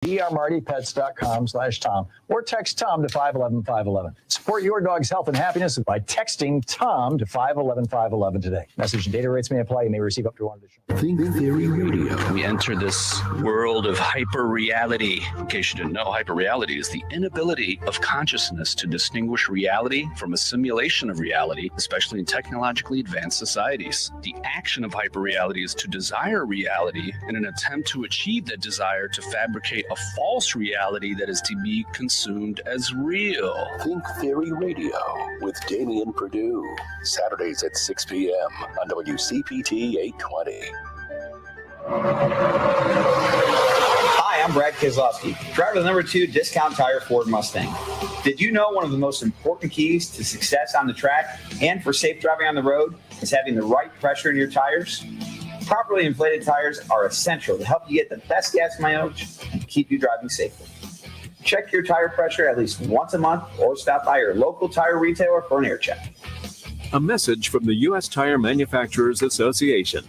drmartypets.com/Tom or text Tom to 511-511. Support your dog's health and happiness by texting Tom to 511-511 today. Message and data rates may apply. You may receive up to one additional. Think Theory Radio. We enter this world of hyper-reality. In case you didn't know, hyper-reality is the inability of consciousness to distinguish reality from a simulation of reality, especially in technologically advanced societies. The action of hyper-reality is to desire reality in an attempt to achieve that desire to fabricate a false reality that is to be consumed as real. Think Theory Radio with Damian Perdue. Saturdays at 6 p.m. on WCPT 820. Hi, I'm Brad Keselowski, driver of the number 2 Discount Tire Ford Mustang. Did you know one of the most important keys to success on the track and for safe driving on the road is having the right pressure in your tires? Properly inflated tires are essential to help you get the best gas mileage and keep you driving safely. Check your tire pressure at least once a month or stop by your local tire retailer for an air check. A message from the U.S. Tire Manufacturers Association.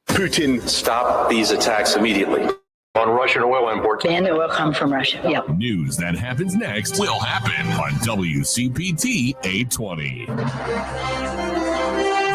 Putin stop these attacks immediately on Russian oil imports. And it will come from Russia. Yep. News that happens next will happen on WCPT 820.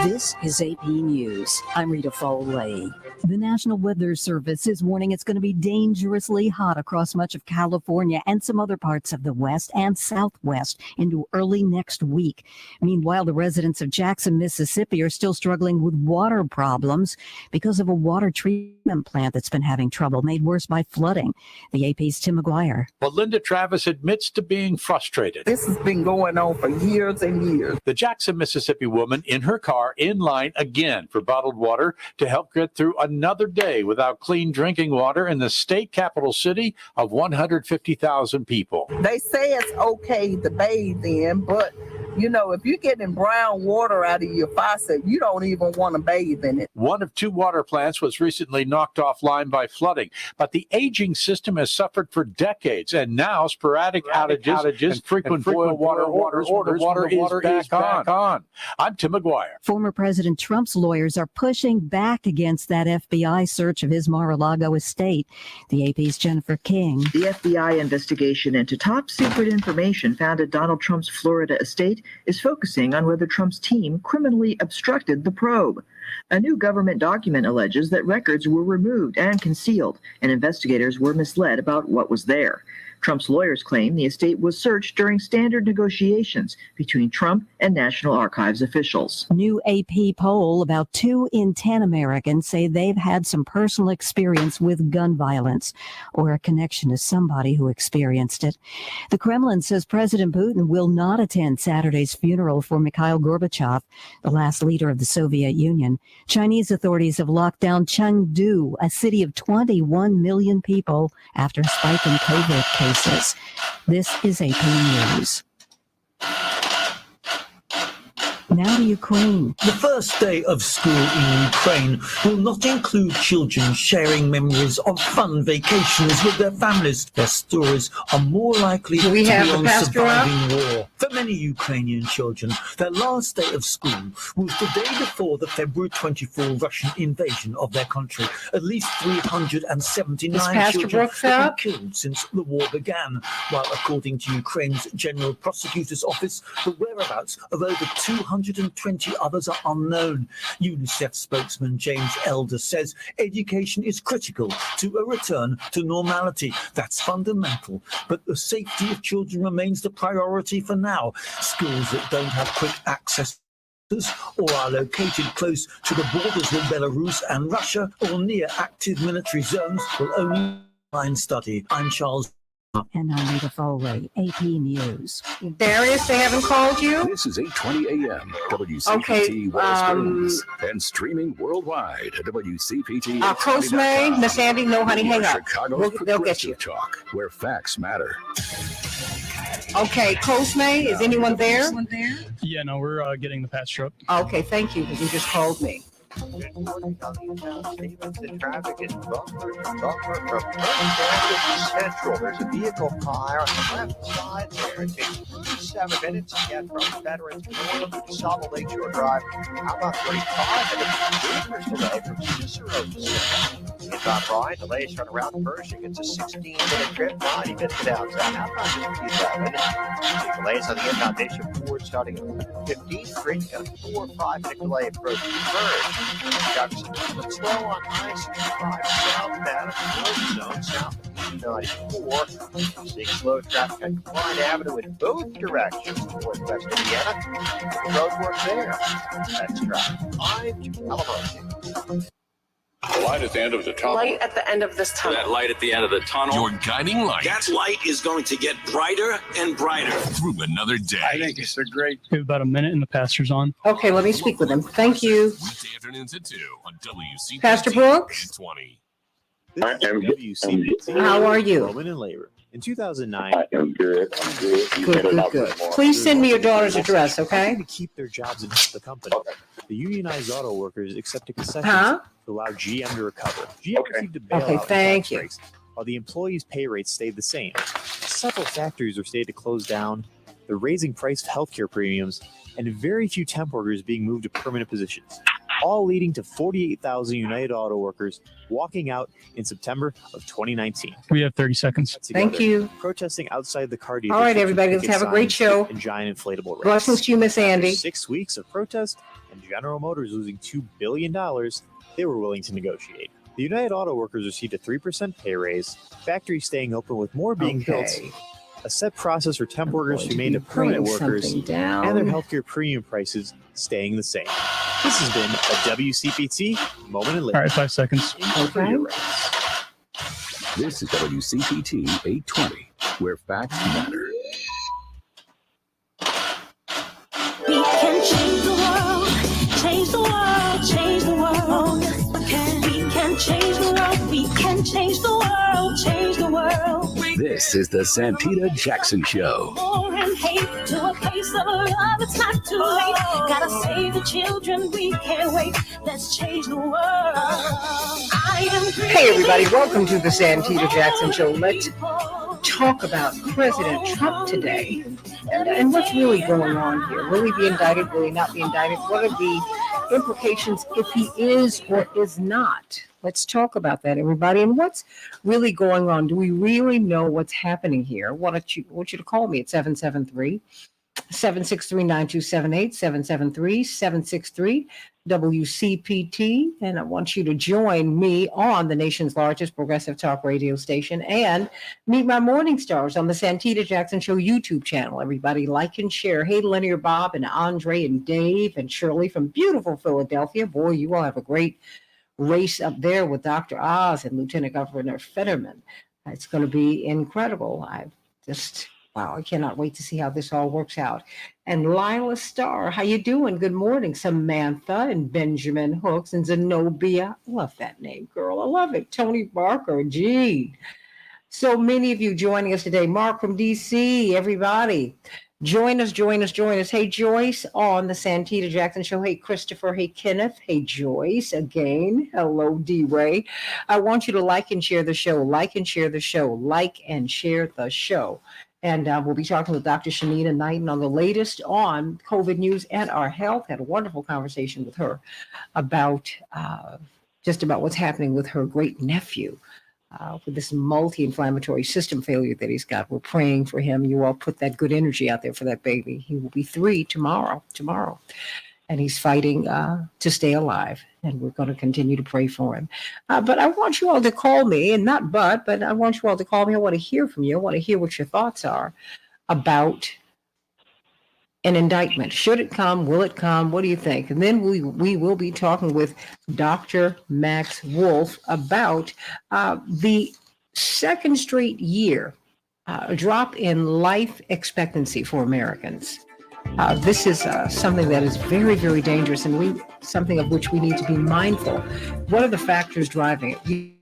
This is AP News. I'm Rita Foley. The National Weather Service is warning it's going to be dangerously hot across much of California and some other parts of the West and Southwest into early next week. Meanwhile, the residents of Jackson, Mississippi are still struggling with water problems because of a water treatment plant that's been having trouble, made worse by flooding. The AP's Tim McGuire. Well, Linda Travis admits to being frustrated. This has been going on for years and years. The Jackson, Mississippi woman in her car in line again for bottled water to help get through another day without clean drinking water in the state capital city of 150,000 people. They say it's okay to bathe in, but you know, if you're getting brown water out of your faucet, you don't even want to bathe in it. One of 2 water plants was recently knocked offline by flooding, but the aging system has suffered for decades, and now sporadic outages and frequent boil water orders is back on. I'm Tim McGuire. Former President Trump's lawyers are pushing back against that FBI search of his Mar-a-Lago estate. The AP's Jennifer King. The FBI investigation into top secret information found at Donald Trump's Florida estate is focusing on whether Trump's team criminally obstructed the probe. A new government document alleges that records were removed and concealed, and investigators were misled about what was there. Trump's lawyers claim the estate was searched during standard negotiations between Trump and National Archives officials. New AP poll, about 2 in 10 Americans say they've had some personal experience with gun violence or a connection to somebody who experienced it. The Kremlin says President Putin will not attend Saturday's funeral for Mikhail Gorbachev, the last leader of the Soviet Union. Chinese authorities have locked down Chengdu, a city of 21 million people, after a spike in COVID cases. This is AP News. Now to Ukraine. The first day of school in Ukraine will not include children sharing memories of fun vacations with their families. Their stories are more likely to be on surviving war. For many Ukrainian children, their last day of school was the day before the February 24 Russian invasion of their country. At least 379 children have been killed since the war began, while according to Ukraine's General Prosecutor's Office, the whereabouts of over 220 others are unknown. UNICEF spokesman James Elder says education is critical to a return to normality. That's fundamental, but the safety of children remains the priority for now. Schools that don't have quick access or are located close to the borders with Belarus and Russia or near active military zones will only online study. I'm Charles. And I'm Rita Foley, AP News. Darius, they haven't called you? This is 8:20 a.m. WCPT West Springs and streaming worldwide at WCPT. Coach May, Miss Andy, no honey, hang up. They'll get you. Talk, where facts matter. Okay, Coach May, is anyone there? Yeah, no, we're getting the patch truck. Okay, thank you, because you just called me. The traffic is bumper from Central. There's a vehicle fire on the left side there. It takes 37 minutes to get from Veterans Corner to Salt Lake Shore Drive. How about 35 minutes delay from Cicero to Central? Top right, delays turn around first. It gets a 16-minute trip, 90 minutes to downtown. Outside just 57. Delays on the inbound Nation Ford starting at 15th Street. Got a 4 or 5 minute delay approaching first. Jefferson a little bit slow on I-65 southbound at the north zone, south of 94. Seeing slow traffic on Klein Avenue in both directions towards West Indiana. The road work there. That's traffic 5 to Albuquerque. The light at the end of the tunnel. Light at the end of this tunnel. That light at the end of the tunnel. Your guiding light. That light is going to get brighter and brighter. Through another day. I think it's a great. We have about a minute and the pastor's on. Okay, let me speak with him. Thank you. Weekday afternoons at 2 on WCPT. Pastor Brooks? 20. I am WCPT. How are you? Women in labor. In 2009, I am good. I'm good. Good. Please send me your daughter's address, okay? to keep their jobs and help the company. The unionized auto workers accepted concessions Huh? to allow GM to recover. GM received a bailout. Okay, thank you. Breaks, while the employees' pay rates stayed the same. Several factories were stated to close down. The raising price of healthcare premiums, and very few temp workers being moved to permanent positions, all leading to 48,000 United Auto Workers walking out in September of 2019. We have 30 seconds. Thank you. Protesting outside the car dealership. All right, everybody, let's have a great show. And giant inflatable race. Blessings to you, Miss Andy. After 6 weeks of protest and General Motors losing $2 billion, they were willing to negotiate. The United Auto Workers received a 3% pay raise, factories staying open with more being built, a set process for temp workers who made permanent workers, and their healthcare premium prices staying the same. This has been a WCPT Moment in Labor. All right, 5 seconds. Okay. This is WCPT 820, where facts matter. We can change the world, change the world, change the world. We can change the world, we can change the world, change the world. This is the Santita Jackson Show. War and hate to a place of love, it's not too late. Gotta save the children, we can't wait. Let's change the world. Hey, everybody, welcome to the Santita Jackson Show. Let's talk about President Trump today and what's really going on here. Will he be indicted? Will he not be indicted? What are the implications if he is or is not? Let's talk about that, everybody. And what's really going on? Do we really know what's happening here? I want you to call me at 773-763-9278, 773-763 WCPT. And I want you to join me on the nation's largest progressive talk radio station and meet my morning stars on the Santita Jackson Show YouTube channel. Everybody like and share. Hey, Linear Bob and Andre and Dave and Shirley from beautiful Philadelphia. Boy, you all have a great race up there with Dr. Oz and Lieutenant Governor Fetterman. It's going to be incredible. I cannot wait to see how this all works out. And Lila Starr, how you doing? Good morning. Samantha and Benjamin Hooks and Zenobia. I love that name, girl. I love it. Tony Barker, Gene. So many of you joining us today. Mark from D.C., everybody. Join us. Hey, Joyce on the Santita Jackson Show. Hey, Christopher. Hey, Kenneth. Hey, Joyce again. Hello, D-Ray. I want you to like and share the show. Like and share the show. And we'll be talking with Dr. Shanita Knighton on the latest on COVID news and our health. Had a wonderful conversation with her about just about what's happening with her great nephew. With this multi-inflammatory system failure that he's got. We're praying for him. You all put that good energy out there for that baby. He will be 3 tomorrow. And he's fighting to stay alive. And we're going to continue to pray for him. But I want you all to call me, but I want you all to call me. I want to hear from you. I want to hear what your thoughts are about an indictment. Should it come? Will it come? What do you think? And then we will be talking with Dr. Max Wolf about the second straight year drop in life expectancy for Americans. This is something that is very, very dangerous, and something of which we need to be mindful. What are the factors driving it?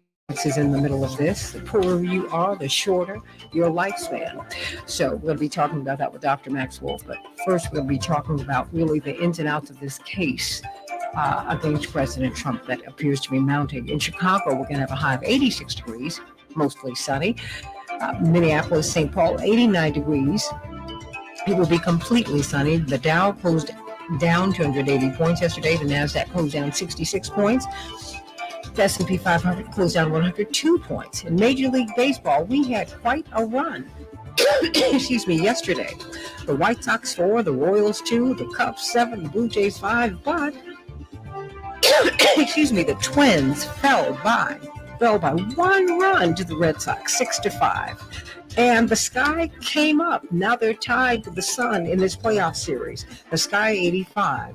Is in the middle of this. The poorer you are, the shorter your lifespan. So we're going to be talking about that with Dr. Max Wolf. But first, we're going to be talking about really the ins and outs of this case against President Trump that appears to be mounting. In Chicago, we're going to have a high of 86 degrees, mostly sunny. Minneapolis, St. Paul, 89 degrees. It will be completely sunny. The Dow closed down 280 points yesterday. The NASDAQ closed down 66 points. The S&P 500 closed down 102 points. In Major League Baseball, we had quite a run. Excuse me, yesterday. The White Sox 4, the Royals 2, the Cubs 7, the Blue Jays 5, but excuse me, the Twins fell by 1 run to the Red Sox, 6-5. And the Sky came up. Now they're tied with the Sun in this playoff series. The Sky 85,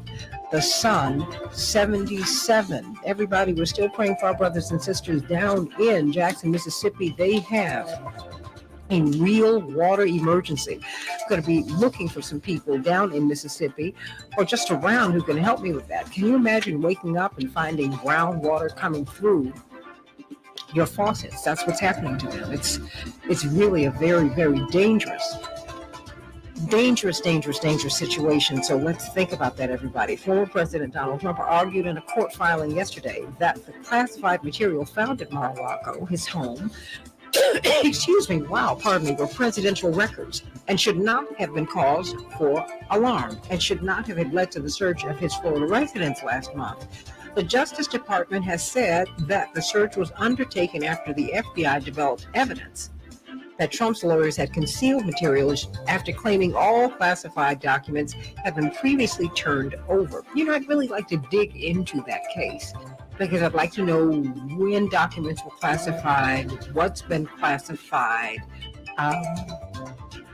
the Sun 77. Everybody, we're still praying for our brothers and sisters down in Jackson, Mississippi. They have a real water emergency. I'm going to be looking for some people down in Mississippi or just around who can help me with that. Can you imagine waking up and finding brown water coming through your faucets? That's what's happening to them. It's really a very, very dangerous situation. So let's think about that, everybody. Former President Donald Trump argued in a court filing yesterday that the classified material found at Mar-a-Lago, his home, were presidential records and should not have been cause for alarm and should not have led to the search of his Florida residence last month. The Justice Department has said that the search was undertaken after the FBI developed evidence that Trump's lawyers had concealed materials after claiming all classified documents had been previously turned over. I'd really like to dig into that case because I'd like to know when documents were classified, what's been classified,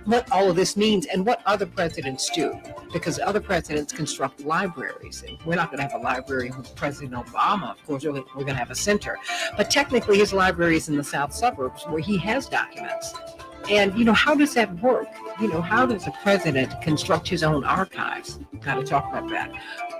what all of this means, and what other presidents do. Because other presidents construct libraries. And we're not going to have a library with President Obama. Of course, we're going to have a center. But technically, his library is in the south suburbs where he has documents. And, how does that work? How does a president construct his own archives? Got to talk about that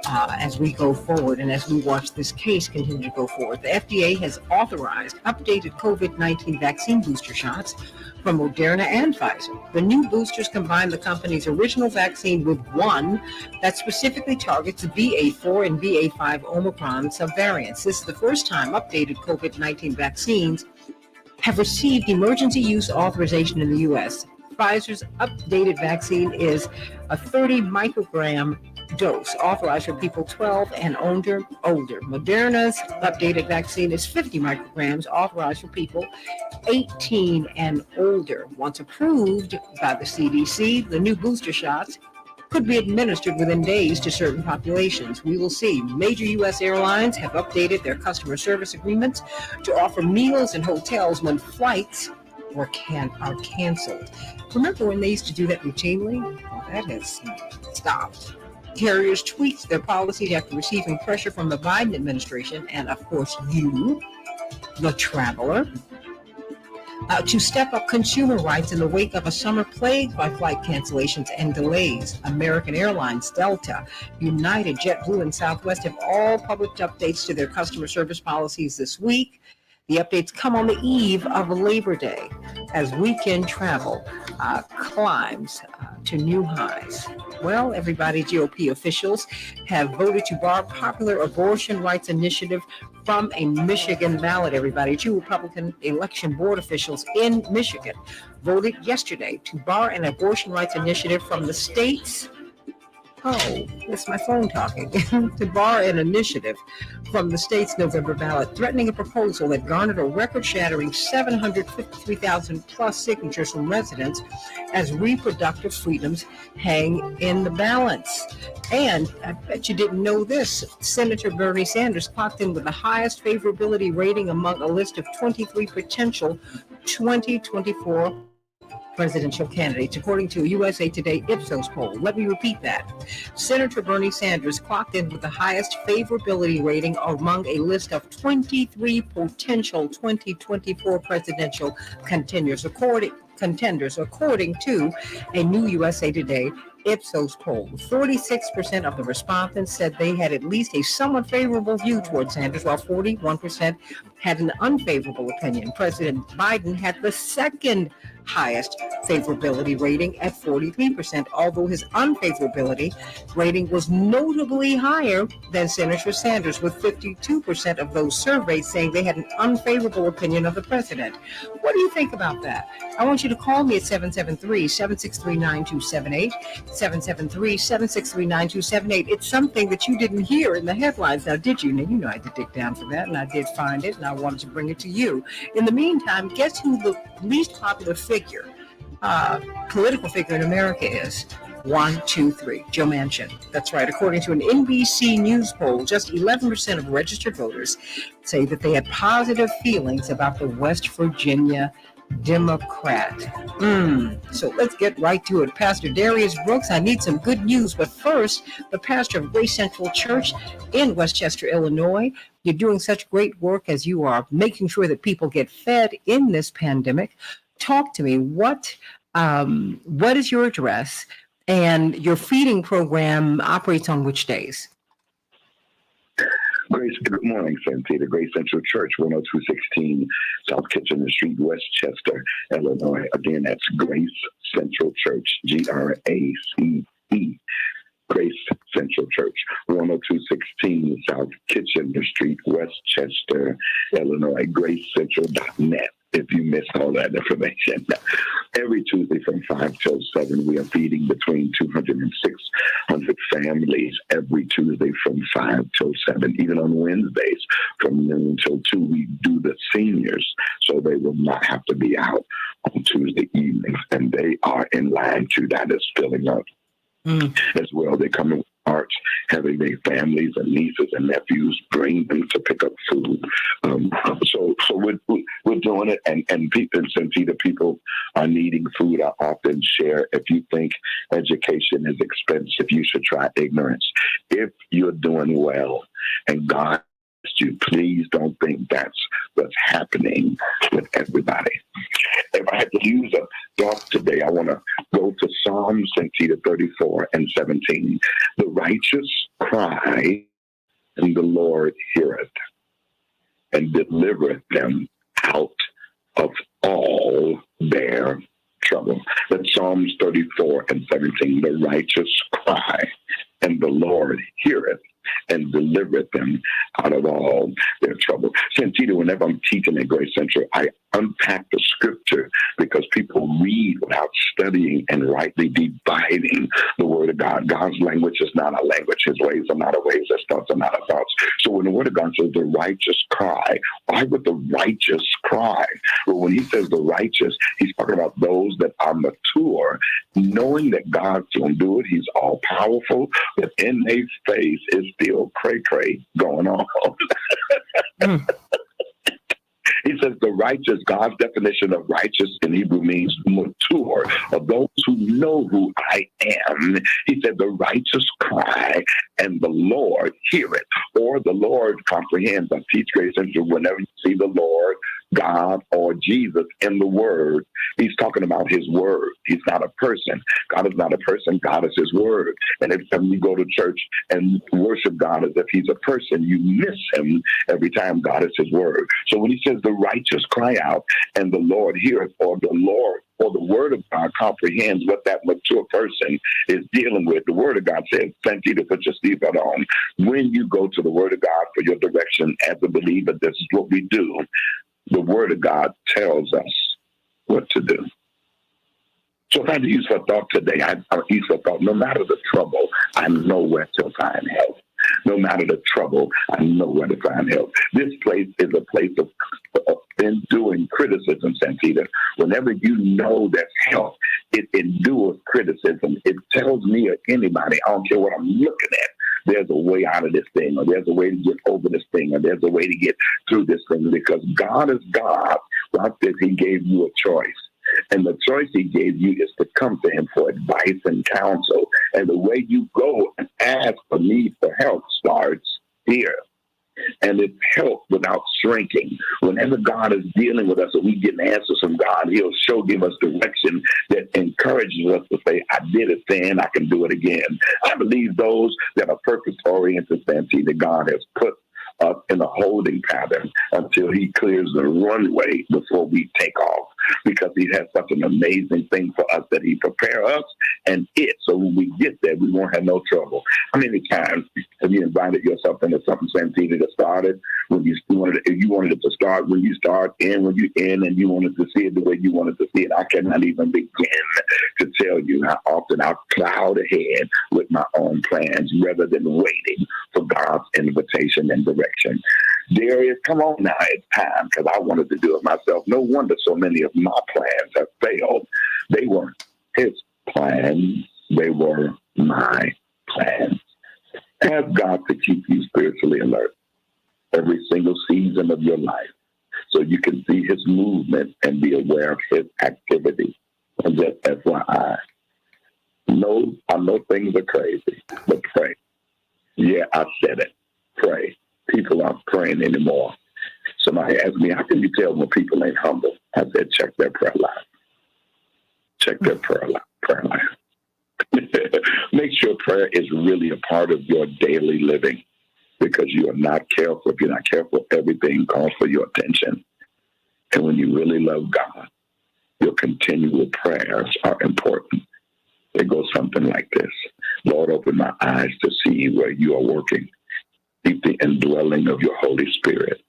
as we go forward and as we watch this case continue to go forward. The FDA has authorized updated COVID-19 vaccine booster shots from Moderna and Pfizer. The new boosters combine the company's original vaccine with one that specifically targets the BA4 and BA5 Omicron subvariants. This is the first time updated COVID-19 vaccines have received emergency use authorization in the U.S. Pfizer's updated vaccine is a 30 microgram dose authorized for people 12 and older. Moderna's updated vaccine is 50 micrograms authorized for people 18 and older. Once approved by the CDC, the new booster shots could be administered within days to certain populations. We will see. Major U.S. airlines have updated their customer service agreements to offer meals and hotels when flights are canceled. Remember when they used to do that routinely? Well, that has stopped. Carriers tweaked their policies after receiving pressure from the Biden administration and, of course, you, the traveler, to step up consumer rights in the wake of a summer plagued by flight cancellations and delays. American Airlines, Delta, United, JetBlue, and Southwest have all published updates to their customer service policies this week. The updates come on the eve of Labor Day as weekend travel climbs to new highs. Well, everybody, GOP officials have voted to bar popular abortion rights initiative from a Michigan ballot, everybody. Two Republican election board officials in Michigan voted yesterday to bar an abortion rights initiative from the state's it's my phone talking. To bar an initiative from the state's November ballot, threatening a proposal that garnered a record-shattering 753,000 plus signatures from residents as reproductive freedoms hang in the balance. And I bet you didn't know this. Senator Bernie Sanders clocked in with the highest favorability rating among a list of 23 potential 2024 presidential candidates, according to a USA Today Ipsos poll. Let me repeat that. Senator Bernie Sanders clocked in with the highest favorability rating among a list of 23 potential 2024 presidential contenders, according to a new USA Today Ipsos poll. 46% of the respondents said they had at least a somewhat favorable view towards Sanders, while 41% had an unfavorable opinion. President Biden had the second highest favorability rating at 43%, although his unfavorability rating was notably higher than Senator Sanders, with 52% of those surveyed saying they had an unfavorable opinion of the president. What do you think about that? I want you to call me at 773-763-9278, 773-763-9278. It's something that you didn't hear in the headlines. Now, did you? Now, you know I did dig down for that, and I did find it, and I wanted to bring it to you. In the meantime, guess who the least popular figure, political figure in America is? 1, 2, 3, Joe Manchin. That's right. According to an NBC News poll, just 11% of registered voters say that they had positive feelings about the West Virginia Democrat. So let's get right to it. Pastor Darius Brooks, I need some good news. But first, the pastor of Grace Central Church in Westchester, Illinois. You're doing such great work as you are making sure that people get fed in this pandemic. Talk to me. What is your address? And your feeding program operates on which days? Grace, good morning, Santita. Grace Central Church, 10216 South Kitchener Street, Westchester, Illinois. Again, that's Grace Central Church, GRACE. Grace Central Church, 10216 South Kitchener Street, Westchester, Illinois. GraceCentral.net. If you missed all that information. Every Tuesday from 5 till 7, we are feeding between 200 and 600 families every Tuesday from 5 till 7. Even on Wednesdays from noon till 2, we do the seniors so they will not have to be out on Tuesday evenings. And they are in line too. That is filling up as well. They come in with hearts, having their families and nieces and nephews bring them to pick up food. So we're doing it, and people, Santita, people are needing food. I often share, if you think education is expensive, you should try ignorance. If you're doing well and God you, please don't think that's what's happening with everybody. If I had to use a thought today, I want to go to Psalms 34 and 17. The righteous cry, and the Lord heareth, and delivereth them out of all their trouble. That's Psalms 34 and 17. The righteous cry, and the Lord heareth, and delivereth them out of all their trouble. Santita, whenever I'm teaching at Grace Central, I unpack the scripture because people read without studying and rightly dividing the word of God. God's language is not our language. His ways are not our ways. His thoughts are not our thoughts. So when the word of God says the righteous cry, why would the righteous cry? Well, when he says the righteous, he's talking about those that are mature, knowing that God's going to do it. He's all powerful, but in their face is still cray-cray going on. He says the righteous, God's definition of righteous in Hebrew means mature, of those who know who I am. He said the righteous cry, and the Lord hear it, or the Lord comprehends. I teach Grace Central, whenever you see the Lord, God, or Jesus in the word, he's talking about his word. He's not a person. God is not a person. God is his word. And every time you go to church and worship God as if he's a person, you miss him every time. God is his word. So when he says the righteous cry out and the Lord heareth, or the Lord or the word of God comprehends what that mature person is dealing with. The word of God says, Santita, put your seatbelt on. When you go to the word of God for your direction as a believer, this is what we do. The word of God tells us what to do. So if I had to use for thought today, I use for thought, no matter the trouble, I know where to find help. No matter the trouble, I know where to find help. This place is a place of enduring criticism, Santita. Whenever you know there's help, it endures criticism. It tells me or anybody, I don't care what I'm looking at, there's a way out of this thing, or there's a way to get over this thing, or there's a way to get through this thing, because God is God. God says he gave you a choice. And the choice he gave you is to come to him for advice and counsel. And the way you go and ask for need for help starts here. And it's help without shrinking. Whenever God is dealing with us and we get answers from God, he'll give us direction that encourages us to say, I did it then, I can do it again. I believe those that are purpose-oriented, that God has put up in a holding pattern until he clears the runway before we take off. because he has such an amazing thing for us that he prepare us and it. So when we get there, we won't have no trouble. How many times have you invited yourself into something, Santita, that started when you wanted it to start when you start and when you end and you wanted to see it the way you wanted to see it? I cannot even begin to tell you how often I plowed ahead with my own plans rather than waiting for God's invitation and direction. Darius, come on now, it's time, because I wanted to do it myself. No wonder so many of my plans have failed. They weren't his plans, they were my plans. Ask God to keep you spiritually alert every single season of your life so you can see his movement and be aware of his activity. And just FYI, no, I know things are crazy, but pray. Yeah, I said it. Pray. People aren't praying anymore. Somebody asked me, how can you tell when people ain't humble? I said, check their prayer life. Check their prayer life. Make sure prayer is really a part of your daily living, because you are not careful. If you're not careful, everything calls for your attention. And when you really love God, your continual prayers are important. It goes something like this. Lord, open my eyes to see where you are working. Keep the indwelling of your Holy Spirit.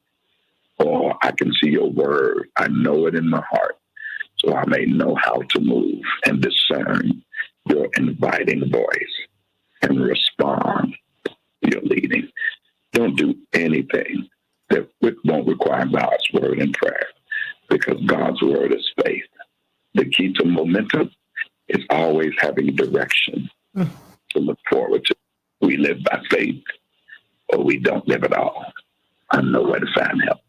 Or I can see your word. I know it in my heart, so I may know how to move and discern your inviting voice and respond to your leading. Don't do anything that won't require God's word in prayer, because God's word is faith. The key to momentum is always having direction to look forward to. We live by faith, or we don't live at all. I know where to find help.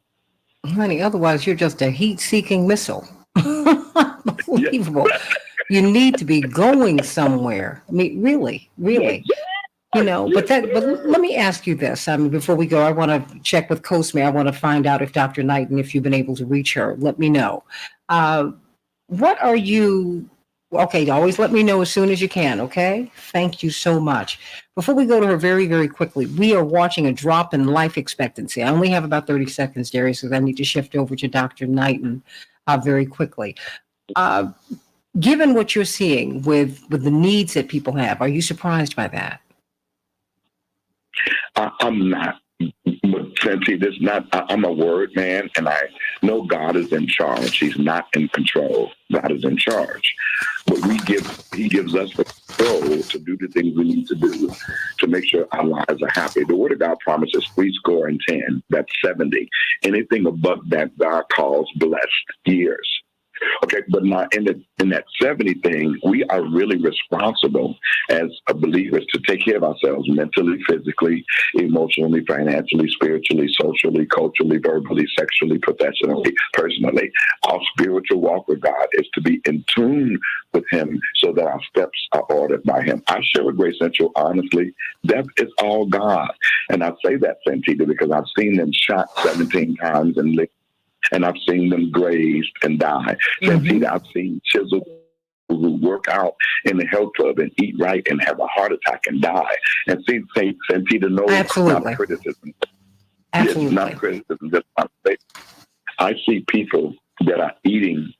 Honey, otherwise you're just a heat-seeking missile. Unbelievable. You need to be going somewhere. I mean, really. You know, but let me ask you this. I mean, before we go, I want to check with Cosme. I want to find out if Dr. Knighton, if you've been able to reach her, let me know. What are you... Okay, always let me know as soon as you can, okay? Thank you so much. Before we go to her very, very quickly, we are watching a drop in life expectancy. I only have about 30 seconds, Darius, because I need to shift over to Dr. Knighton very quickly. Given what you're seeing with the needs that people have, are you surprised by that? I'm not. But I'm a word man, and I know God is in charge. He's not in control. God is in charge. But he gives us the control to do the things we need to do to make sure our lives are happy. The word of God promises 70. That's 70. Anything above that, God calls blessed years. Okay, but now in that 70 thing, we are really responsible as believers to take care of ourselves mentally, physically, emotionally, financially, spiritually, socially, culturally, verbally, sexually, professionally, personally. Our spiritual walk with God is to be in tune with him so that our steps are ordered by him. I share with Grace Central, honestly, that is all God. And I say that, Santita, because I've seen them shot 17 times and licked. And I've seen them grazed and die. Mm-hmm. I've seen chiseled who work out in the health club and eat right and have a heart attack and die. And see, Santita, no, it's not criticism. Absolutely. It's not criticism. That's not faith. I see people that are eating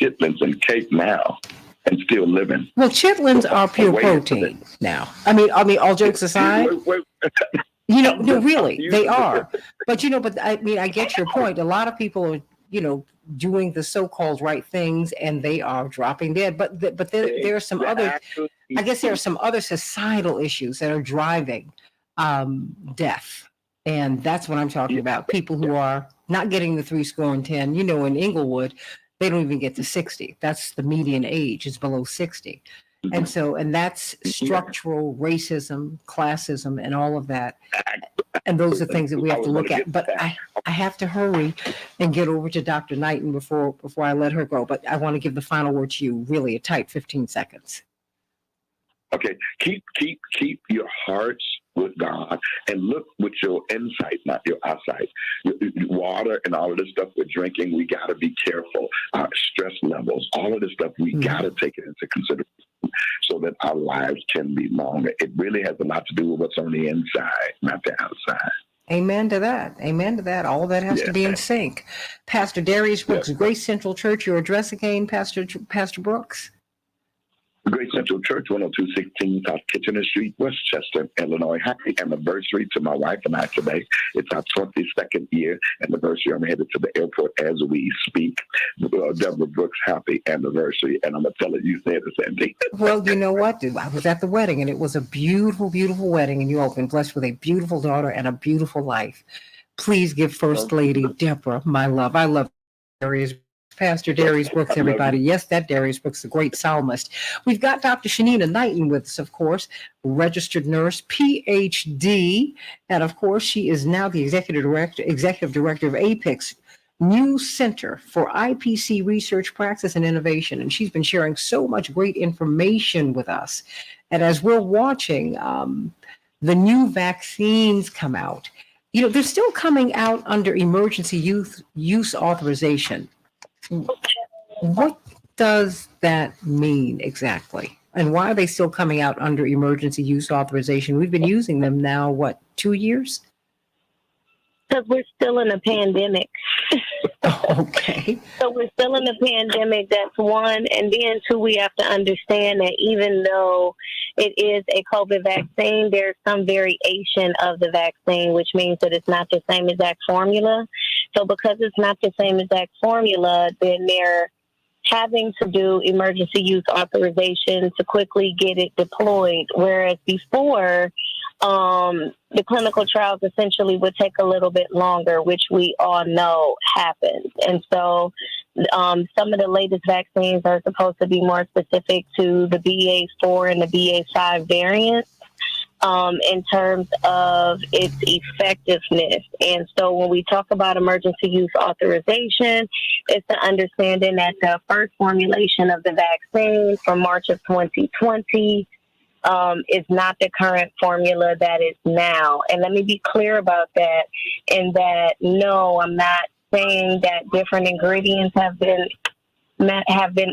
chitlins and cake now and still living. Well, chitlins are pure protein now. I mean, all jokes aside. You know, no, really, they are. But, I mean, I get your point. A lot of people are, doing the so-called right things and they are dropping dead. But there are some other, I guess there are some other societal issues that are driving death. And that's what I'm talking about. People who are not getting the 70. In Inglewood, they don't even get to 60. That's the median age is below 60. And that's structural racism, classism, and all of that. And those are things that we have to look at. But I have to hurry and get over to Dr. Knighton before I let her go. But I want to give the final word to you, really a tight 15 seconds. Okay. Keep your hearts with God and look with your insight, not your eyesight. Water and all of this stuff we're drinking, we got to be careful. Stress levels, all of this stuff, we got to take it into consideration so that our lives can be longer. It really has a lot to do with what's on the inside, not the outside. Amen to that. Amen to that. All that has to be in sync. Pastor Darius Brooks, Grace Central Church. Your address again, Pastor Brooks. Grace Central Church, 10216 South Kitchener Street, Westchester, Illinois. Happy anniversary to my wife and I today. It's our 22nd year anniversary. I'm headed to the airport as we speak. Deborah Brooks, happy anniversary. And I'm going to tell her you said it, Sandy. Well, you know what? I was at the wedding, and it was a beautiful, beautiful wedding, and you all been blessed with a beautiful daughter and a beautiful life. Please give First Lady Deborah my love. I love Darius, Pastor Darius Brooks, everybody. Yes, that Darius Brooks, the great psalmist. We've got Dr. Shanita Knighton with us, of course, registered nurse, PhD, and of course, she is now the executive director of APIC's new Center for IPC Research, Praxis, and Innovation. And she's been sharing so much great information with us. And as we're watching the new vaccines come out, you know, they're still coming out under emergency use authorization. What does that mean exactly? And why are they still coming out under emergency use authorization? We've been using them now, what, 2 years? Because we're still in a pandemic. Okay. So we're still in a pandemic, that's one. And then, two, we have to understand that even though it is a COVID vaccine, there's some variation of the vaccine, which means that it's not the same exact formula. So because it's not the same exact formula, then they're having to do emergency use authorization to quickly get it deployed. Whereas before, the clinical trials essentially would take a little bit longer, which we all know happens. And so some of the latest vaccines are supposed to be more specific to the BA4 and the BA5 variants in terms of its effectiveness. And so when we talk about emergency use authorization, it's the understanding that the first formulation of the vaccine from March of 2020 is not the current formula that is now. And let me be clear about that, in that, no, I'm not saying that different ingredients have been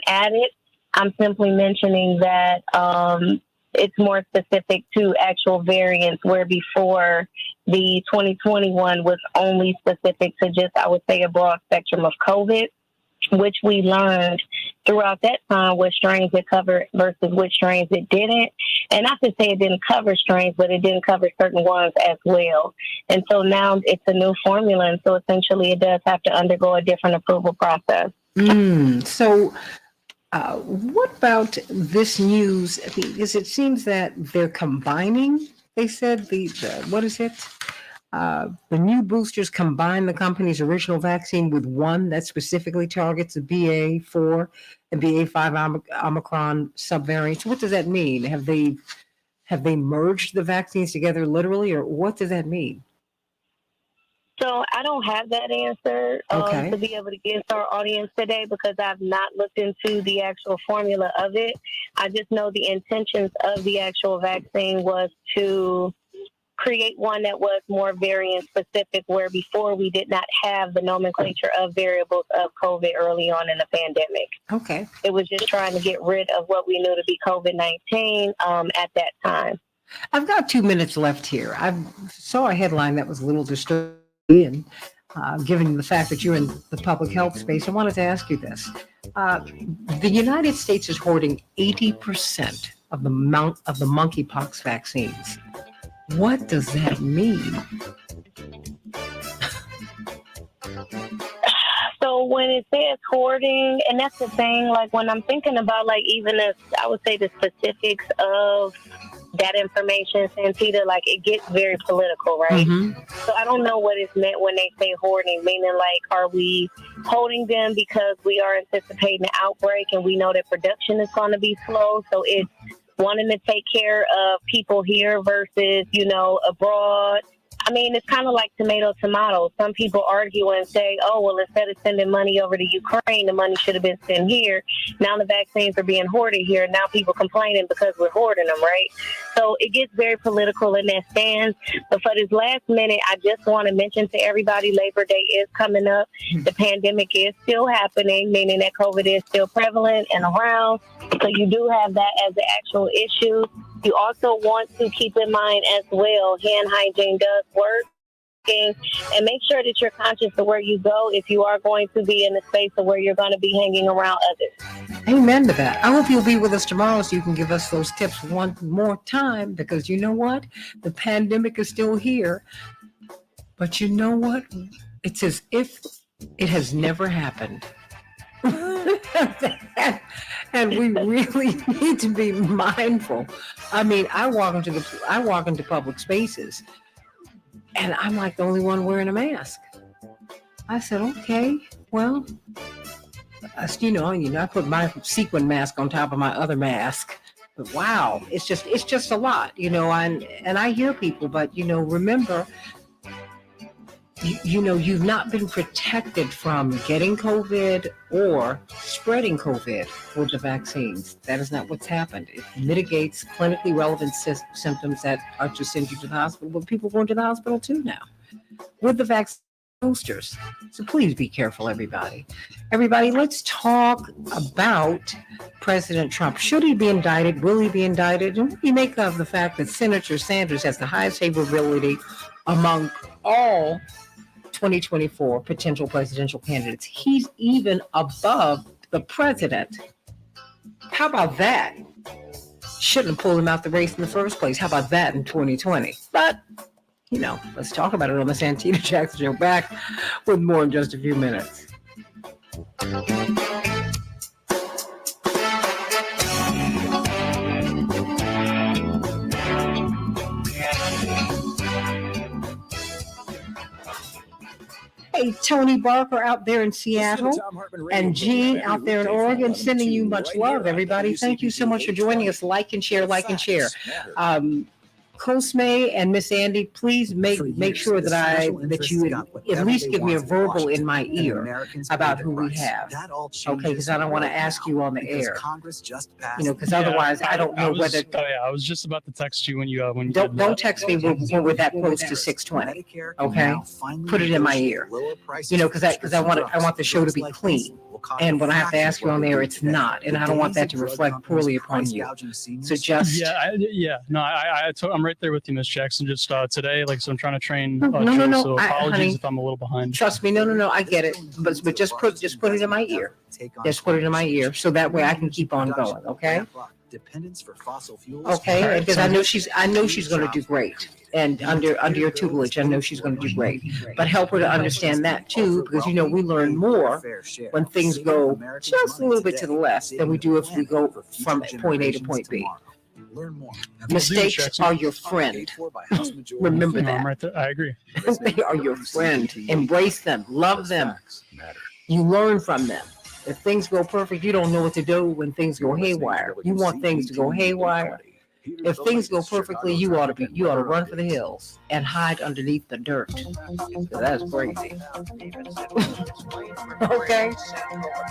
added. I'm simply mentioning that it's more specific to actual variants, where before the 2021 was only specific to just, I would say, a broad spectrum of COVID, which we learned throughout that time what strains it covered versus which strains it didn't. And not to say it didn't cover strains, but it didn't cover certain ones as well. And so now it's a new formula, and so essentially it does have to undergo a different approval process. So what about this news? Because it seems that they're combining, they said, what is it? The new boosters combine the company's original vaccine with one that specifically targets the BA4 and BA5 Omicron subvariants. What does that mean? Have they merged the vaccines together literally, or what does that mean? So I don't have that answer to be able to give to our audience today, because I've not looked into the actual formula of it. I just know the intentions of the actual vaccine was to create one that was more variant specific, where before we did not have the nomenclature of variables of COVID early on in the pandemic. Okay. It was just trying to get rid of what we knew to be COVID-19 at that time. I've got 2 minutes left here. I saw a headline that was a little disturbing, given the fact that you're in the public health space. I wanted to ask you this. The United States is hoarding 80% of the monkeypox vaccines. What does that mean? So when it says hoarding, and that's the thing, like when I'm thinking about like even I would say the specifics of that information, Santita, like it gets very political, right? Mm-hmm. So I don't know what is meant when they say hoarding, meaning like, are we holding them because we are anticipating an outbreak and we know that production is going to be slow? So it's wanting to take care of people here versus, abroad. I mean, it's kind of like tomato. Some people argue and say, oh, well, instead of sending money over to Ukraine, the money should have been sent here. Now the vaccines are being hoarded here. Now people complaining because we're hoarding them, right? So it gets very political in that stance. But for this last minute, I just want to mention to everybody, Labor Day is coming up. The pandemic is still happening, meaning that COVID is still prevalent and around. So you do have that as an actual issue. You also want to keep in mind as well, hand hygiene does work. and make sure that you're conscious of where you go if you are going to be in a space of where you're going to be hanging around others. Amen to that. I hope you'll be with us tomorrow so you can give us those tips one more time, because you know what? The pandemic is still here. But you know what? It's as if it has never happened. And we really need to be mindful. I mean, I walk into public spaces, and I'm like the only one wearing a mask. I said, okay, well, I put my sequin mask on top of my other mask. But wow, it's just a lot, and I hear people, but remember, you've not been protected from getting COVID or spreading COVID with the vaccines. That is not what's happened. It mitigates clinically relevant symptoms that are to send you to the hospital, but people are going to the hospital too now with the vaccine boosters. So please be careful, everybody. Everybody, let's talk about President Trump. Should he be indicted? Will he be indicted? And what do you make of the fact that Senator Sanders has the highest favorability among all 2024 potential presidential candidates? He's even above the president. How about that? Shouldn't have pulled him out the race in the first place. How about that in 2020? But, let's talk about it on the Santita Jackson Show. Back with more in just a few minutes. Hey, Tony Barker out there in Seattle, and Jean out there in Oregon, sending you much love, everybody. Thank you so much for joining us. Like and share. Cosme and Miss Andy, please make sure that you at least give me a verbal in my ear about who we have. Okay, because I don't want to ask you on the air. Because otherwise I don't know whether. I was just about to text you when you don't text me when we're that close to 6:20. Okay, put it in my ear. Because I want the show to be clean. And when I have to ask you on there, it's not, and I don't want that to reflect poorly upon you. So just I'm right there with you, Miss Jackson. Just today, so I'm trying to train. No. So apologies if I'm a little behind. Trust me, no, I get it, but just put it in my ear. Just put it in my ear, so that way I can keep on going. Okay. Dependence for fossil fuels. Okay, because I know she's going to do great, and under your tutelage, I know she's going to do great. But help her to understand that too, because we learn more when things go just a little bit to the left than we do if we go from point A to point B. Mistakes are your friend. Remember that. I'm right there. I agree. They are your friend. Embrace them. Love them. You learn from them. If things go perfect, you don't know what to do when things go haywire. You want things to go haywire. If things go perfectly, you ought to run for the hills and hide underneath the dirt. That's crazy. Okay.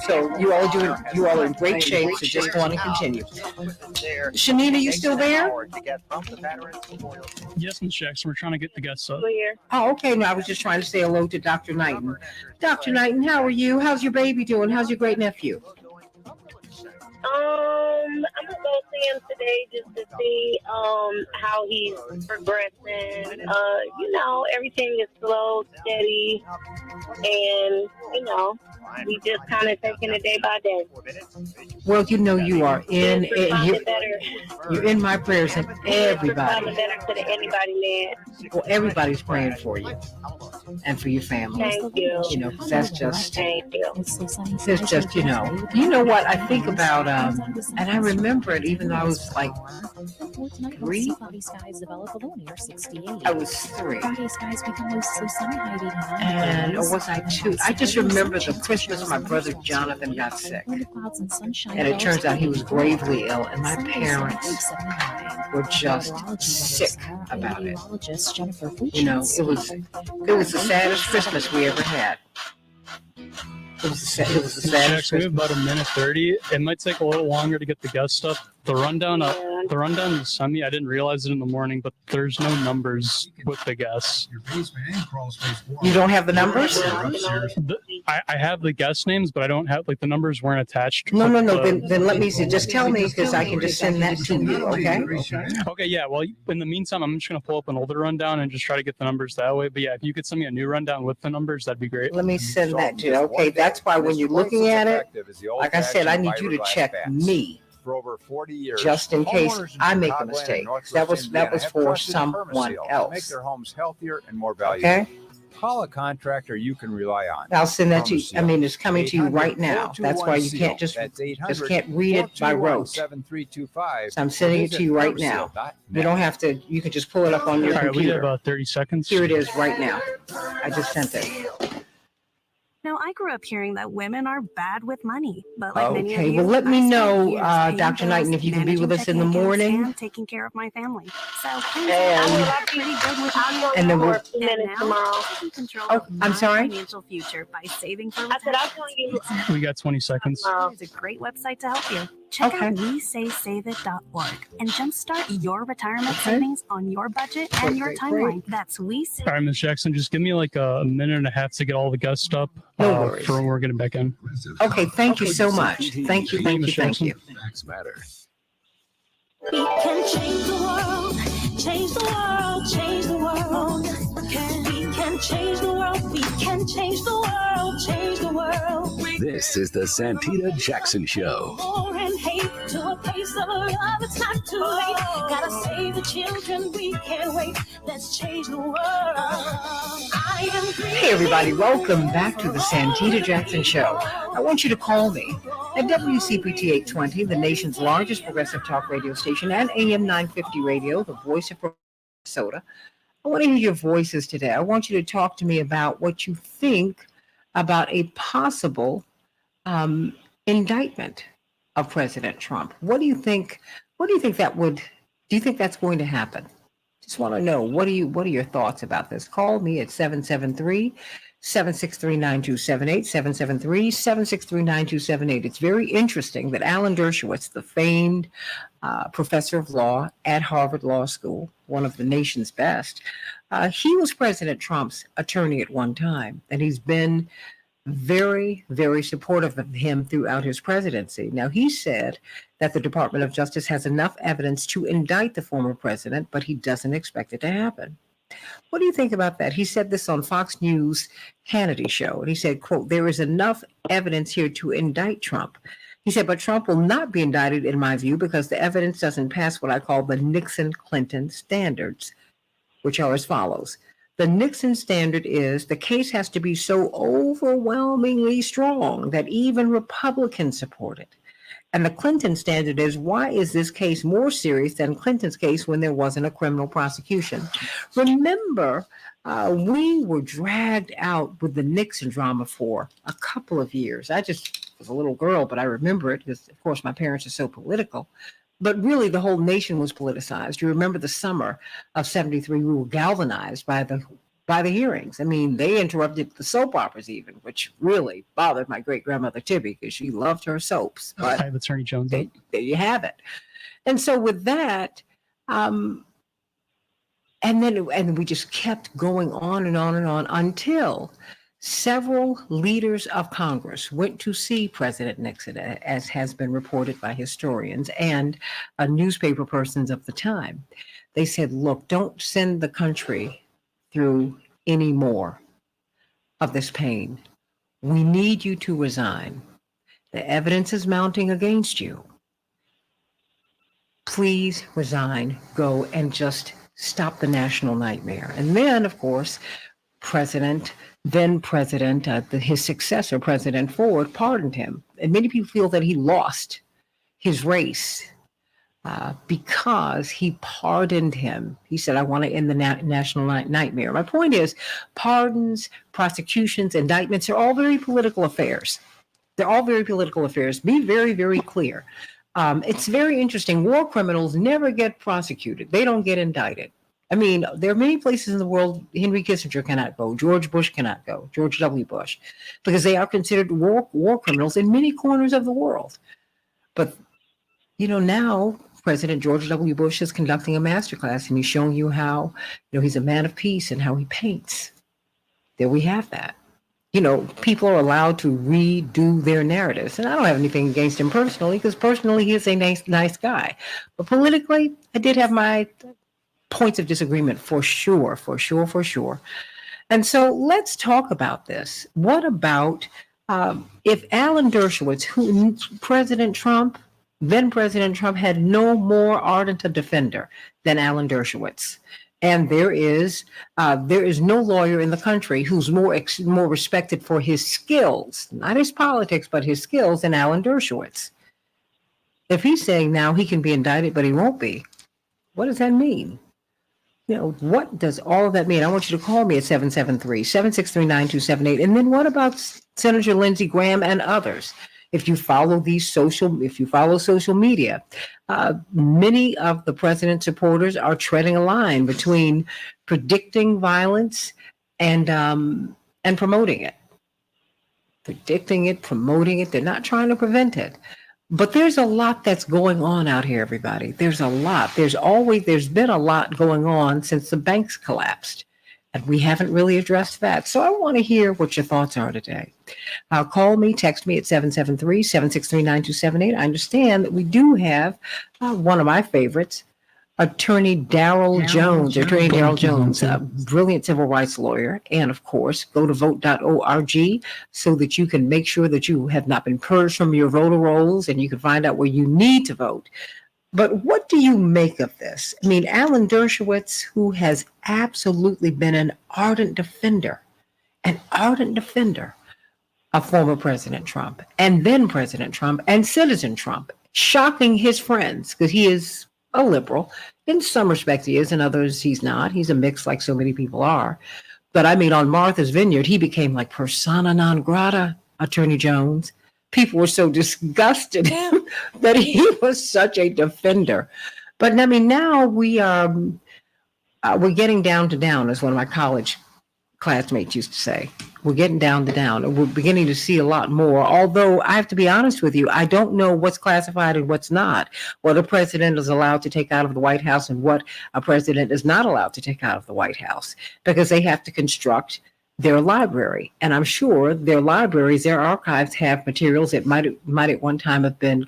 So you all are in great shape. So just want to continue. Shanita, you still there? Yes, Ms. Jackson. We're trying to get the guests up. Oh, okay. No, I was just trying to say hello to Dr. Knighton. Dr. Knighton, how are you? How's your baby doing? How's your great nephew? I'm gonna go see him today just to see how he's progressing. Everything is slow, steady, and we just kind of taking it day by day. Well, you are you're in my prayers, and everybody. Well, everybody's praying for you and for your family. Thank you. That's just. Thank you. It's just what I think about. And I remember it even though I was like 3. I was 3. And or was I 2? I just remember the Christmas my brother Jonathan got sick. And it turns out he was gravely ill, and my parents were just sick about it. It was the saddest Christmas we ever had. It was the saddest. We have about a minute 30. It might take a little longer to get the guest stuff. The rundown you sent me, I didn't realize it in the morning, but there's no numbers with the guests. You don't have the numbers? I have the guest names, but I don't have like the numbers weren't attached. No. Then let me see. Just tell me because I can just send that to you. Okay. Okay. Yeah. Well, in the meantime, I'm just gonna pull up an older rundown and just try to get the numbers that way. But yeah, if you could send me a new rundown with the numbers, that'd be great. Let me send that to you. Okay. That's why when you're looking at it, like I said, I need you to check me. For over 40 years, just in case I make a Chicagoland mistake. and Northwest That was Indiana have for trusted someone Permaseal to else. make their homes healthier and more valuable. Okay. Call a contractor you can rely on. I'll send that to you. I mean, it's coming to you right now. That's why you can't just can't read it by rote. 7325. So I'm sending it to you right now. You don't have to. You can just pull it up on your All right, we computer. have about 30 seconds. Here it is right now. I just sent it. Now, I grew up hearing that women are bad with money, but like many of Okay, you, well, let I me spent know, years paying Dr. Knighton, bills, if you can be with us in the managing checking morning. accounts, and taking care of my family. So things And- are pretty good with money. And then we'll- And now, I can control Oh, I'm my sorry? financial future by saving for retirement. We got 20 seconds. It's a great website to help you. Check out WeSaySaveIt.org and jumpstart your retirement savings on your budget and your timeline. That's All right, Ms. Jackson, just give me like a minute and a half to get all the guests up No worries. for when we're getting back in. Okay, thank you so much. Thank you. Facts matter. We can change the world, change the world, change the world. We can change the world, we can change the world, change the world. This is the Santita Jackson Show. War and hate to a place of love, it's not too late. Gotta save the children, we can't wait. Let's change the world. I am Hey, everybody. Welcome back to the Santita Jackson Show. I want you to call me at WCPT 820, the nation's largest progressive talk radio station, and AM 950 radio, the voice of Minnesota. I want to hear your voices today. I want you to talk to me about what you think about a possible indictment of President Trump. What do you think? What do you think that would? Do you think that's going to happen? Just want to know what are your thoughts about this? Call me at 773-763-9278, 773-763-9278. It's very interesting that Alan Dershowitz, the famed professor of law at Harvard Law School, one of the nation's best, he was President Trump's attorney at one time, and he's been very, very supportive of him throughout his presidency. Now, he said that the Department of Justice has enough evidence to indict the former president, but he doesn't expect it to happen. What do you think about that? He said this on Fox News Hannity show, and he said, quote, "There is enough evidence here to indict Trump." He said, but Trump will not be indicted, in my view, because the evidence doesn't pass what I call the Nixon-Clinton standards, which are as follows. The Nixon standard is the case has to be so overwhelmingly strong that even Republicans support it. And the Clinton standard is, why is this case more serious than Clinton's case when there wasn't a criminal prosecution? Remember, we were dragged out with the Nixon drama for a couple of years. I just was a little girl, but I remember it because, of course, my parents are so political. But really, the whole nation was politicized. You remember the summer of '73, we were galvanized by the hearings. I mean, they interrupted the soap operas even, which really bothered my great-grandmother Tibby because she loved her soaps. But I have Attorney Jones. there you have it. And so with that, and we just kept going on and on and on until several leaders of Congress went to see President Nixon, as has been reported by historians and newspaper persons of the time. They said, look, don't send the country through any more of this pain. We need you to resign. The evidence is mounting against you. Please resign, go, and just stop the national nightmare. And then, of course, then President, his successor, President Ford, pardoned him. And many people feel that he lost his race because he pardoned him. He said, I want to end the national nightmare. My point is, pardons, prosecutions, indictments are all very political affairs. They're all very political affairs. Be very, very clear. It's very interesting. War criminals never get prosecuted. They don't get indicted. I mean, there are many places in the world Henry Kissinger cannot go, George Bush cannot go, George W. Bush, because they are considered war criminals in many corners of the world. But, now President George W. Bush is conducting a masterclass, and he's showing you how, he's a man of peace and how he paints. There we have that. people are allowed to redo their narratives. And I don't have anything against him personally, because personally, he is a nice guy. But politically, I did have my points of disagreement for sure. And so let's talk about this. What about if Alan Dershowitz, who then President Trump had no more ardent a defender than Alan Dershowitz. And there is no lawyer in the country who's more respected for his skills, not his politics, but his skills, than Alan Dershowitz. If he's saying now he can be indicted, but he won't be, what does that mean? What does all of that mean? I want you to call me at 773-763-9278. And then what about Senator Lindsey Graham and others? If you follow social media, many of the president's supporters are treading a line between predicting violence and promoting it. Predicting it, promoting it. They're not trying to prevent it. But there's a lot that's going on out here, everybody. There's a lot. There's been a lot going on since the banks collapsed. And we haven't really addressed that. So I want to hear what your thoughts are today. Call me, text me at 773-763-9278. I understand that we do have one of my favorites, Attorney Daryl Jones. Attorney Daryl Jones, a brilliant civil rights lawyer. And of course, go to vote.org so that you can make sure that you have not been purged from your voter rolls and you can find out where you need to vote. But what do you make of this? I mean, Alan Dershowitz, who has absolutely been an ardent defender of former President Trump, and then President Trump, and Citizen Trump, shocking his friends, because he is a liberal. In some respects he is, in others he's not. He's a mix like so many people are. But I mean, on Martha's Vineyard, he became like persona non grata, Attorney Jones. People were so disgusted that he was such a defender. But I mean, now we're getting down to down, as one of my college classmates used to say. We're getting down to down, and we're beginning to see a lot more. Although I have to be honest with you, I don't know what's classified and what's not. What a president is allowed to take out of the White House and what a president is not allowed to take out of the White House, because they have to construct their library. And I'm sure their libraries, their archives have materials that might at one time have been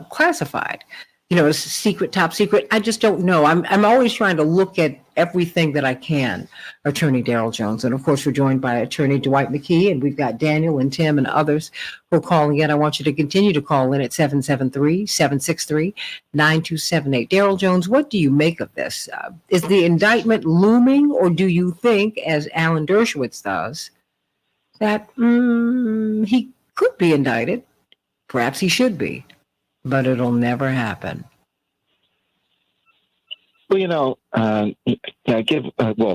classified, as secret, top secret. I just don't know. I'm always trying to look at everything that I can, Attorney Daryl Jones. And of course, we're joined by Attorney Dwight McKee, and we've got Daniel and Tim and others who are calling in. I want you to continue to call in at 773-763-9278. Daryl Jones, what do you make of this? Is the indictment looming, or do you think, as Alan Dershowitz does, that he could be indicted? Perhaps he should be, but it'll never happen. Well,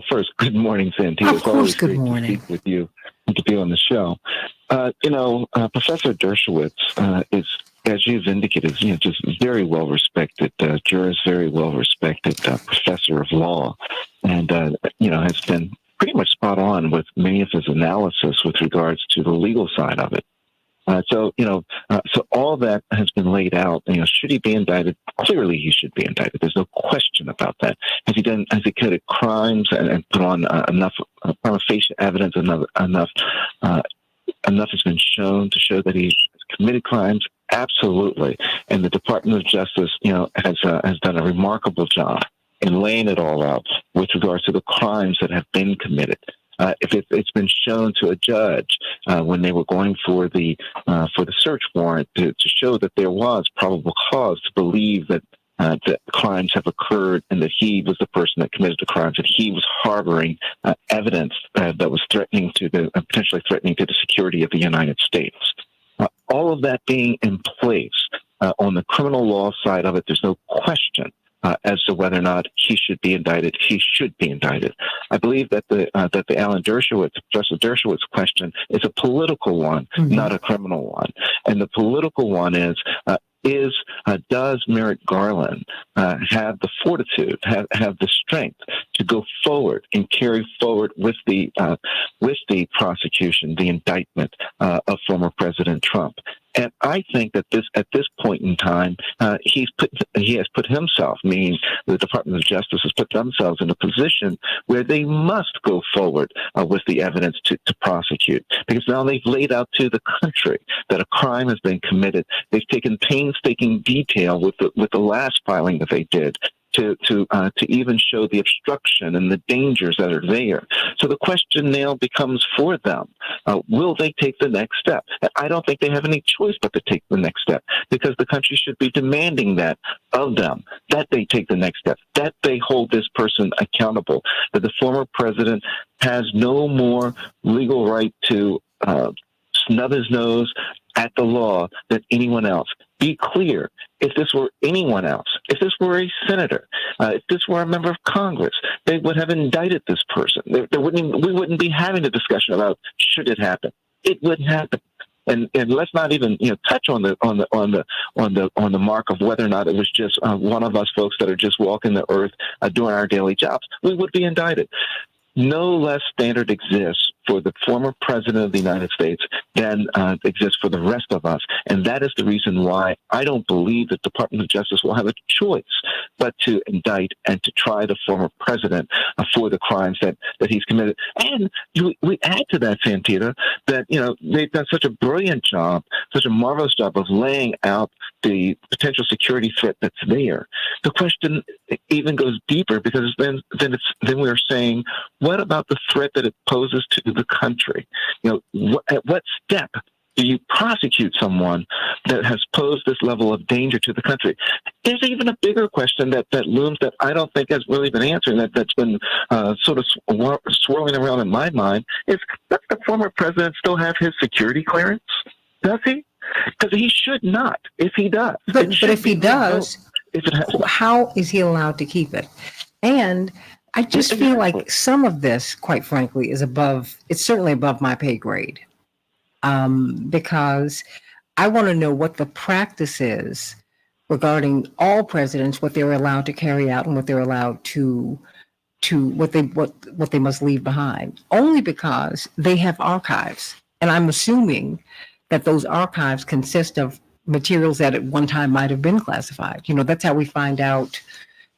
first, good morning, Santita. Of course, good morning. To speak with you and to be on the show. Professor Dershowitz is, as you've indicated, just very well respected jurist, very well respected professor of law, and has been pretty much spot on with many of his analysis with regards to the legal side of it. So all that has been laid out. Should he be indicted? Clearly, he should be indicted. There's no question about that. Has he committed crimes and put on enough prima facie evidence? Enough has been shown to show that he's committed crimes. Absolutely. And the Department of Justice, has done a remarkable job in laying it all out with regards to the crimes that have been committed. If it's been shown to a judge when they were going for the search warrant to show that there was probable cause to believe that crimes have occurred and that he was the person that committed the crimes, that he was harboring evidence that was potentially threatening to the security of the United States. All of that being in place on the criminal law side of it, there's no question as to whether or not he should be indicted. He should be indicted. I believe that the Professor Dershowitz question is a political one, not a criminal one. And the political one is does Merrick Garland have the fortitude, have the strength to go forward and carry forward with the prosecution, the indictment of former President Trump? And I think that at this point in time, he has put himself, meaning the Department of Justice has put themselves in a position where they must go forward with the evidence to prosecute, because now they've laid out to the country that a crime has been committed. They've taken painstaking detail with the last filing that they did to even show the obstruction and the dangers that are there. So the question now becomes for them, will they take the next step? I don't think they have any choice but to take the next step, because the country should be demanding that of them, that they take the next step, that they hold this person accountable, that the former president has no more legal right to snub his nose at the law than anyone else. Be clear. If this were anyone else, if this were a senator, if this were a member of Congress, they would have indicted this person. We wouldn't be having a discussion about should it happen. It wouldn't happen. And let's not even touch on the mark of whether or not it was just one of us folks that are just walking the earth doing our daily jobs. We would be indicted. No less standard exists for the former president of the United States than exists for the rest of us. And that is the reason why I don't believe the Department of Justice will have a choice but to indict and to try the former president for the crimes that he's committed. And we add to that, Santita, that, they've done such a brilliant job, such a marvelous job of laying out the potential security threat that's there. The question even goes deeper, because then we're saying, what about the threat that it poses to the country? At what step do you prosecute someone that has posed this level of danger to the country? There's even a bigger question that looms that I don't think has really been answered, that's been sort of swirling around in my mind, is, does the former president still have his security clearance? Does he? Because he should not, if he does. But if he does, how is he allowed to keep it? And I just feel like some of this, quite frankly, it's certainly above my pay grade. Because I want to know what the practice is regarding all presidents, what they're allowed to carry out and what they're allowed to what they must leave behind. Only because they have archives. And I'm assuming that those archives consist of materials that at one time might have been classified. That's how we find out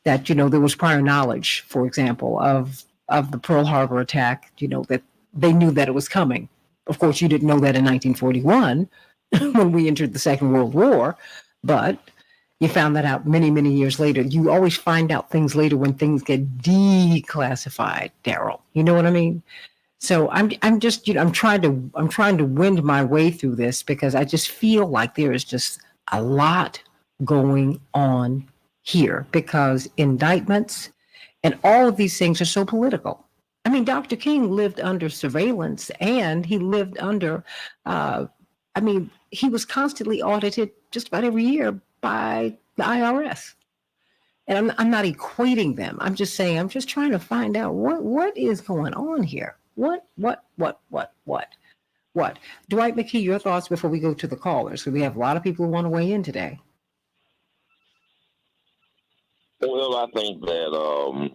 that, there was prior knowledge, for example, of the Pearl Harbor attack, that they knew that it was coming. Of course, you didn't know that in 1941 when we entered the Second World War, but you found that out many, many years later. You always find out things later when things get declassified, Daryl. You know what I mean? So I'm just, I'm trying to wend my way through this, because I just feel like there is just a lot going on here, because indictments and all of these things are so political. I mean, Dr. King lived under surveillance, and he lived under, he was constantly audited just about every year by the IRS. And I'm not equating them. I'm just saying, I'm just trying to find out what is going on here. What? Dwight McKee, your thoughts before we go to the callers, because we have a lot of people who want to weigh in today. Well, I think that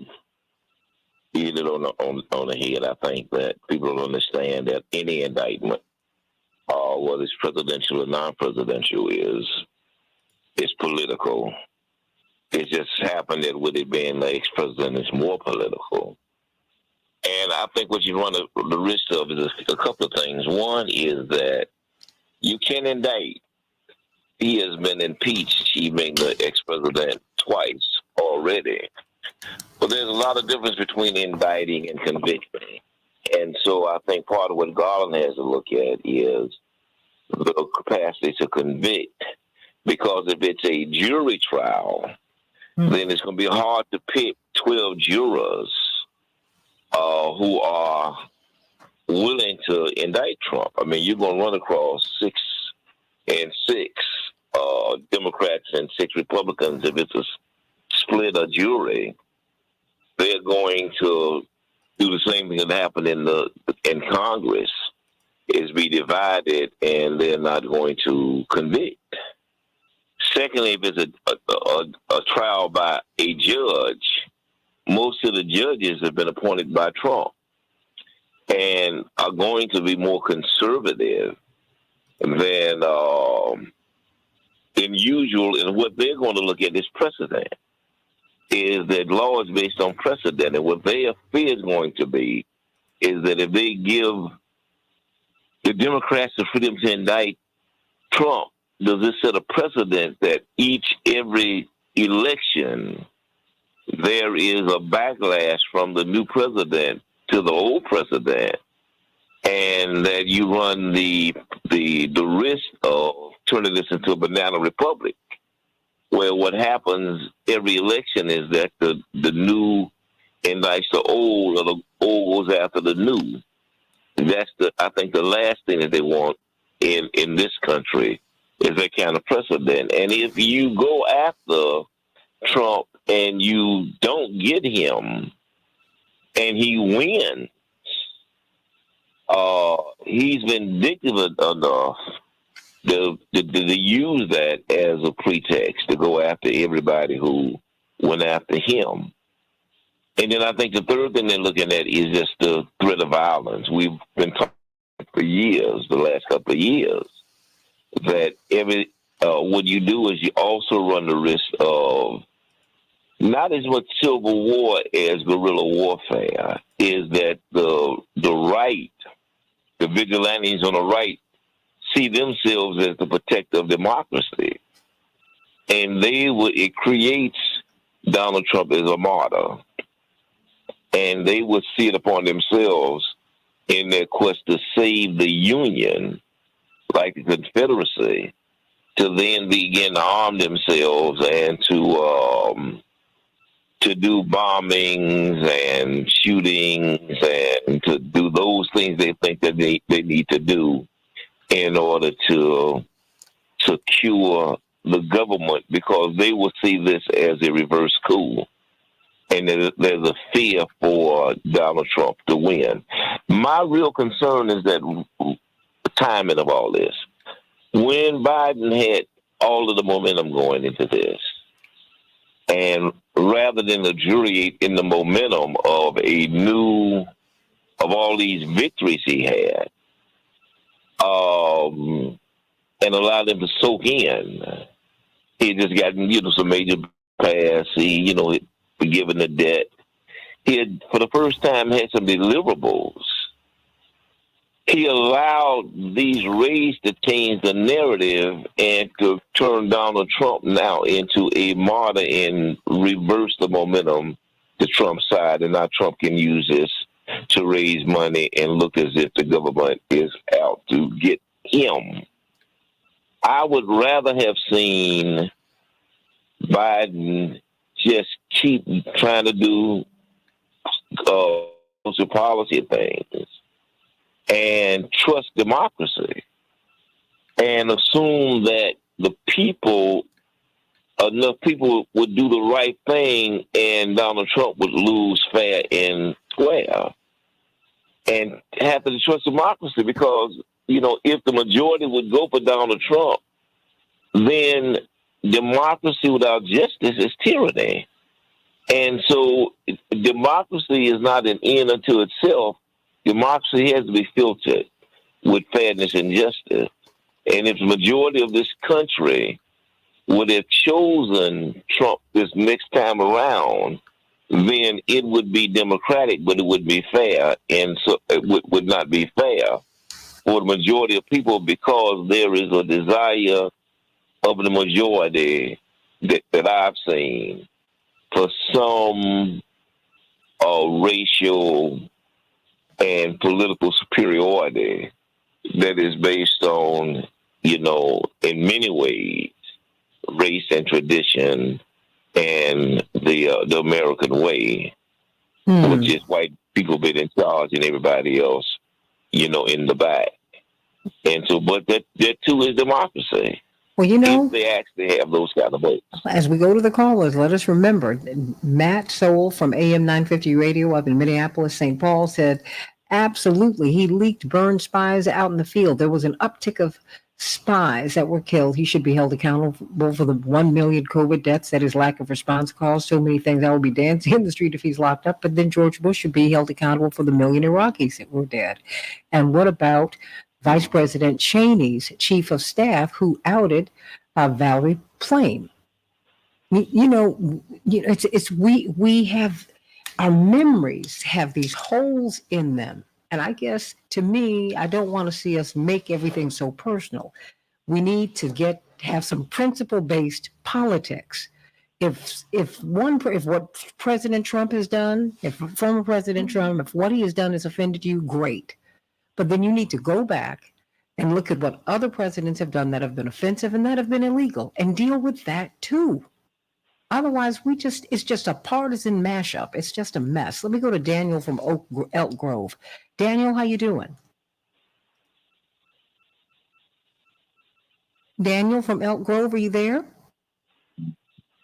you hit it on the head. I think that people don't understand that any indictment, whether it's presidential or non-presidential, is political. It just happened that with it being the ex-president, it's more political. And I think what you run the risk of is a couple of things. One is that you can indict. He has been impeached, he being the ex-president, twice already. But there's a lot of difference between indicting and convicting. And so I think part of what Garland has to look at is the capacity to convict. Because if it's a jury trial, then it's going to be hard to pick 12 jurors who are willing to indict Trump. I mean, you're going to run across 6 and 6 Democrats and 6 Republicans. If it's a split a jury, they're going to do the same thing that happened in Congress, is be divided, and they're not going to convict. Secondly, if it's a trial by a judge, most of the judges have been appointed by Trump and are going to be more conservative than usual. And what they're going to look at is precedent. Is that law is based on precedent, and what their fear is going to be is that if they give the Democrats the freedom to indict Trump, does this set a precedent that every election there is a backlash from the new president to the old president, and that you run the risk of turning this into a banana republic, where what happens every election is that the new indicts the old, or the old goes after the new. That's I think the last thing that they want in this country is that kind of precedent. And if you go after Trump and you don't get him and he wins, he's vindictive enough to use that as a pretext to go after everybody who went after him. And then I think the third thing they're looking at is just the threat of violence. We've been talking for years, the last couple of years, that what you do is you also run the risk of not as much civil war as guerrilla warfare, is that the right, the vigilantes on the right, see themselves as the protector of democracy. And it creates Donald Trump as a martyr. And they would see it upon themselves in their quest to save the Union, like the Confederacy, to then begin to arm themselves and to do bombings and shootings and to do those things they think that they need to do in order to secure the government, because they will see this as a reverse coup. And there's a fear for Donald Trump to win. My real concern is that the timing of all this. When Biden had all of the momentum going into this, and rather than luxuriate in the momentum of all these victories he had, and allow them to soak in, he just gotten, some major pass. He, forgiving the debt. He had, for the first time, had some deliverables. He allowed these raids to change the narrative and to turn Donald Trump now into a martyr and reverse the momentum to Trump's side. And now Trump can use this to raise money and look as if the government is out to get him. I would rather have seen Biden just keep trying to do social policy things and trust democracy and assume that enough people would do the right thing and Donald Trump would lose fair and square, and have to trust democracy, because, if the majority would go for Donald Trump, then democracy without justice is tyranny. And so democracy is not an end unto itself. Democracy has to be filtered with fairness and justice. And if the majority of this country would have chosen Trump this next time around, then it would be democratic, but it would be fair. And so it would not be fair for the majority of people, because there is a desire of the majority that I've seen for some racial and political superiority that is based on, in many ways, race and tradition and the American way, which is white people being in charge and everybody else, in the back. And so, but that too is democracy. Well, if they actually have those kind of votes. As we go to the callers, let us remember Matt Soul from AM 950 Radio up in Minneapolis, St. Paul said, absolutely, he leaked burned spies out in the field. There was an uptick of spies that were killed. He should be held accountable for the 1 million COVID deaths that his lack of response caused. So many things. I will be dancing in the street if he's locked up. But then George Bush should be held accountable for the 1 million Iraqis that were dead. And what about Vice President Cheney's chief of staff, who outed Valerie Plame. We have, our memories have these holes in them. And I guess, to me, I don't want to see us make everything so personal. We need to have some principle-based politics. If what President Trump has done, if former President Trump, if what he has done has offended you, great. But then you need to go back and look at what other presidents have done that have been offensive and that have been illegal, and deal with that too. Otherwise, it's just a partisan mashup. It's just a mess. Let me go to Daniel from Elk Grove. Daniel, how you doing? Daniel from Elk Grove, are you there?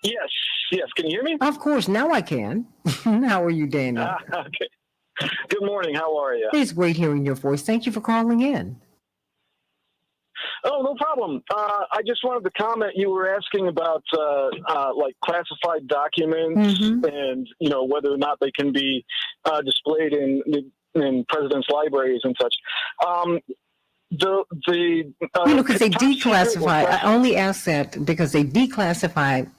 Yes. Can you hear me? Of course, now I can. How are you, Daniel? Okay. Good morning. How are you? It's great hearing your voice. Thank you for calling in. Oh, no problem. I just wanted to comment. You were asking about like classified documents and whether or not they can be displayed in presidents' libraries and such. Because they declassify. I only ask that because they declassify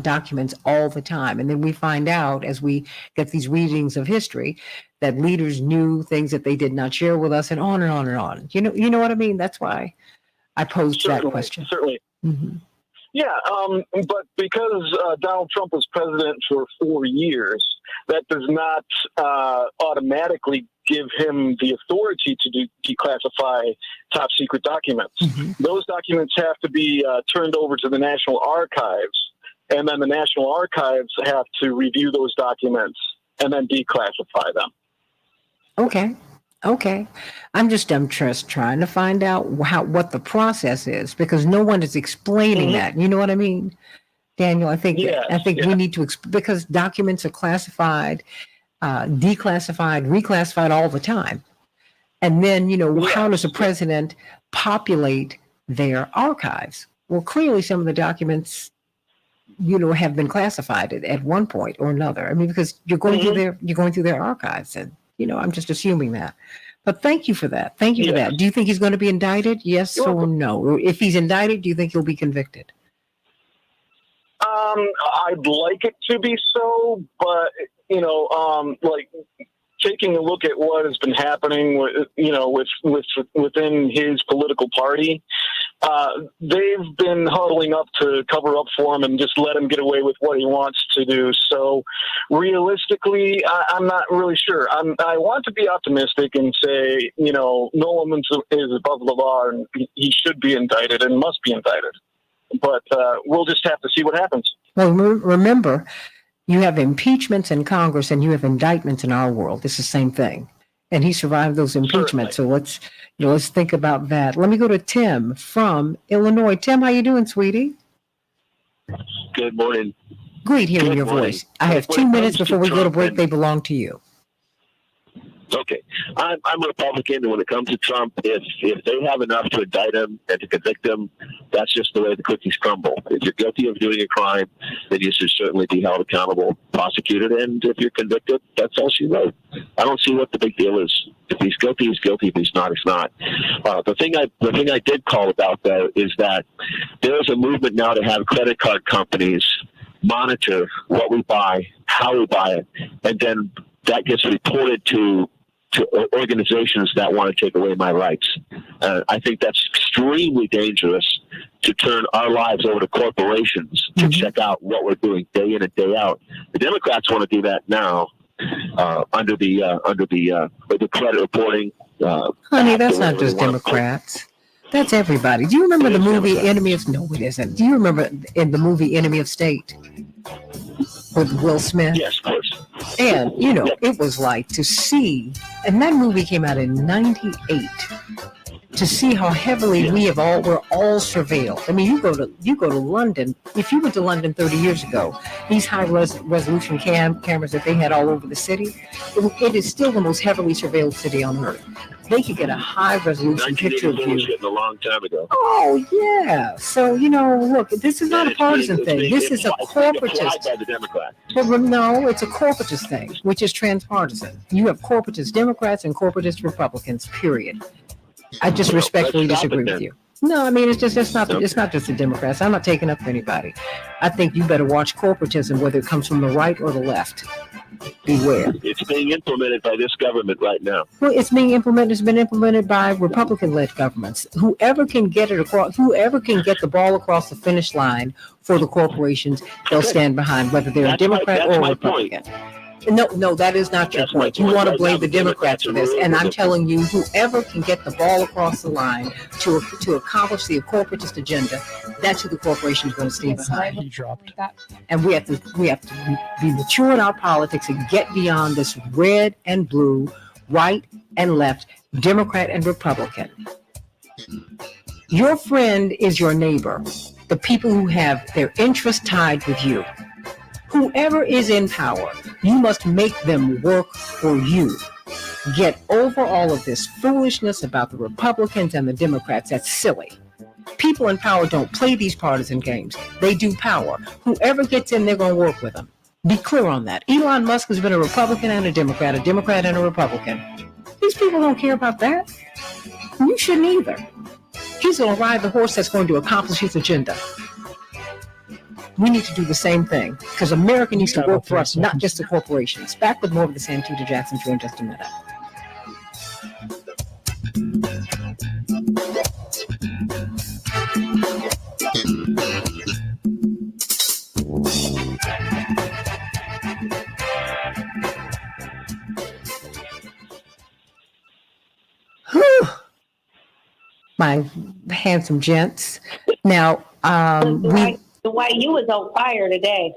documents all the time, and then we find out as we get these readings of history that leaders knew things that they did not share with us, and on and on and on. You know what I mean? That's why I posed that question. Certainly. Yeah, but because Donald Trump was president for 4 years, that does not automatically give him the authority to declassify top secret documents. Those documents have to be turned over to the National Archives, and then the National Archives have to review those documents and then declassify them. Okay. I'm just trying to find out what the process is, because no one is explaining that. You know what I mean, Daniel? I think we need to because documents are classified, declassified, reclassified all the time. And then, how does a president populate their archives? Well, clearly some of the documents, have been classified at one point or another. I mean, because you're going through their archives, and I'm just assuming that. But thank you for that. Do you think he's going to be indicted? Yes or no? If he's indicted, do you think he'll be convicted? I'd like it to be so, but like taking a look at what has been happening within his political party, they've been huddling up to cover up for him and just let him get away with what he wants to do. So realistically, I'm not really sure. I want to be optimistic and say, no one is above the law, and he should be indicted and must be indicted. But we'll just have to see what happens. Well, remember, you have impeachments in Congress and you have indictments in our world. It's the same thing. And he survived those impeachments. Certainly. So let's think about that. Let me go to Tim from Illinois. Tim, how you doing, sweetie? Good morning. Great hearing your voice. I have 2 minutes before we go to break. They belong to you. Okay. I'm a Republican, and when it comes to Trump, if they have enough to indict him and to convict him, that's just the way the cookies crumble. If you're guilty of doing a crime, then you should certainly be held accountable, prosecuted, and if you're convicted, that's all she wrote. I don't see what the big deal is. If he's guilty, he's guilty. If he's not, he's not. The thing I did call about, though, is that there is a movement now to have credit card companies monitor what we buy, how we buy it, and then that gets reported to organizations that want to take away my rights. I think that's extremely dangerous to turn our lives over to corporations to check out what we're doing day in and day out. The Democrats want to do that now under the credit reporting. Honey, that's not just Democrats. That's everybody. Do you remember the movie Enemy of... No, it isn't. Do you remember in the movie Enemy of State with Will Smith? Yes, of course. And, it was like to see, and that movie came out in 98, to see how heavily we're all surveilled. I mean, you go to London. If you went to London 30 years ago, these high resolution cameras that they had all over the city, it is still the most heavily surveilled city on earth. They could get a high resolution picture of you. A long time ago. Oh yeah. So look, this is not a partisan thing. This is a corporatist. By the Democrats. No, it's a corporatist thing, which is transpartisan. You have corporatist Democrats and corporatist Republicans. Period. I just respectfully let's stop disagree it with then. you. No, I mean it's not just the Democrats. I'm not taking up for anybody. I think you better watch corporatism, whether it comes from the right or the left. Beware. It's being implemented by this government right now. Well, it's being implemented. It's been implemented by Republican-led governments. Whoever can get it across, whoever can get the ball across the finish line for the corporations, they'll stand behind, whether they're a Democrat or a Republican. No, that is not your point. You want to blame the Democrats for this, and I'm telling you, whoever can get the ball across the line to accomplish the corporatist agenda, that's who the corporation is going to stand behind. He dropped. And we have to be mature in our politics and get beyond this red and blue, right and left, Democrat and Republican. Your friend is your neighbor, the people who have their interests tied with you. Whoever is in power, you must make them work for you. Get over all of this foolishness about the Republicans and the Democrats. That's silly. People in power don't play these partisan games. They do power. Whoever gets in, they're going to work with them. Be clear on that. Elon Musk has been a Republican and a Democrat and a Republican. These people don't care about that. You shouldn't either. He's going to ride the horse that's going to accomplish his agenda. We need to do the same thing because America needs to work for us, not just the corporations. Back with more of the Santita Jackson Show in just a minute. Whew. My handsome gents. Now, Dwight, you was on fire today.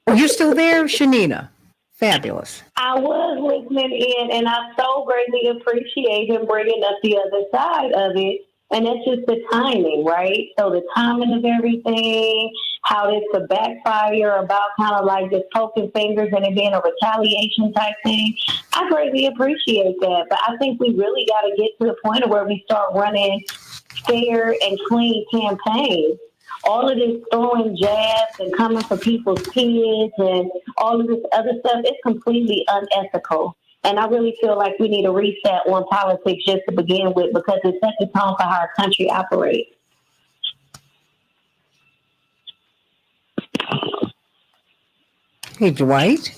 Oh, you're still there, Shanina? Fabulous. I was listening in, and I so greatly appreciate him bringing up the other side of it. And that's just the timing, right? So the timing of everything, how this could backfire about kind of like just poking fingers and it being a retaliation type thing. I greatly appreciate that. But I think we really got to get to the point of where we start running fair and clean campaigns. All of this throwing jabs and coming for people's kids and all of this other stuff, it's completely unethical. And I really feel like we need a reset on politics just to begin with because it sets the tone for how our country operates. Hey, Dwight.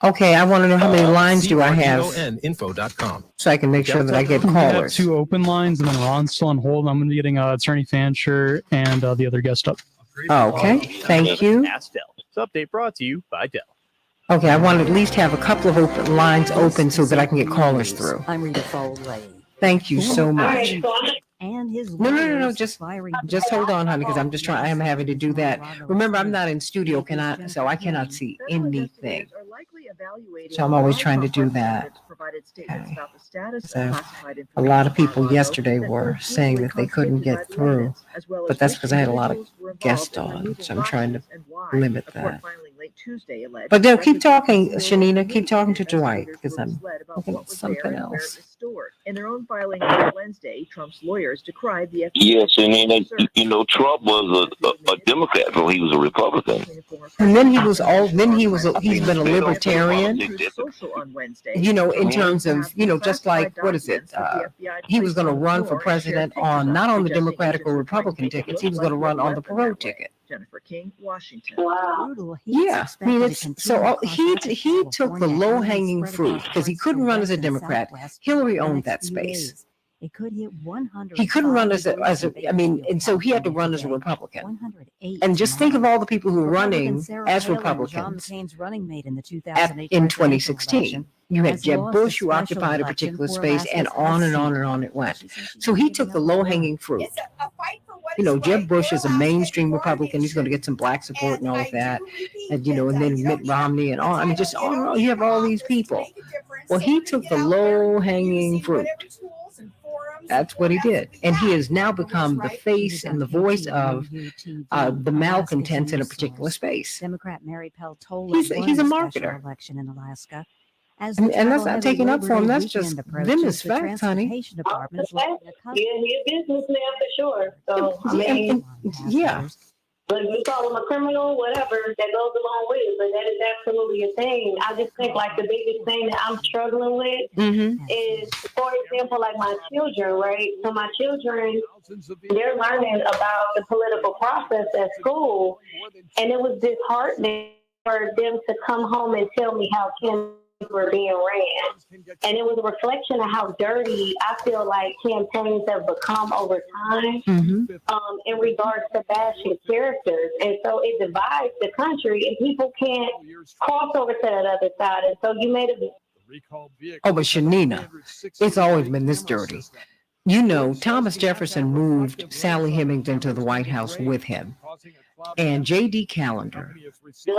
Okay, I want to know how many lines do I have CRGONinfo.com. so I can make sure that I get We have callers. 2 open lines, and then Ron's still on hold. I'm going to be getting Attorney Fancher and the other guest up. Okay, thank you. Ask Dell. This update brought to you by Dell. Okay, I want to at least have a couple of open lines open so that I can get callers through. I'm Rita Foley. Thank you so much. And his No. Just hold on, honey, because I am having to do that. Remember, I'm not in studio, so I cannot see anything. So I'm always trying to do that. Okay. So a lot of people yesterday were saying that they couldn't get through, but that's because I had a lot of guests on, so I'm trying to limit that. But no, keep talking, Shanina. Keep talking to Dwight, because I'm looking at something else. In their own filing on Wednesday, Trump's lawyers decried the FBI. Yes, and you know, Trump was a Democrat, so he was a Republican. And then he's been a libertarian. You know, in terms of, just like, what is it? He was going to run for president not on the Democratic or Republican tickets. He was going to run on the Perot ticket. Jennifer King, Washington. Wow. Yeah, I mean, he took the low-hanging fruit because he couldn't run as a Democrat. Hillary owned that space. It could hit 100. He couldn't run and so he had to run as a Republican. And just think of all the people who were running as Republicans in 2016. You had Jeb Bush who occupied a particular space, and on and on and on it went. So he took the low-hanging fruit. Jeb Bush is a mainstream Republican. He's going to get some black support and all of that. And, and then Mitt Romney and all. I mean, just all in all, you have all these people. Well, he took the low-hanging fruit. That's what he did. And he has now become the face and the voice of the malcontents in a particular space. Democrat Mary Pell told he's a marketer. Election in Alaska. And that's not taking up for him. That's just them as facts, honey. He's a businessman for sure. So, Yeah. But you call him a criminal, whatever, that goes along with it. But that is absolutely a thing. I just think like the biggest thing that I'm struggling with is, for example, like my children, right? So my children, they're learning about the political process at school, and it was disheartening for them to come home and tell me how campaigns were being ran. And it was a reflection of how dirty I feel like campaigns have become over time in regards to bashing characters. And so it divides the country, and people can't cross over to that other side. And so you made a... Oh, but Shanina, it's always been this dirty. You know, Thomas Jefferson moved Sally Hemington to the White House with him. And J.D. Callender,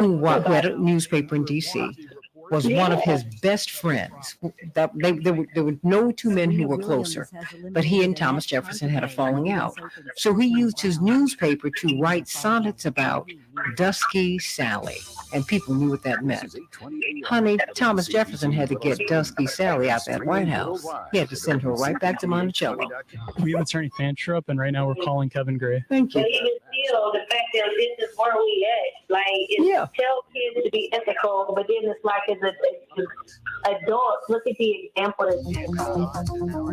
who had a newspaper in D.C., was one of his best friends. There were no two men who were closer, but he and Thomas Jefferson had a falling out. So he used his newspaper to write sonnets about Dusky Sally, and people knew what that meant. Honey, Thomas Jefferson had to get Dusky Sally out that White House. He had to send her right back to Monticello. We have Attorney Fancher up, and right now we're calling Kevin Gray. Thank you. But even still, the fact that this is where we at, like, it's tell kids to be ethical, but then it's like, it's adults, look at the example that's...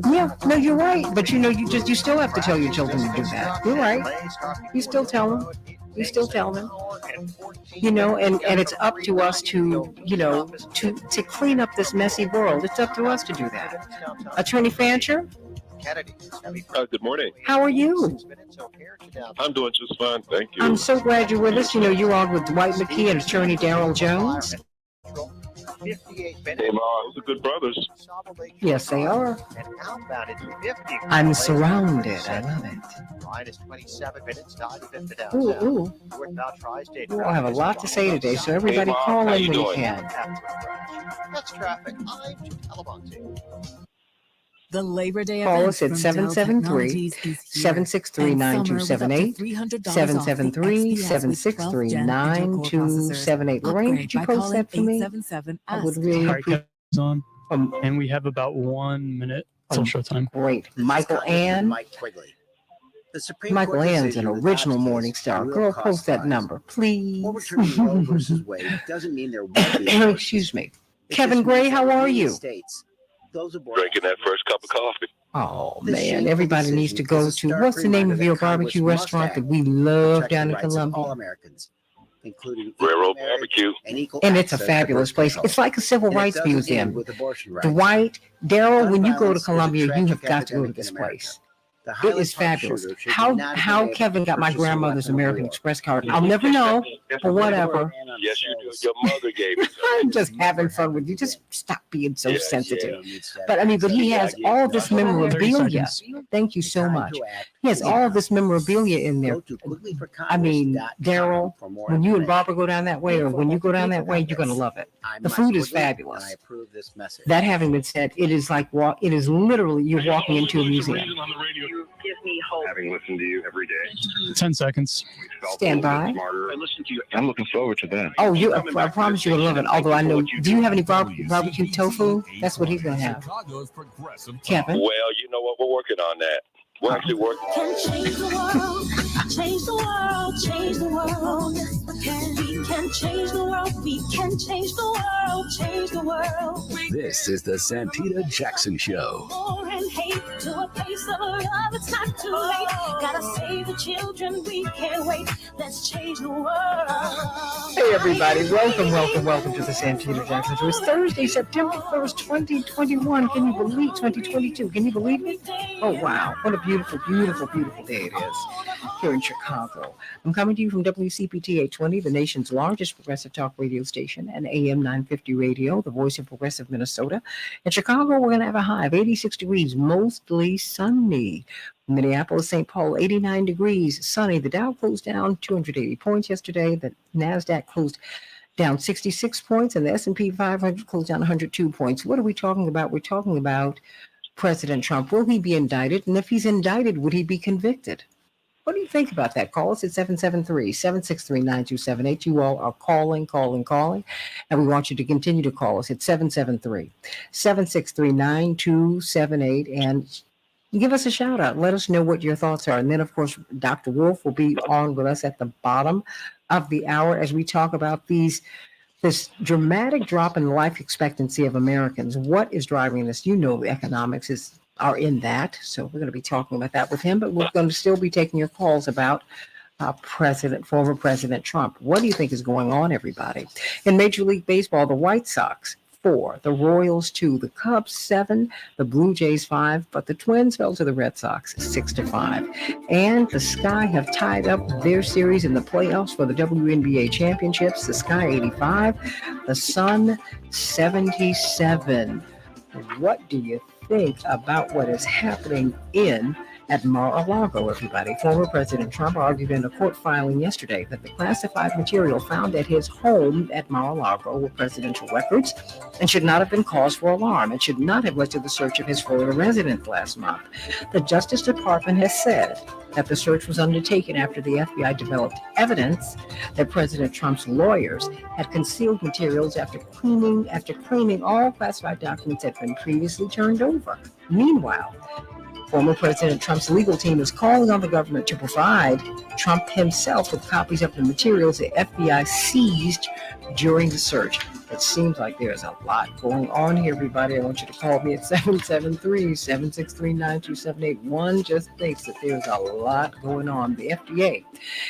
Yeah, no, you're right. But you know, you still have to tell your children to do that. You're right. You still tell them. You still tell them. You know, and it's up to us to, you know, to clean up this messy world. It's up to us to do that. Attorney Fancher? Good morning. How are you? I'm doing just fine, thank you. I'm so glad you're with us. You know, you're on with Dwight McKee and Attorney Darrell Jones. 58 minutes. Those are good brothers. Yes, they are. I'm surrounded. I love it. Minus 27 minutes, Ooh. We'll have a lot to say today, so everybody call in when you can. That's traffic. I'm Jim Telemonte. The Labor Day Call event us at from Dell Technologies is here. 763-9278, 773-763-9278. Lorraine, could you post that for me? I would really appreciate it. And we have about 1 minute till showtime. Great. Michael Ann. Michael Ann's an original morning star. Girl, post that number, please. Excuse me. Kevin Gray, how are you? Drinking that first cup of coffee. Oh, man. Everybody needs to go to, what's the name of your barbecue restaurant that we love down in Columbia? Railroad Barbecue. And it's a fabulous place. It's like a civil rights museum. Dwight, Darrell, when you go to Columbia, you have got to go to this place. It is fabulous. How Kevin got my grandmother's American Express card, I'll never know, but whatever. Yes, you do. Your mother gave it. I'm just having fun with you. Just stop being so sensitive. But I mean, but he has all this memorabilia. Thank you so much. He has all of this memorabilia in there. I mean, Darrell, when you and Barbara go down that way, or when you go down that way, you're going to love it. The food is fabulous. That having been said, it is like it is literally you're walking into a museum. Having listened to you every day. 10 seconds. Stand by. I'm looking forward to that. Oh, I promise you'll love it. Although I know, do you have any barbecue tofu? That's what he's going to have. Kevin? Well, you know what? We're working on that. We're actually working. Can change the world, change the world, change the world. We can change the world, we can change the world, change the world. This is the Santita Jackson Show. War and hate to a place of love, it's not too late. Gotta save the children, we can't wait. Let's change the world. Hey everybody, welcome to the Santita Jackson Show. It's Thursday, September 1st, 2021. Can you believe 2022? Can you believe it? Oh wow, what a beautiful day it is here in Chicago. I'm coming to you from WCPT 820, the nation's largest progressive talk radio station, and AM 950 radio, the voice of progressive Minnesota. In Chicago, we're going to have a high of 86 degrees, mostly sunny. Minneapolis, St. Paul, 89 degrees, sunny. The Dow closed down 280 points yesterday. The NASDAQ closed down 66 points, and the S&P 500 closed down 102 points. What are we talking about? We're talking about President Trump. Will he be indicted? And if he's indicted, would he be convicted? What do you think about that? Call us at 773-763-9278. You all are calling. And we want you to continue to call us at 773-763-9278. And Give us a shout out. Let us know what your thoughts are. And then, of course, Dr. Wolf will be on with us at the bottom of the hour as we talk about this dramatic drop in life expectancy of Americans. What is driving this? You know, the economics are in that. So we're going to be talking about that with him, but we're going to still be taking your calls about former President Trump. What do you think is going on, everybody? In Major League Baseball, the White Sox 4, the Royals 2, the Cubs 7, the Blue Jays 5, but the Twins fell to the Red Sox 6-5. And the Sky have tied up their series in the playoffs for the WNBA championships. The Sky 85, the Sun 77. What do you think about what is happening at Mar-a-Lago, everybody? Former President Trump argued in a court filing yesterday that the classified material found at his home at Mar-a-Lago were presidential records and should not have been cause for alarm and should not have led to the search of his Florida residence last month. The Justice Department has said that the search was undertaken after the FBI developed evidence that President Trump's lawyers had concealed materials after claiming all classified documents had been previously turned over. Meanwhile, former President Trump's legal team is calling on the government to provide Trump himself with copies of the materials the FBI seized during the search. It seems like there's a lot going on here, everybody. I want you to call me at 773-763-9278. One just thinks that there's a lot going on. The FDA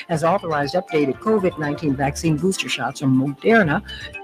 has authorized updated COVID-19 vaccine booster shots from Moderna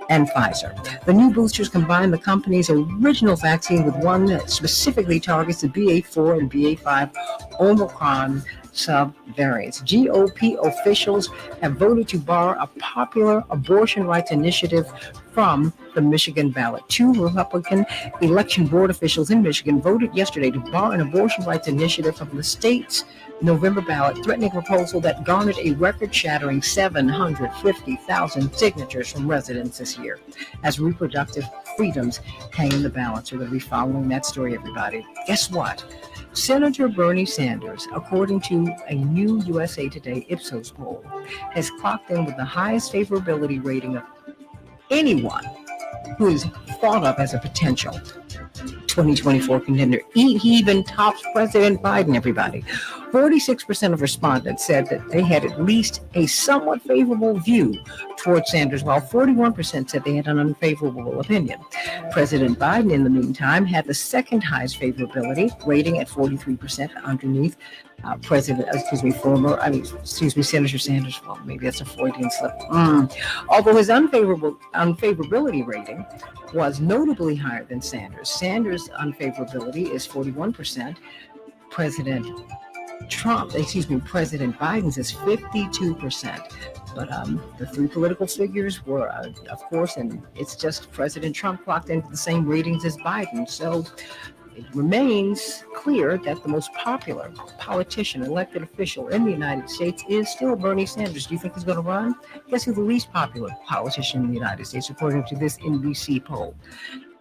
and Pfizer. The new boosters combine the company's original vaccine with one that specifically targets the BA4 and BA5 Omicron subvariants. GOP officials have voted to bar a popular abortion rights initiative from the Michigan ballot. 2 Republican election board officials in Michigan voted yesterday to bar an abortion rights initiative from the state's November ballot, threatening a proposal that garnered a record-shattering 750,000 signatures from residents this year. As reproductive freedoms hang in the balance, we're going to be following that story, everybody. Guess what? Senator Bernie Sanders, according to a new USA Today Ipsos poll, has clocked in with the highest favorability rating of anyone who is thought of as a potential 2024 contender. He even tops President Biden, everybody. 46% of respondents said that they had at least a somewhat favorable view towards Sanders, while 41% said they had an unfavorable opinion. President Biden, in the meantime, had the second highest favorability rating at 43% underneath Senator Sanders. Well, maybe that's a Freudian slip. Although his unfavorability rating was notably higher than Sanders. Sanders' unfavorability is 41%. President Biden's is 52%. But the 3 political figures were, of course, and it's just President Trump clocked into the same ratings as Biden. So it remains clear that the most popular politician, elected official in the United States is still Bernie Sanders. Do you think he's going to run? Guess who's the least popular politician in the United States, according to this NBC poll?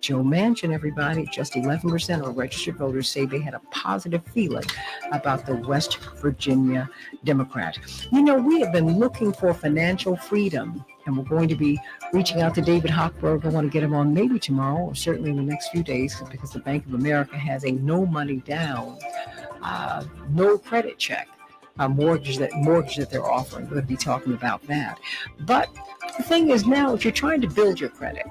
Joe Manchin, everybody. Just 11% of registered voters say they had a positive feeling about the West Virginia Democrat. You know, we have been looking for financial freedom, and we're going to be reaching out to David Hochberg. I want to get him on maybe tomorrow or certainly in the next few days, because the Bank of America has a no money down, no credit check mortgage that they're offering. We're going to be talking about that. But the thing is, now, if you're trying to build your credit,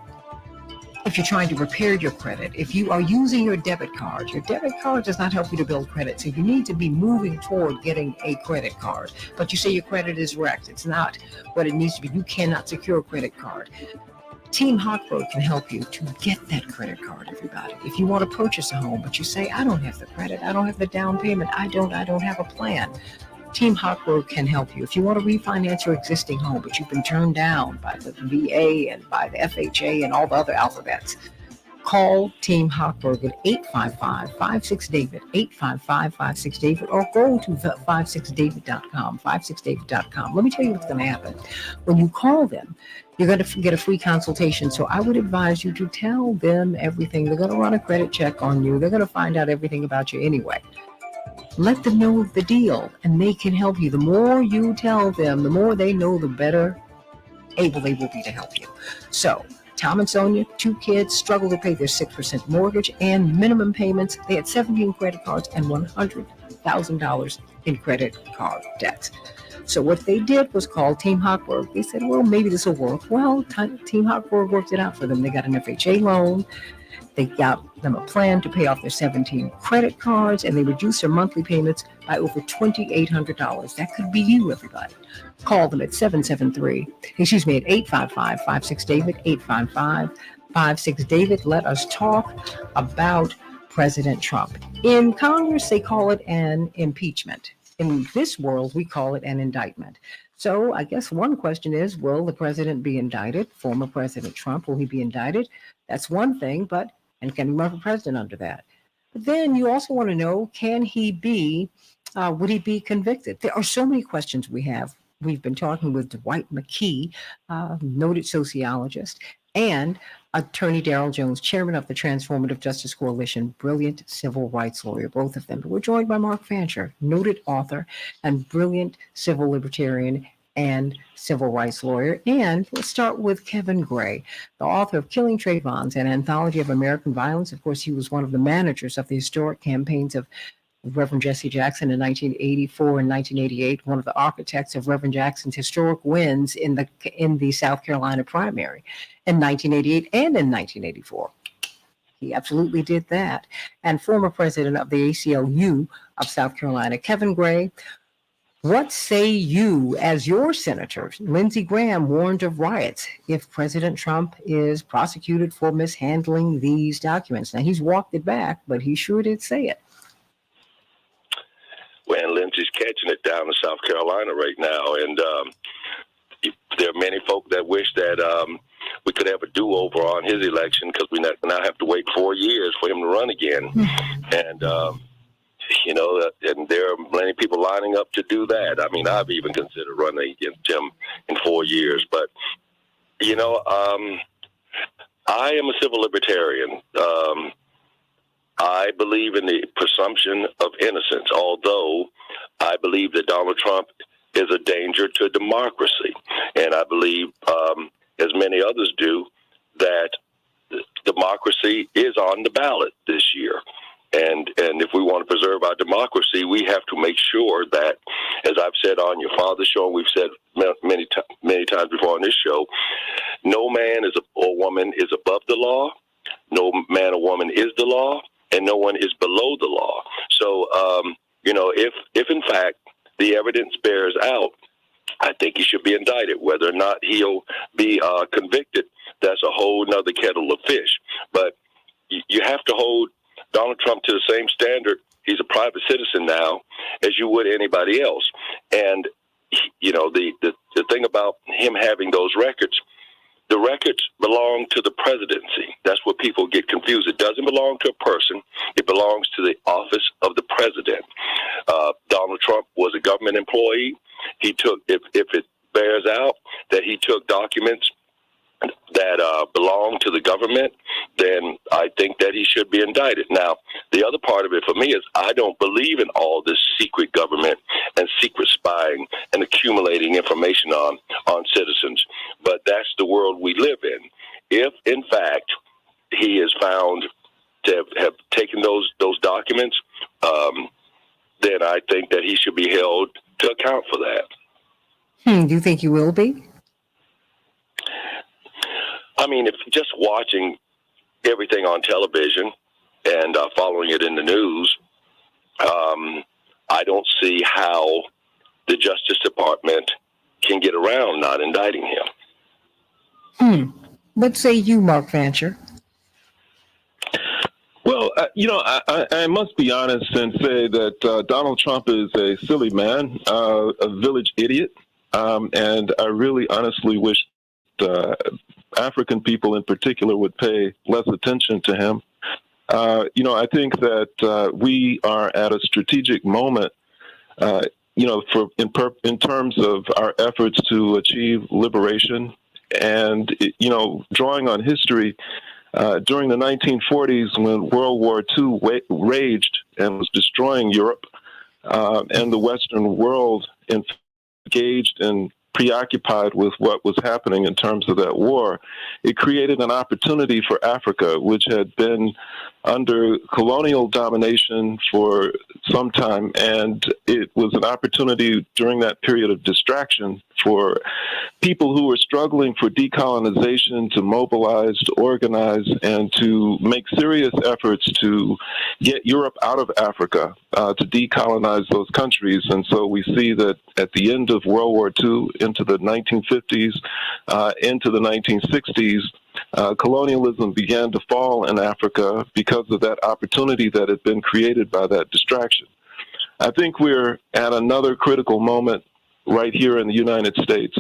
if you're trying to repair your credit, if you are using your debit card does not help you to build credit. So you need to be moving toward getting a credit card. But you say your credit is wrecked. It's not what it needs to be. You cannot secure a credit card. Team Hochberg can help you to get that credit card, everybody. If you want to purchase a home, but you say, I don't have the credit, I don't have the down payment, I don't have a plan. Team Hochberg can help you. If you want to refinance your existing home, but you've been turned down by the VA and by the FHA and all the other alphabets, call Team Hochberg at 855-56-DAVID, 855-56-DAVID, or go to 56david.com, 56david.com. Let me tell you what's going to happen. When you call them, you're going to get a free consultation. So I would advise you to tell them everything. They're going to run a credit check on you. They're going to find out everything about you anyway. Let them know the deal, and they can help you. The more you tell them, the more they know, the better able they will be to help you. So Tom and Sonia, 2 kids, struggled to pay their 6% mortgage and minimum payments. They had 17 credit cards and $100,000 in credit card debts. So what they did was call Team Hochberg. They said, well, maybe this will work. Well, Team Hochberg worked it out for them. They got an FHA loan. They got them a plan to pay off their 17 credit cards, and they reduced their monthly payments by over $2,800. That could be you, everybody. Call them at 855-56-DAVID, 855-56-DAVID. Let us talk about President Trump. In Congress, they call it an impeachment. In this world, we call it an indictment. So I guess one question is, will the president be indicted? Former President Trump, will he be indicted? That's one thing, and can he run for president under that? But then you also want to know, can he be, would he be convicted? There are so many questions we have. We've been talking with Dwight McKee, noted sociologist, and Attorney Darrell Jones, chairman of the Transformative Justice Coalition, brilliant civil rights lawyer, both of them. But we're joined by Mark Fancher, noted author and brilliant civil libertarian and civil rights lawyer. And let's start with Kevin Gray, the author of Killing Trayvons, an anthology of American violence. Of course, he was one of the managers of the historic campaigns of Reverend Jesse Jackson in 1984 and 1988, one of the architects of Reverend Jackson's historic wins in the South Carolina primary in 1988 and in 1984. He absolutely did that. And former president of the ACLU of South Carolina, Kevin Gray. What say you as your senator? Lindsey Graham warned of riots if President Trump is prosecuted for mishandling these documents. Now, he's walked it back, but he sure did say it. Well, Lindsey's catching it down in South Carolina right now, and there are many folk that wish that we could have a do-over on his election because we now have to wait 4 years for him to run again. And, and there are many people lining up to do that. I mean, I've even considered running against him in 4 years. But, I am a civil libertarian. I believe in the presumption of innocence, although I believe that Donald Trump is a danger to democracy. And I believe, as many others do, that democracy is on the ballot this year. And if we want to preserve our democracy, we have to make sure that, as I've said on your father's show, and we've said many times before on this show, no man or woman is above the law, no man or woman is the law, and no one is below the law. So, if in fact the evidence bears out, I think he should be indicted. Whether or not he'll be convicted, that's a whole nother kettle of fish. But you have to hold Donald Trump to the same standard. He's a private citizen now as you would anybody else. And, the thing about him having those records, the records belong to the presidency. That's what people get confused. It doesn't belong to a person. It belongs to the office of the president. Donald Trump was a government employee. He took, if it bears out that he took documents that belong to the government, then I think that he should be indicted. Now, the other part of it for me is I don't believe in all this secret government and secret spying and accumulating information on citizens. But that's the world we live in. If, in fact, he is found to have taken those documents, then I think that he should be held to account for that. Do you think he will be? I mean, if just watching everything on television and following it in the news, I don't see how the Justice Department can get around not indicting him. What say you, Mark Fancher? Well, I must be honest and say that Donald Trump is a silly man, a village idiot, and I really honestly wish African people in particular would pay less attention to him. I think that we are at a strategic moment, in terms of our efforts to achieve liberation. And, drawing on history, during the 1940s when World War II raged and was destroying Europe, and the Western world engaged in preoccupied with what was happening in terms of that war, it created an opportunity for Africa, which had been under colonial domination for some time, and it was an opportunity during that period of distraction for people who were struggling for decolonization to mobilize, to organize, and to make serious efforts to get Europe out of Africa, to decolonize those countries. And so we see that at the end of World War II, into the 1950s, into the 1960s, colonialism began to fall in Africa because of that opportunity that had been created by that distraction. I think we're at another critical moment right here in the United States.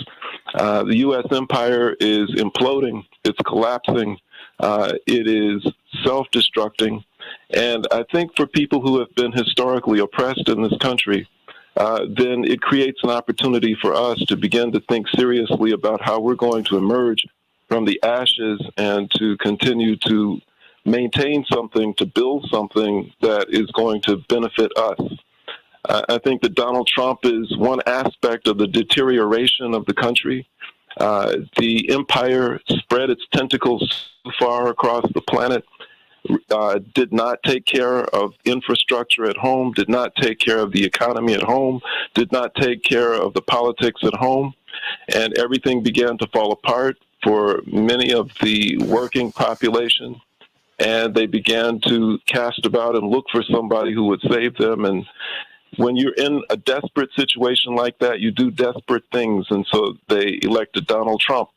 The U.S. empire is imploding. It's collapsing. It is self-destructing. And I think for people who have been historically oppressed in this country, then it creates an opportunity for us to begin to think seriously about how we're going to emerge from the ashes and to continue to maintain something, to build something that is going to benefit us. I think that Donald Trump is one aspect of the deterioration of the country. The empire spread its tentacles so far across the planet, did not take care of infrastructure at home, did not take care of the economy at home, did not take care of the politics at home, and everything began to fall apart for many of the working population, and they began to cast about and look for somebody who would save them. And when you're in a desperate situation like that, you do desperate things, and so they elected Donald Trump.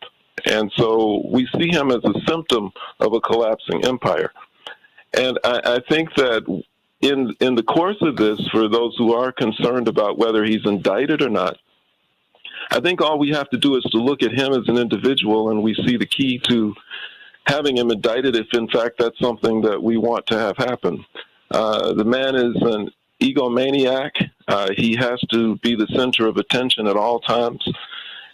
And so we see him as a symptom of a collapsing empire. And I think that in the course of this, for those who are concerned about whether he's indicted or not, I think all we have to do is to look at him as an individual, and we see the key to having him indicted if, in fact, that's something that we want to have happen. The man is an egomaniac. He has to be the center of attention at all times.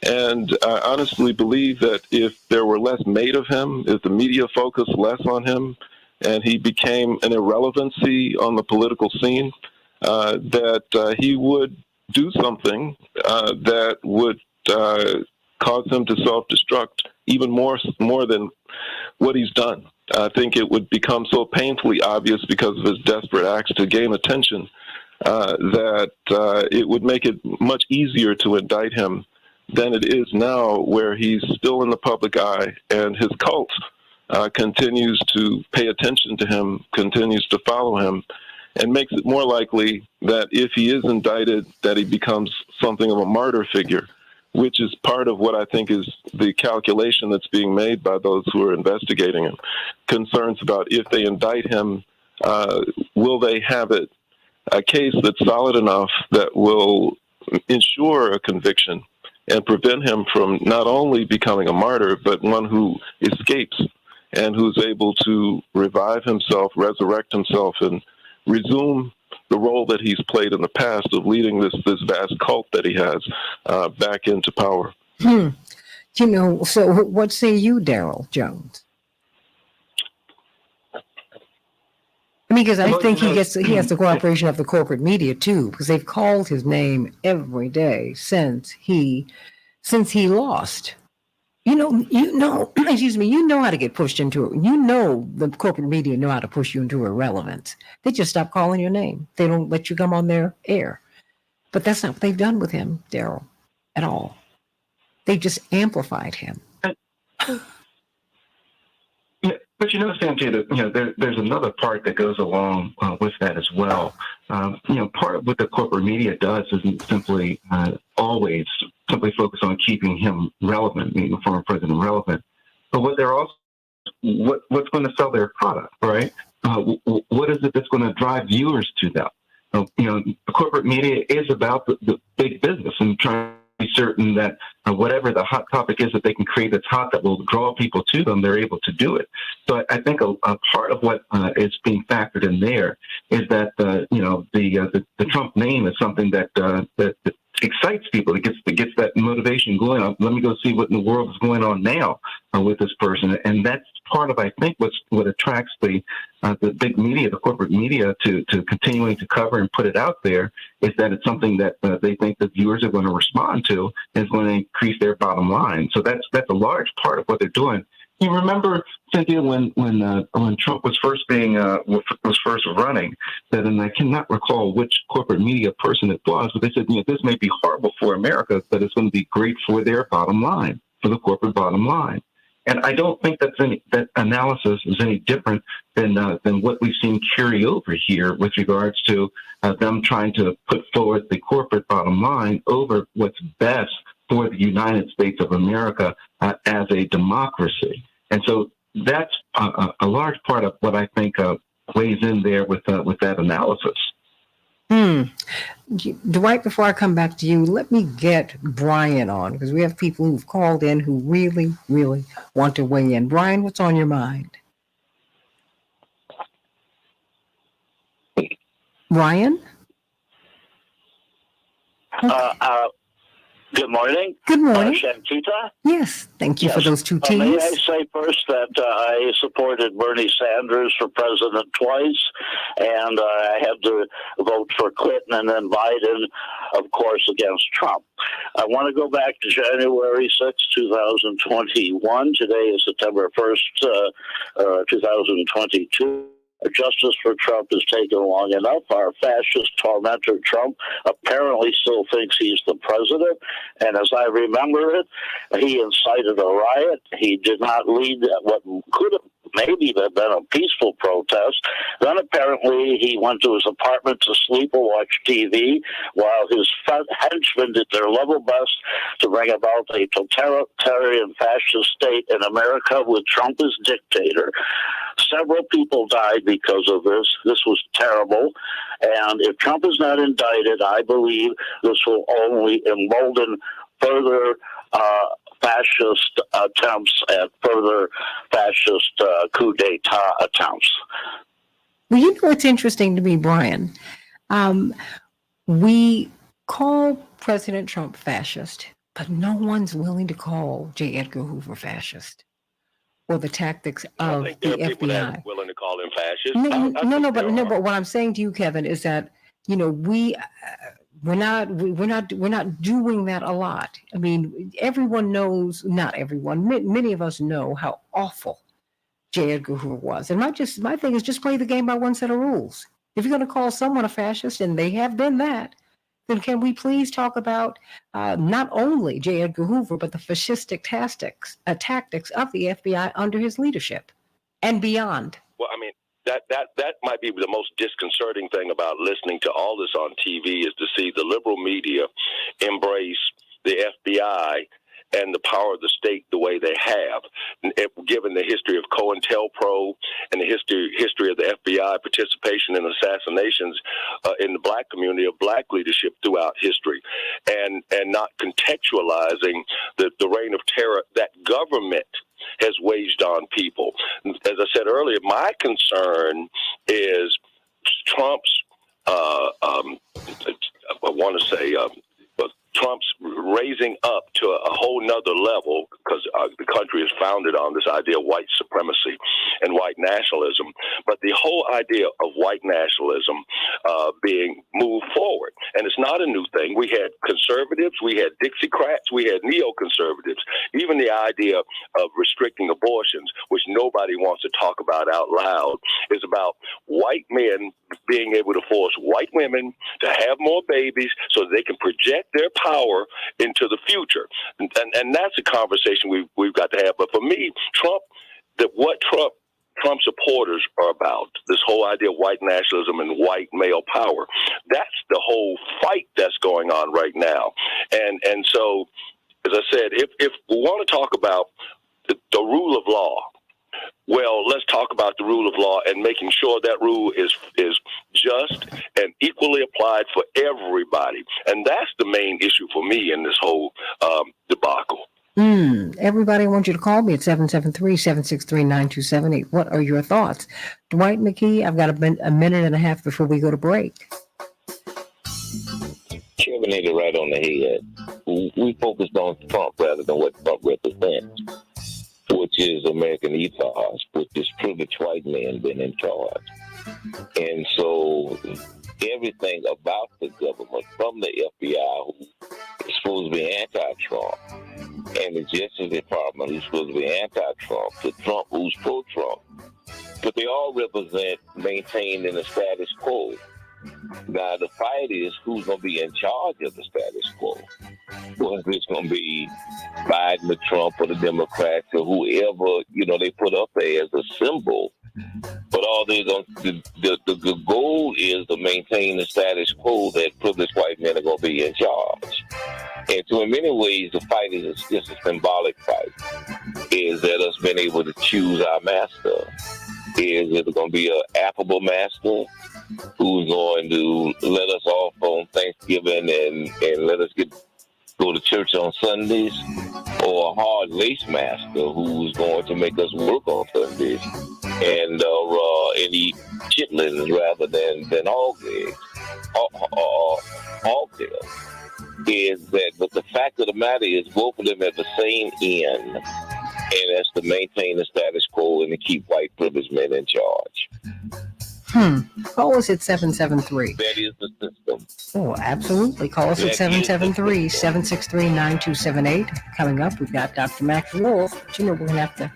And I honestly believe that if there were less made of him, if the media focused less on him, and he became an irrelevancy on the political scene, that he would do something that would cause him to self-destruct even more than what he's done. I think it would become so painfully obvious because of his desperate acts to gain attention that it would make it much easier to indict him than it is now, where he's still in the public eye and his cult continues to pay attention to him, continues to follow him, and makes it more likely that if he is indicted, that he becomes something of a martyr figure, which is part of what I think is the calculation that's being made by those who are investigating him. Concerns about if they indict him, will they have a case that's solid enough that will ensure a conviction and prevent him from not only becoming a martyr, but one who escapes and who's able to revive himself, resurrect himself, and resume the role that he's played in the past of leading this vast cult that he has back into power. You know, so what say you, Daryl Jones? I mean, because I think he has the cooperation of the corporate media too, because they've called his name every day since he lost. You know, excuse me, you know how to get pushed into it. You know, the corporate media know how to push you into irrelevance. They just stop calling your name. They don't let you come on their air. But that's not what they've done with him, Daryl, at all. They just amplified him. Yeah, but you know, Santita, you know, there's another part that goes along with that as well. You know, part of what the corporate media does isn't simply always simply focus on keeping him relevant, the former president relevant, but what they're also what's going to sell their product, right? What is it that's going to drive viewers to them? You know, the corporate media is about the big business and trying to be certain that whatever the hot topic is that they can create that's hot that will draw people to them, they're able to do it. So I think a part of what is being factored in there is that you know, the Trump name is something that excites people. It gets that motivation going. Let me go see what in the world is going on now with this person, and that's part of, I think, what attracts the the big media, the corporate media, to continuing to cover and put it out there is that it's something that they think the viewers are going to respond to and is going to increase their bottom line. So that's a large part of what they're doing. You remember, Cynthia, when Trump was first running, that, and I cannot recall which corporate media person it was, but they said, this may be horrible for America, but it's going to be great for their bottom line, for the corporate bottom line. And I don't think that analysis is any different than what we've seen carry over here with regards to them trying to put forward the corporate bottom line over what's best for the United States of America as a democracy. And so that's a large part of what I think weighs in there with that analysis. Dwight, before I come back to you, let me get Brian on, because we have people who've called in who really, really want to weigh in. Brian, what's on your mind? Brian? Good morning. Good morning. Santita? Yes, thank you for those two teams. May I say first that I supported Bernie Sanders for president twice, and I had to vote for Clinton and then Biden, of course, against Trump. I want to go back to January 6, 2021. Today is September 1st, 2022. Justice for Trump has taken long enough. Our fascist tormentor Trump apparently still thinks he's the president. And as I remember it, he incited a riot. He did not lead what could have maybe been a peaceful protest. Then apparently he went to his apartment to sleep or watch TV while his henchmen did their level best to bring about a totalitarian fascist state in America with Trump as dictator. Several people died because of this. This was terrible. And if Trump is not indicted, I believe this will only embolden further fascist attempts at further fascist coup d'etat attempts. Well, you know what's interesting to me, Brian? We call President Trump fascist, but no one's willing to call J. Edgar Hoover fascist. Or the tactics of the FBI. People that are willing to call him fascist. But what I'm saying to you, Kevin, is that we're not doing that a lot. I mean, everyone knows, not everyone, many of us know how awful J. Edgar Hoover was. And my thing is just play the game by one set of rules. If you're going to call someone a fascist, and they have been that, then can we please talk about not only J. Edgar Hoover, but the fascistic tactics of the FBI under his leadership and beyond? Well, I mean, that might be the most disconcerting thing about listening to all this on TV is to see the liberal media embrace the FBI and the power of the state the way they have, given the history of COINTELPRO and the history of the FBI participation in assassinations in the black community of black leadership throughout history, and not contextualizing the reign of terror that government has waged on people. As I said earlier, my concern is Trump's, Trump's raising up to a whole nother level, because the country is founded on this idea of white supremacy and white nationalism. But the whole idea of white nationalism being moved forward, and it's not a new thing. We had conservatives, we had Dixiecrats, we had neoconservatives. Even the idea of restricting abortions, which nobody wants to talk about out loud, is about white men being able to force white women to have more babies so they can project their power into the future. And that's a conversation we've got to have. But for me, Trump supporters are about, this whole idea of white nationalism and white male power, that's the whole fight that's going on right now. And so, as I said, if we want to talk about the rule of law, well, let's talk about the rule of law and making sure that rule is just and equally applied for everybody. And that's the main issue for me in this whole debacle. Everybody, I want you to call me at 773-763-9278. What are your thoughts? Dwight McKee, I've got a minute and a half before we go to break. Kevin hit it right on the head. We focused on Trump rather than what Trump represents, which is American ethos, which is truly rich white men been in charge. And so everything about the government, from the FBI, who is supposed to be anti-Trump, and the Justice Department, who's supposed to be anti-Trump, to Trump, who's pro-Trump, but they all represent maintaining the status quo. Now, the fight is who's going to be in charge of the status quo. Whether it's going to be Biden or Trump or the Democrats or whoever, they put up there as a symbol. But all they're going the goal is to maintain the status quo that privileged white men are going to be in charge. And so in many ways, the fight is just a symbolic fight. Is that us being able to choose our master? Is it going to be an affable master who's going to let us off on Thanksgiving and let us go to church on Sundays, or a hard lace master who's going to make us work on Sundays and eat chitlins rather than hog eggs, hog tails? Is that, but the fact of the matter is both of them at the same end, and that's to maintain the status quo and to keep white privileged men in charge. Call us at 773. That is the system. Oh, absolutely. Call us at 773-763-9278. Coming up, we've got Dr. Max Wolf. But we're going to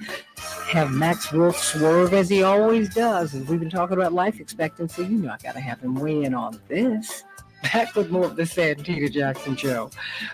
have Max Wolf swerve as he always does. As we've been talking about life expectancy, I got to have him weigh in on this. Back with more of the Santita Jackson Show.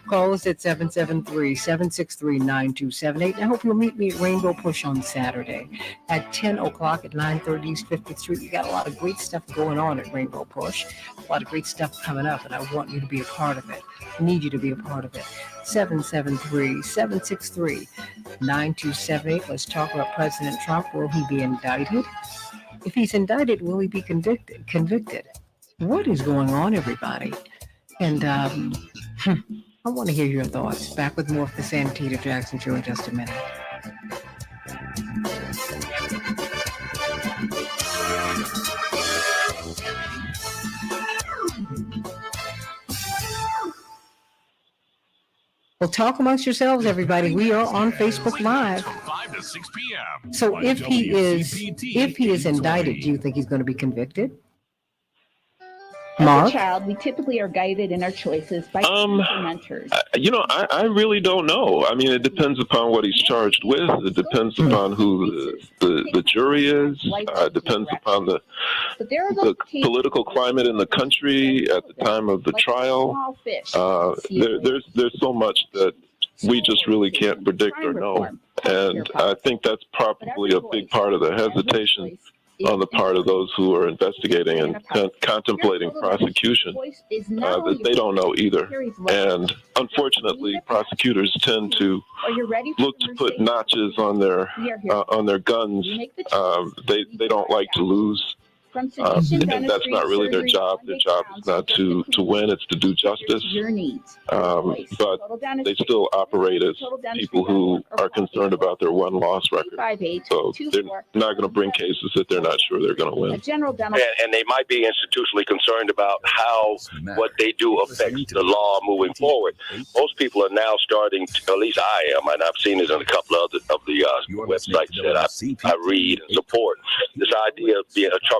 Call us at 773-763-9278. I hope you'll meet me at Rainbow Push on Saturday at 10 o'clock at 930 East 50th Street. We got a lot of great stuff going on at Rainbow Push. A lot of great stuff coming up, and I want you to be a part of it. I need you to be a part of it. 773-763-9278. Let's talk about President Trump. Will he be indicted? If he's indicted, will he be convicted? What is going on, everybody? And I want to hear your thoughts. Back with more of the Santita Jackson Show in just a minute. Well, talk amongst yourselves, everybody. We are on Facebook Live. 5 to 6 p.m. So if he is indicted, do you think he's going to be convicted? As a child, we typically are guided in our choices by mentors. I really don't know. I mean, it depends upon what he's charged with. It depends upon who the jury is. It depends upon the political climate in the country at the time of the trial. There's so much that we just really can't predict or know. And I think that's probably a big part of the hesitation on the part of those who are investigating and contemplating prosecution, that they don't know either. And unfortunately, prosecutors tend to look to put notches on their guns. They don't like to lose. And that's not really their job. Their job is not to win, it's to do justice. But they still operate as people who are concerned about their one-loss record. So they're not going to bring cases that they're not sure they're going to win. And they might be institutionally concerned about how what they do affects the law moving forward. Most people are now starting to, at least I am, and I've seen it in a couple of the websites that I read and support, this idea of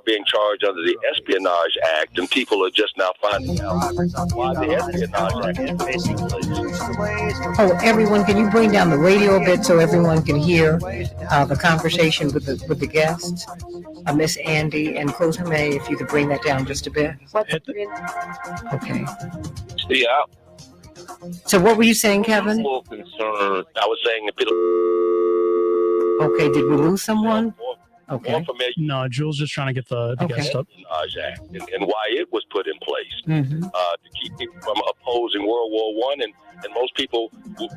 being charged under the Espionage Act, and people are just now finding out why the Espionage Act is basically. Oh, everyone, can you bring down the radio a bit so everyone can hear the conversation with the guests? Miss Andy and Closer May, if you could bring that down just a bit. Okay. Yeah. So what were you saying, Kevin? I was saying that people. Okay, did we lose someone? Okay. No, Jules just trying to get the guest up. Act and why it was put in place Mm-hmm. to keep people from opposing World War I. And most people,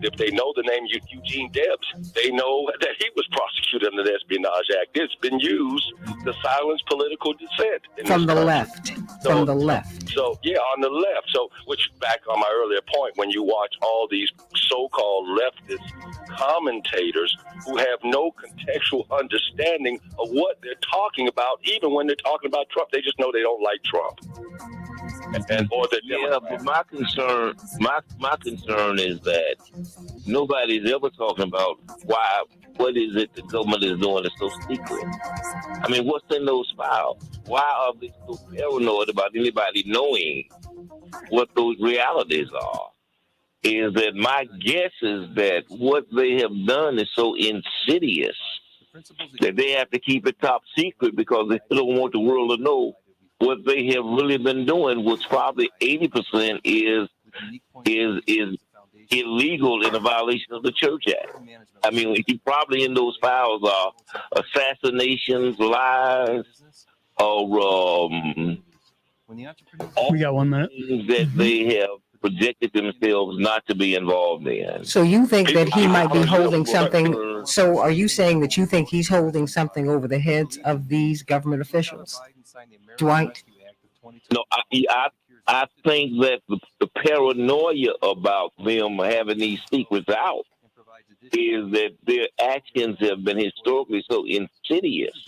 if they know the name Eugene Debs, they know that he was prosecuted under the Espionage Act. It's been used to silence political dissent. From the left. From the left. So, yeah, on the left. So, which back on my earlier point, when you watch all these so-called leftist commentators who have no contextual understanding of what they're talking about, even when they're talking about Trump, they just know they don't like Trump. and or the Yeah, but my concern is that nobody's ever talking about what is it the government is doing that's so secret. I mean, what's in those files? Why are they so paranoid about anybody knowing what those realities are? Is that my guess is that what they have done is so insidious that they have to keep it top secret because they don't want the world to know what they have really been doing, which probably 80% is illegal in a violation of the Church Act. I mean, probably in those files are assassinations, lies, or We got 1 minute. that they have projected themselves not to be involved in. So you think that he might be holding something? So are you saying that you think he's holding something over the heads of these government officials, Dwight? No, I think that the paranoia about them having these secrets out is that their actions have been historically so insidious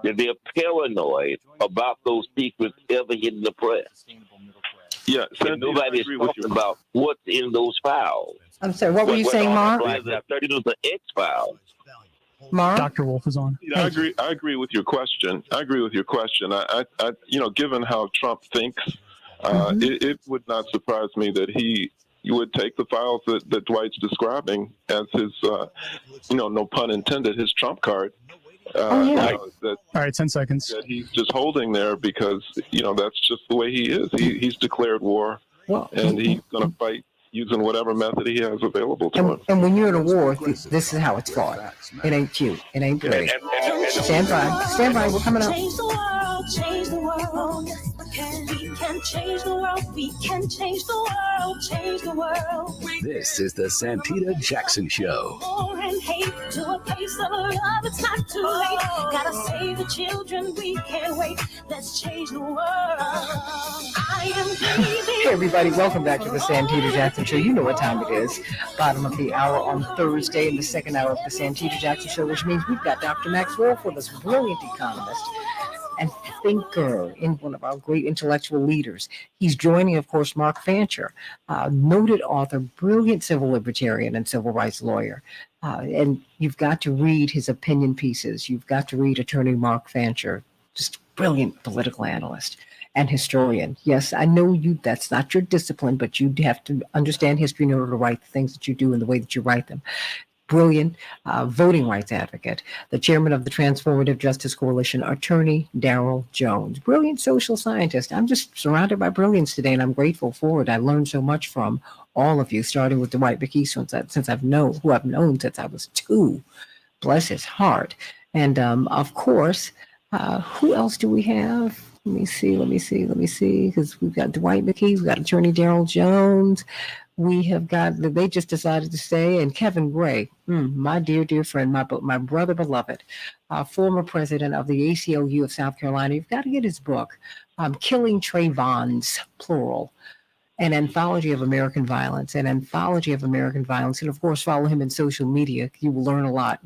that they're paranoid about those secrets ever hitting the press. Yeah, and nobody is talking about what's in those files. I'm sorry, what were you saying, Mark? There's an X file. Mark? Dr. Wolf is on. I agree with your question. I, given how Trump thinks, it would not surprise me that he would take the files that Dwight's describing as his, no pun intended, his trump card. All right, 10 seconds. That he's just holding there because, that's just the way he is. He's declared war, and he's going to fight using whatever method he has available to him. And when you're in a war, this is how it's fought. It ain't cute. It ain't pretty. Stand by. Stand by. We're coming up. Change the world. Change the world. We can change the world. We can change the world. Change the world. This is the Santita Jackson Show. War and hate to a place of love. It's not too late. Gotta save the children. We can't wait. Let's change the world. I am breathing. Hey everybody, welcome back to the Santita Jackson Show. You know what time it is. Bottom of the hour on Thursday in the second hour of the Santita Jackson Show, which means we've got Dr. Max Wolf with us, brilliant economist and thinker, in one of our great intellectual leaders. He's joining, of course, Mark Fancher, noted author, brilliant civil libertarian and civil rights lawyer. And you've got to read his opinion pieces. You've got to read attorney Mark Fancher, just brilliant political analyst and historian. Yes, I know that's not your discipline, but you have to understand history in order to write the things that you do and the way that you write them. Brilliant voting rights advocate, the chairman of the Transformative Justice Coalition, attorney Darrell Jones, brilliant social scientist. I'm just surrounded by brilliance today, and I'm grateful for it. I learned so much from all of you, starting with Dwight McKee, who I've known since I was 2. Bless his heart. And of course, who else do we have? Let me see, because we've got Dwight McKee, we've got attorney Darrell Jones, we have got, they just decided to stay, and Kevin Gray, my dear friend, my brother beloved, former president of the ACLU of South Carolina. You've got to get his book, Killing Trayvons, plural, an anthology of American violence, and of course, follow him in social media. You will learn a lot.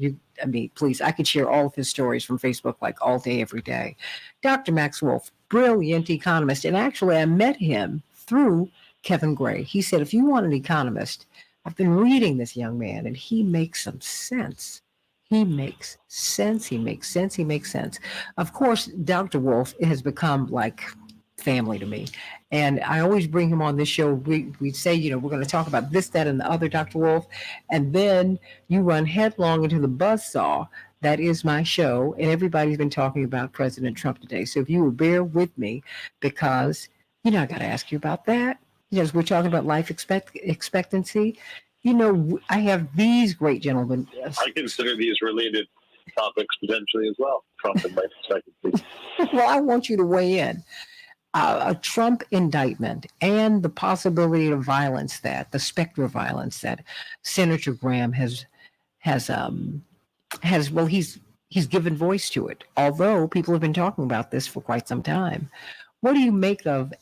Please, I could share all of his stories from Facebook like all day, every day. Dr. Max Wolf, brilliant economist. And actually, I met him through Kevin Gray. He said, if you want an economist, I've been reading this young man, and he makes some sense. He makes sense. Of course, Dr. Wolf has become like family to me. And I always bring him on this show. We say, we're going to talk about this, that, and the other, Dr. Wolf. And then you run headlong into the buzzsaw. That is my show. And everybody's been talking about President Trump today. So if you will bear with me, because, I got to ask you about that. As we're talking about life expectancy, I have these great gentlemen. I consider these related topics potentially as well. Trump and life expectancy. Well, I want you to weigh in. A Trump indictment and the possibility of violence, the specter of violence that Senator Graham has he's given voice to it. Although people have been talking about this for quite some time. What do you make of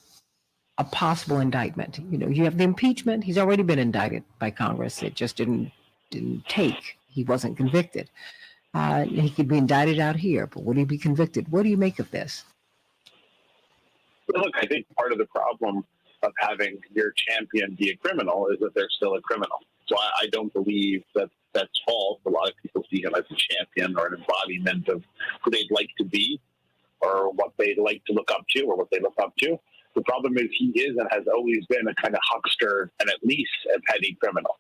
a possible indictment? You have the impeachment. He's already been indicted by Congress. It just didn't take. He wasn't convicted. He could be indicted out here, but would he be convicted? What do you make of this? Look, I think part of the problem of having your champion be a criminal is that they're still a criminal. So I don't believe that that's false. A lot of people see him as a champion or an embodiment of who they'd like to be or what they'd like to look up to or what they look up to. The problem is he is and has always been a kind of huckster and at least a petty criminal.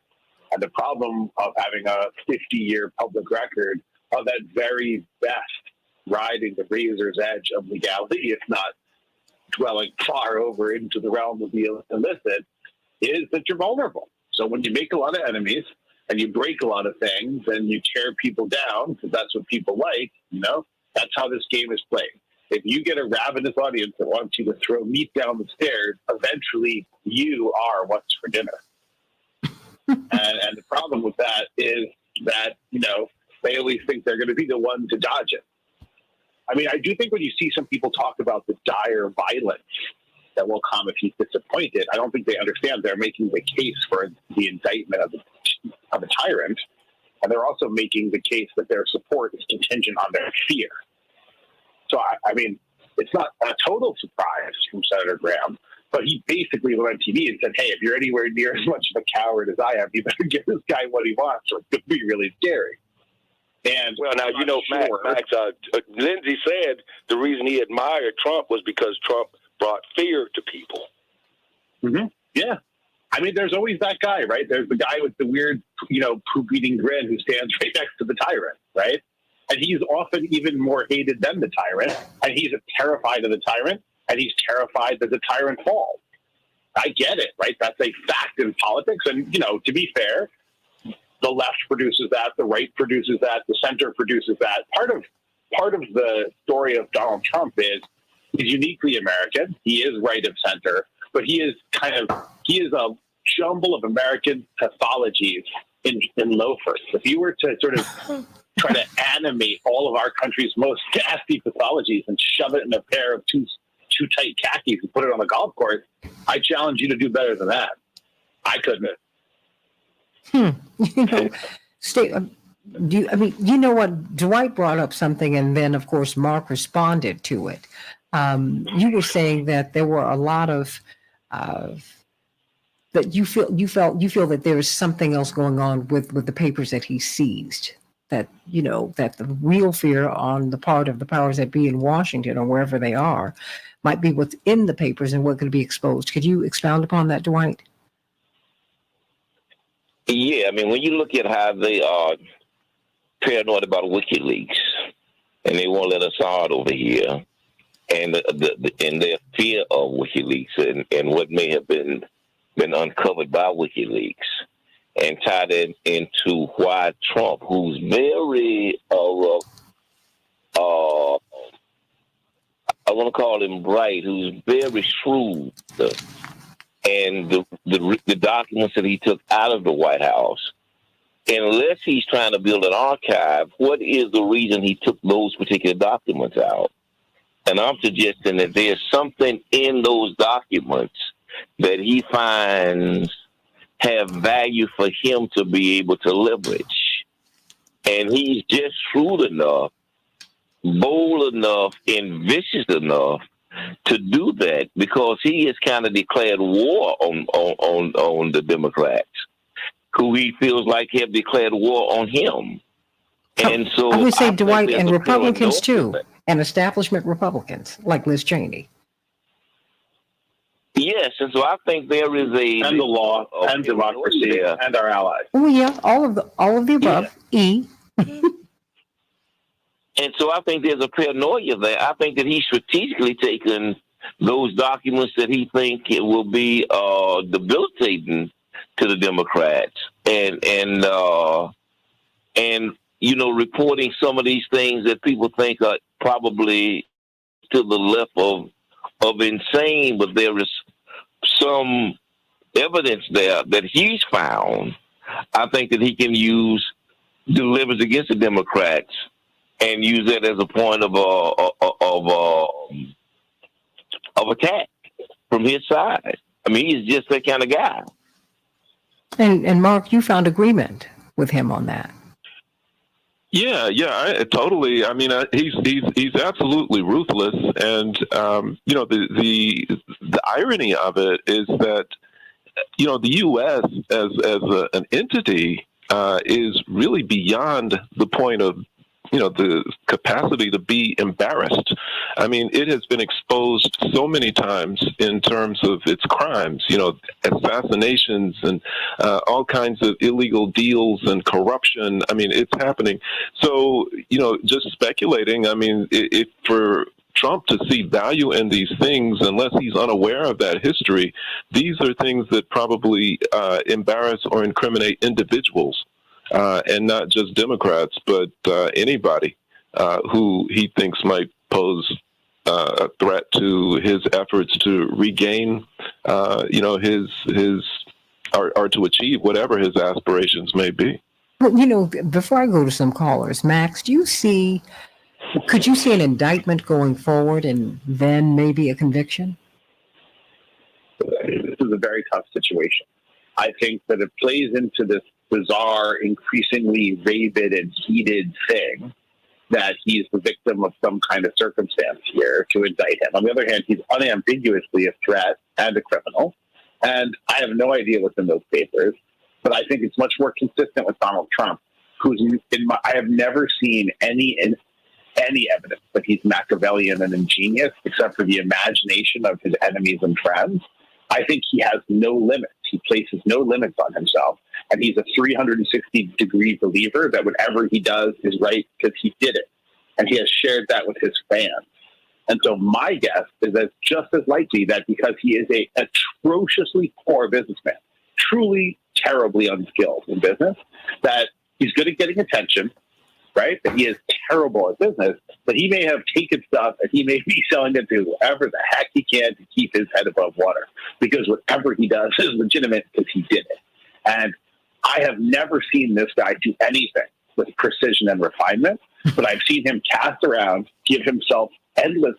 And the problem of having a 50-year public record of that very best riding the razor's edge of legality, if not dwelling far over into the realm of the illicit, is that you're vulnerable. So when you make a lot of enemies and you break a lot of things and you tear people down, because that's what people like, that's how this game is played. If you get a ravenous audience that wants you to throw meat down the stairs, eventually you are what's for dinner. and the problem with that is that, they always think they're going to be the one to dodge it. I mean, I do think when you see some people talk about the dire violence that will come if he's disappointed, I don't think they understand they're making the case for the indictment of a tyrant, and they're also making the case that their support is contingent on their fear. So, I mean, it's not a total surprise from Senator Graham, but he basically went on TV and said, hey, if you're anywhere near as much of a coward as I am, you better give this guy what he wants, or it's going to be really scary. And well, now, Max, Lindsey said the reason he admired Trump was because Trump brought fear to people. Mm-hmm. Yeah. I mean, there's always that guy, right? There's the guy with the weird, poop-eating grin who stands right next to the tyrant, right? And he's often even more hated than the tyrant, and he's terrified of the tyrant, and he's terrified that the tyrant falls. I get it, right? That's a fact in politics, and, to be fair, the left produces that, the right produces that, the center produces that. Part of the story of Donald Trump is he's uniquely American. He is right of center, but he is a jumble of American pathologies in loafers. If you were to sort of try to animate all of our country's most nasty pathologies and shove it in a pair of too tight khakis and put it on the golf course, I challenge you to do better than that. I couldn't. Dwight brought up something, and then of course Mark responded to it. You were saying that there were a lot of that you feel that there is something else going on with the papers that he seized. That that the real fear on the part of the powers that be in Washington or wherever they are might be what's in the papers and what could be exposed. Could you expound upon that, Dwight? Yeah, I mean, when you look at how they are paranoid about WikiLeaks, and they won't let us out over here, and their fear of WikiLeaks and what may have been uncovered by WikiLeaks, and tied it into why Trump, who's very I want to call him bright, who's very shrewd, and the documents that he took out of the White House, unless he's trying to build an archive, what is the reason he took those particular documents out? And I'm suggesting that there's something in those documents that he finds have value for him to be able to leverage. And he's just shrewd enough, bold enough, and vicious enough to do that, because he has kind of declared war on the Democrats, who he feels like have declared war on him. And so I would say, Dwight, and Republicans too, and establishment Republicans like Liz Cheney. Yes, and so I think there is and the law and democracy and our allies. Oh yeah, all of the above. Yeah. And so I think there's a paranoia there. I think that he's strategically taken those documents that he thinks it will be debilitating to the Democrats, and reporting some of these things that people think are probably to the left of insane, but there is some evidence there that he's found. I think that he can use delivers against the Democrats and use that as a point of attack from his side. I mean, he's just that kind of guy. And Mark, you found agreement with him on that. Yeah, totally. I mean, he's absolutely ruthless, and the irony of it is that the U.S. as an entity is really beyond the point of the capacity to be embarrassed. I mean, it has been exposed so many times in terms of its crimes, assassinations and all kinds of illegal deals and corruption. I mean, it's happening. So, just speculating, I mean, if for Trump to see value in these things, unless he's unaware of that history, these are things that probably embarrass or incriminate individuals. And not just Democrats, but anybody who he thinks might pose a threat to his efforts to regain, his or to achieve whatever his aspirations may be. Well, before I go to some callers, Max, could you see an indictment going forward and then maybe a conviction? This is a very tough situation. I think that it plays into this bizarre, increasingly rabid and heated thing that he's the victim of some kind of circumstance here to indict him. On the other hand, he's unambiguously a threat and a criminal. And I have no idea what's in those papers, but I think it's much more consistent with Donald Trump, I have never seen any evidence that he's Machiavellian and ingenious, except for the imagination of his enemies and friends. I think he has no limits. He places no limits on himself. And he's a 360-degree believer that whatever he does is right because he did it. And he has shared that with his fans. And so my guess is that it's just as likely that because he is a atrociously poor businessman, truly terribly unskilled in business, that he's good at getting attention, right? That he is terrible at business, but he may have taken stuff and he may be selling it to whoever the heck he can to keep his head above water, because whatever he does is legitimate because he did it. And I have never seen this guy do anything with precision and refinement, but I've seen him cast around, give himself endless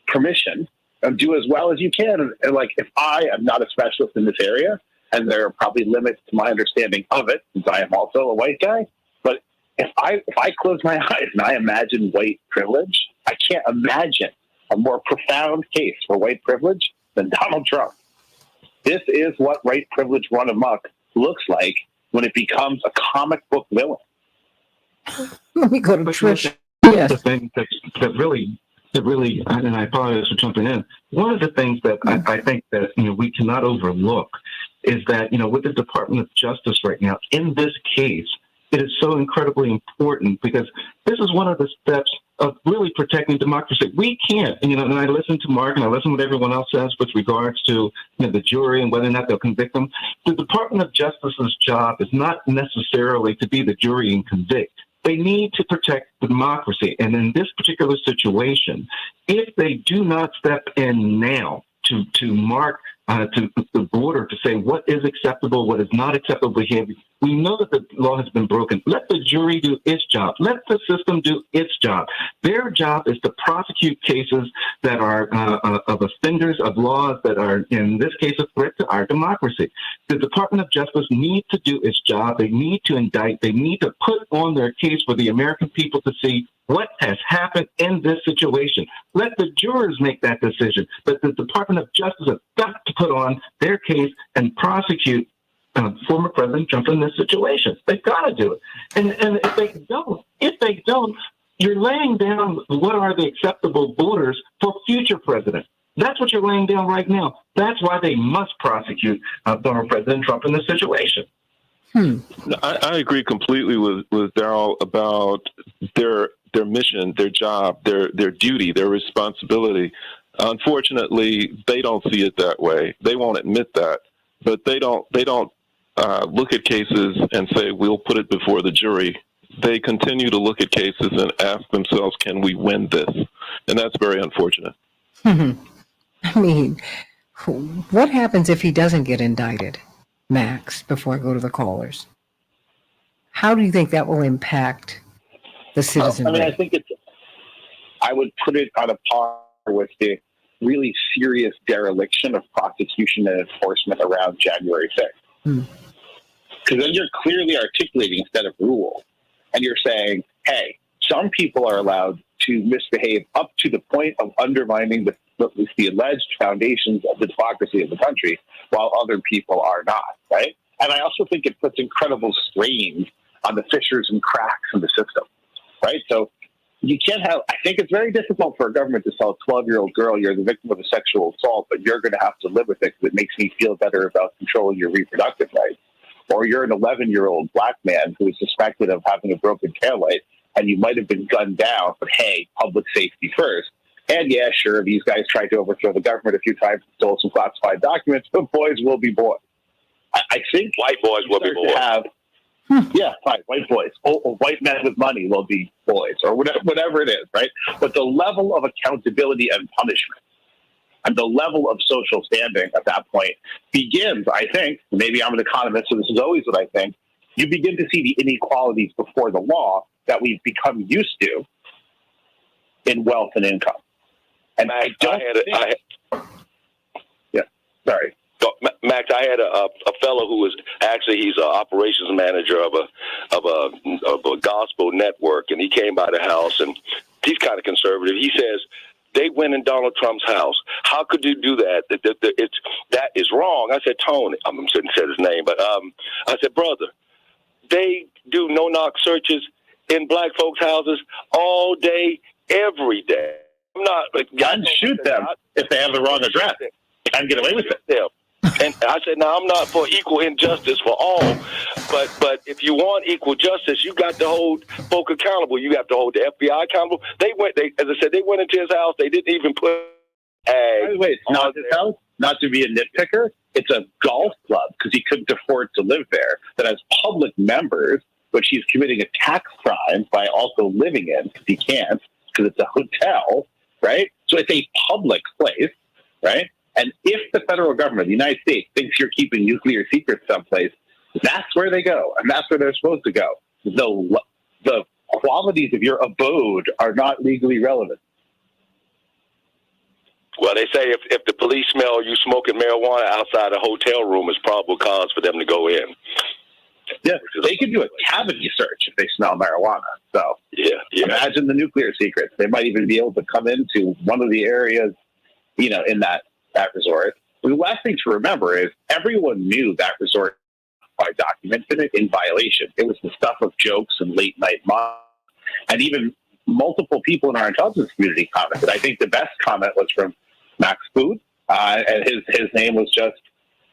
permission, and do as well as you can. And like, if I am not a specialist in this area, and there are probably limits to my understanding of it, since I am also a white guy, but if I close my eyes and I imagine white privilege, I can't imagine a more profound case for white privilege than Donald Trump. This is what white privilege run amok looks like when it becomes a comic book villain. Let me go to Trish. Yes. The thing that really, and I apologize for jumping in. One of the things that I think that we cannot overlook is that with the Department of Justice right now, in this case, it is so incredibly important because this is one of the steps of really protecting democracy. We can't, and I listen to Mark and I listen to what everyone else says with regards to the jury and whether or not they'll convict them. The Department of Justice's job is not necessarily to be the jury and convict. They need to protect democracy. And in this particular situation, if they do not step in now to mark to the border to say what is acceptable, what is not acceptable behavior, we know that the law has been broken. Let the jury do its job. Let the system do its job. Their job is to prosecute cases that are of offenders of laws that are, in this case, a threat to our democracy. The Department of Justice needs to do its job. They need to indict. They need to put on their case for the American people to see what has happened in this situation. Let the jurors make that decision. But the Department of Justice has got to put on their case and prosecute former President Trump in this situation. They've got to do it. And if they don't, you're laying down what are the acceptable borders for future presidents. That's what you're laying down right now. That's why they must prosecute former President Trump in this situation. I agree completely with Darryl about their mission, their job, their duty, their responsibility. Unfortunately, they don't see it that way. They won't admit that, but they don't look at cases and say, we'll put it before the jury. They continue to look at cases and ask themselves, can we win this? And that's very unfortunate. I mean, what happens if he doesn't get indicted, Max, before I go to the callers? How do you think that will impact the citizenry? I think I would put it on a par with the really serious dereliction of prosecution and enforcement around January 6th. Because then you're clearly articulating a set of rules. and you're saying, hey, some people are allowed to misbehave up to the point of undermining the alleged foundations of the democracy of the country, while other people are not, right? And I also think it puts incredible strain on the fissures and cracks in the system, right? So you can't have, I think it's very difficult for a government to tell a 12-year-old girl you're the victim of a sexual assault, but you're going to have to live with it because it makes me feel better about controlling your reproductive rights. Or you're an 11-year-old black man who is suspected of having a broken taillight, and you might have been gunned down, but hey, public safety first. And yeah, sure, these guys tried to overthrow the government a few times, stole some classified documents, but boys will be boys. I think white boys will be boys. Yeah, fine, white boys. White men with money will be boys, or whatever it is, right? But the level of accountability and punishment and the level of social standing at that point begins, I think, maybe I'm an economist, so this is always what I think, you begin to see the inequalities before the law that we've become used to in wealth and income. And sorry. Max, I had a fellow who was he's an operations manager of a gospel network, and he came by the house, and he's kind of conservative. He says, they went in Donald Trump's house. How could you do that? That is wrong. I said, Tony, I shouldn't say his name, but I said, brother, they do no-knock searches in black folks' houses all day, every day. I'm not. And shoot them if they have the wrong address and get away with it. And I said, now, I'm not for equal injustice for all, but if you want equal justice, you got to hold folk accountable. You have to hold the FBI accountable. As I said, they went into his house. They didn't even put Wait, not his house? Not to be a nitpicker. It's a golf club because he couldn't afford to live there that has public members, which he's committing a tax crime by also living in because he can't because it's a hotel, right? So it's a public place, right? And if the federal government, the United States, thinks you're keeping nuclear secrets someplace, that's where they go, and that's where they're supposed to go. The qualities of your abode are not legally relevant. Well, they say if the police smell you smoking marijuana outside a hotel room, is probable cause for them to go in. Yeah, they can do a cavity search if they smell marijuana. So imagine the nuclear secrets. They might even be able to come into one of the areas, in that resort. The last thing to remember is everyone knew that resort by documented it in violation. It was the stuff of jokes and late night mobs, and even multiple people in our intelligence community commented. I think the best comment was from Max Food, and his name was just,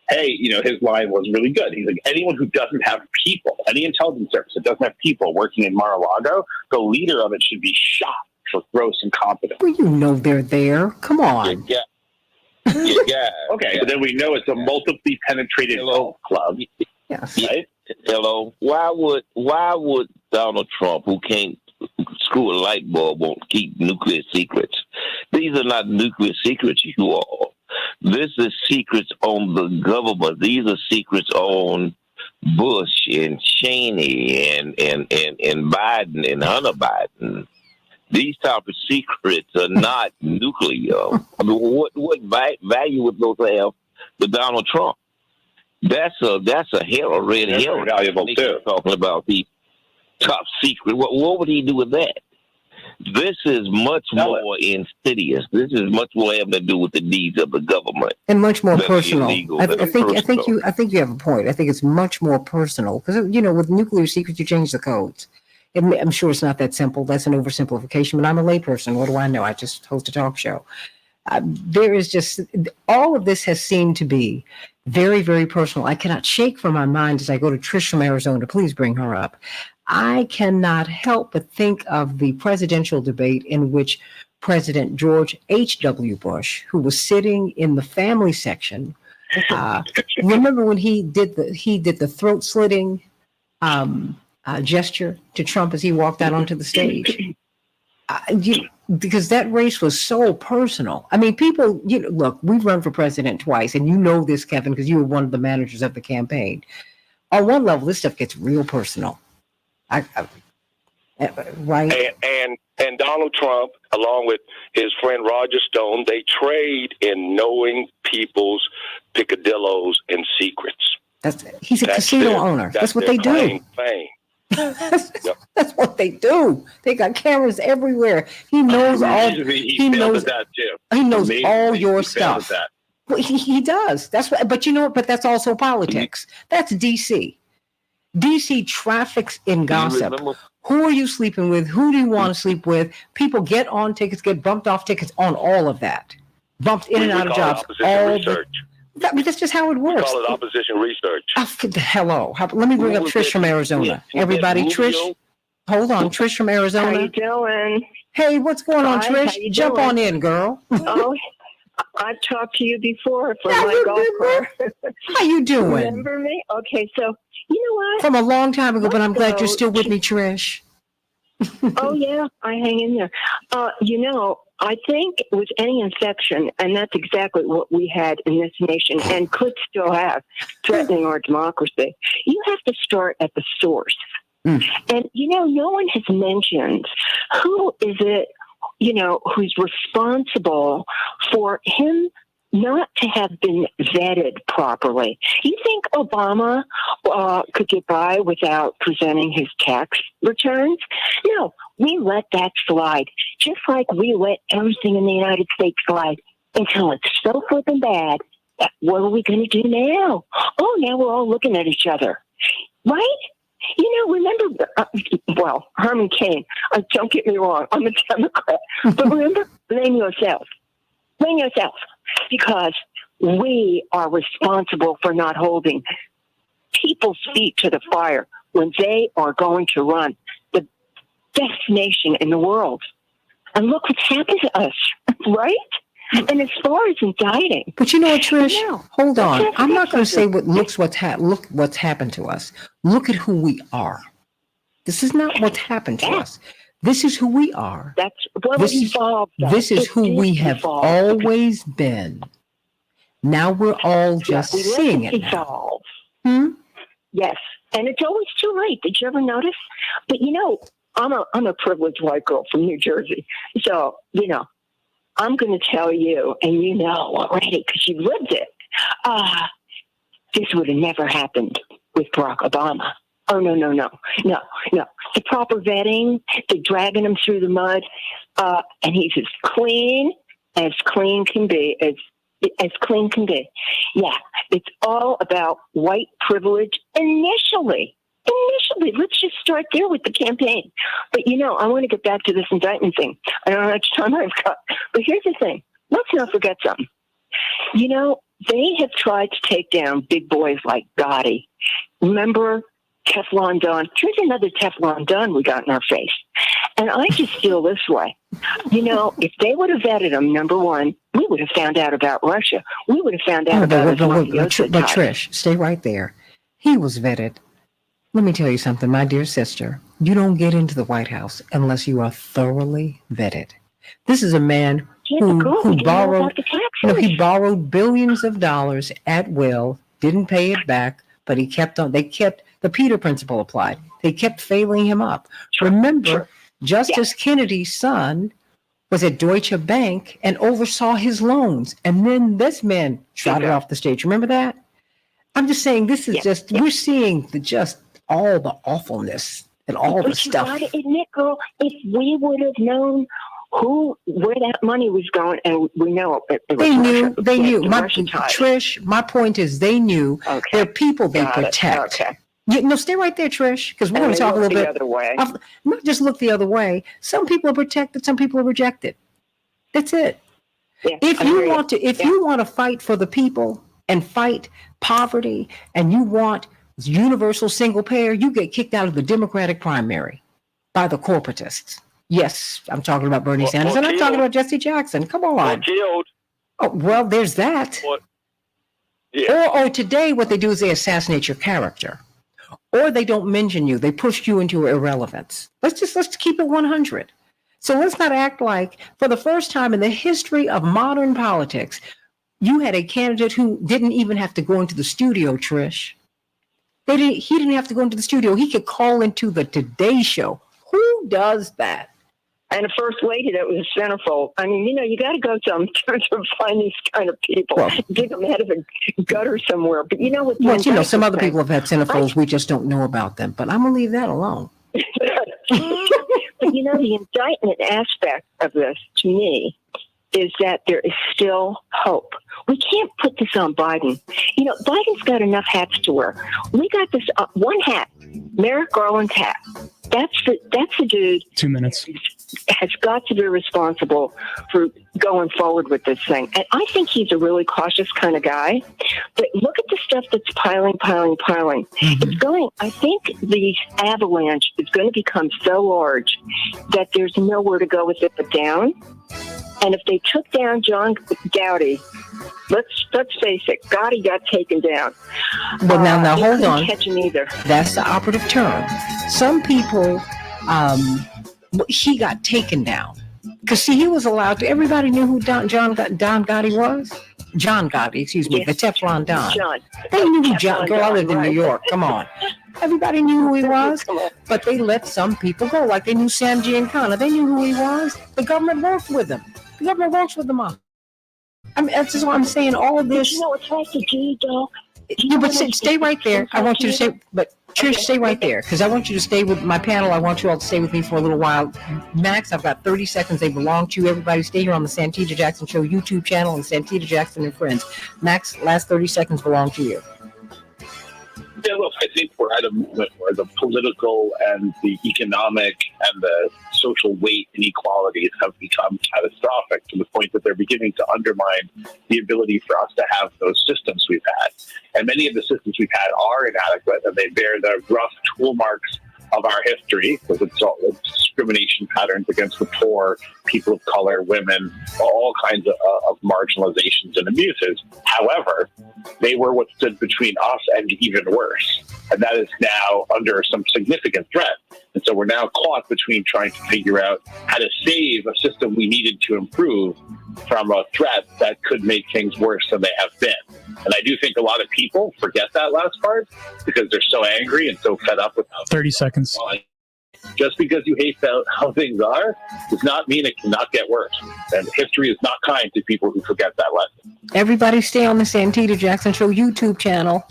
hey, his line was really good. He's like, anyone who doesn't have people, any intelligence service that doesn't have people working in Mar-a-Lago, the leader of it should be shot for gross incompetence. Well, they're there. Come on. Yeah. Okay, but then we know it's a multiply penetrated golf club. Yes. Right? Hello. Why would Donald Trump, who can't screw a light bulb, won't keep nuclear secrets? These are not nuclear secrets, you all. This is secrets on the government. These are secrets on Bush and Cheney and Biden and Hunter Biden. These type of secrets are not nuclear. I mean, what value would those have to Donald Trump? That's a red herring. Valuable too. Talking about the top secret. What would he do with that? This is much more insidious. This is much more having to do with the needs of the government and much more personal. I think you have a point. I think it's much more personal because with nuclear secrets you change the codes. I'm sure it's not that simple. That's an oversimplification, but I'm a layperson. What do I know? I just host a talk show. There is just all of this has seemed to be very, very personal. I cannot shake from my mind as I go to Trish from Arizona. Please bring her up. I cannot help but think of the presidential debate in which President George H.W. Bush, who was sitting in the family section, remember when he did the throat slitting gesture to Trump as he walked out onto the stage? Because that race was so personal. I mean, people, look, we've run for president twice, and you know this, Kevin, because you were one of the managers of the campaign. On one level, this stuff gets real personal. Right? And Donald Trump, along with his friend Roger Stone, they trade in knowing people's picadillos and secrets. He's a casino owner. That's what they do. Fame. That's they do. They got cameras everywhere. He knows all. He knows that too. He knows all your he failed at stuff. that. Well, he does. That's what. But you know, but that's also politics. That's DC. DC traffics in gossip. Who are you sleeping with? Who do you want to sleep with? People get on tickets, get bumped off tickets on all of that. Bumped in and out of jobs. That's just how it works. We call it opposition research. Hello. Let me bring up Trish from Arizona. Everybody, Trish. Hold on. Trish from Arizona. How you doing? Hey, what's going on, Hi, Trish? how you Jump doing? on in, girl. Oh, I've talked to you before for my golf car. How you doing? Remember me? Okay, so you know what? From a long time ago, but I'm glad you're still with me, Trish. Oh yeah, I hang in there. I think with any infection, and that's exactly what we had in this nation and could still have, threatening our democracy, you have to start at the source. And, no one has mentioned who is it, who's responsible for him not to have been vetted properly. You think Obama could get by without presenting his tax returns? No, we let that slide, just like we let everything in the United States slide until it's so flippin' bad. What are we going to do now? Oh, now we're all looking at each other, right? Remember, Herman Cain, don't get me wrong, I'm a Democrat, but remember, blame yourself. Blame yourself, because we are responsible for not holding people's feet to the fire when they are going to run the best nation in the world. And look what's happened to us, right? And as far as indicting, but you know what, Trish? Hold on. I'm not going to say look what's happened to us. Look at who we are. This is not what's happened to us. This is who we are. That's what evolved. This is who we have always been. Now we're all just seeing it now. Yes, and it's always too late. Did you ever notice? But I'm a privileged white girl from New Jersey, so I'm going to tell you, and you know already because you lived it. This would have never happened with Barack Obama. Oh, no. The proper vetting, the dragging him through the mud, and he's as clean can be, as clean can be. Yeah, it's all about white privilege initially. Let's just start there with the campaign. But, I want to get back to this indictment thing. I don't know how much time I've got. But here's the thing. Let's not forget something. They have tried to take down big boys like Gotti. Remember Teflon Don? Here's another Teflon Don we got in our face. And I just feel this way. If they would have vetted him, number one, we would have found out about Russia. We would have found out about his mafioso But ties. Trish, stay right there. He was vetted. Let me tell you something, my dear sister. You don't get into the White House unless you are thoroughly vetted. This is a man who borrowed, he borrowed billions of dollars at will, didn't pay it back, but they kept the Peter principle applied. They kept failing him up. Remember, Justice Kennedy's son was at Deutsche Bank and oversaw his loans. And then this man trotted off the stage. Remember that? I'm just saying this is we're seeing all the awfulness and all the stuff. You gotta admit, girl, if we would have known where that money was going, and we know it was they knew. Trish, my point is they knew. There are people they protect. Stay right there, Trish, because we're going to talk a little bit. Other way. Not just look the other way. Some people are protected, some people are rejected. That's it. Yeah, if you want to fight for the people and fight poverty, and you want universal single payer, you get kicked out of the Democratic primary by the corporatists. Yes, I'm talking about Bernie Sanders, and I'm talking about Jesse Jackson. Come on. Killed. Oh, well, there's that. Or today, what they do is they assassinate your character, or they don't mention you. They push you into irrelevance. Let's keep it 100. So let's not act like, for the first time in the history of modern politics, you had a candidate who didn't even have to go into the studio, Trish. He didn't have to go into the studio. He could call into the Today Show. Who does that? And a first lady that was a centerfold. I mean, you got to go to find these kind of people. Dig them out of a gutter somewhere. But you know what? Some other people have had centerfolds. We just don't know about them. But I'm going to leave that alone. You know, the indictment aspect of this, to me, is that there is still hope. We can't put this on Biden. You know, Biden's got enough hats to wear. We got this one hat, Merrick Garland's hat. That's the dude. 2 minutes. Has got to be responsible for going forward with this thing. And I think he's a really cautious kind of guy. But look at the stuff that's piling. It's going, I think the avalanche is going to become so large that there's nowhere to go with it but down. And if they took down John Gowdy, let's face it, Gotti got taken down. But now hold on. Catch him either. That's the operative term. Some people, he got taken down because see, he was allowed to. Everybody knew who Don Gotti was. John Gotti, excuse me, yes. The Teflon Don. John. They knew who John. Girl, I lived in New York. Come on. Everybody knew who he was, but they let some people go, like they knew Sam Giancana. They knew who he was. The government worked with him. The government works with them all. I mean, that's just what I'm saying. All of this. You know what's like to do, though? Yeah, but stay right there. I want you to stay. But Trish, stay right there because I want you to stay with my panel. I want you all to stay with me for a little while. Max, I've got 30 seconds. They belong to you. Everybody, stay here on the Santita Jackson Show YouTube channel and Santita Jackson and Friends. Max, last 30 seconds belong to you. Yeah, look, I think we're at a moment where the political and the economic and the social weight inequalities have become catastrophic to the point that they're beginning to undermine the ability for us to have those systems we've had. And many of the systems we've had are inadequate, and they bear the rough tool marks of our history, with its discrimination patterns against the poor, people of color, women, all kinds of marginalizations and abuses. However, they were what stood between us and even worse. And that is now under some significant threat. And so we're now caught between trying to figure out how to save a system we needed to improve from a threat that could make things worse than they have been. And I do think a lot of people forget that last part because they're so angry and so fed up with 30 seconds. Just because you hate how things are does not mean it cannot get worse. And history is not kind to people who forget that lesson. Everybody stay on the Santita Jackson Show YouTube channel.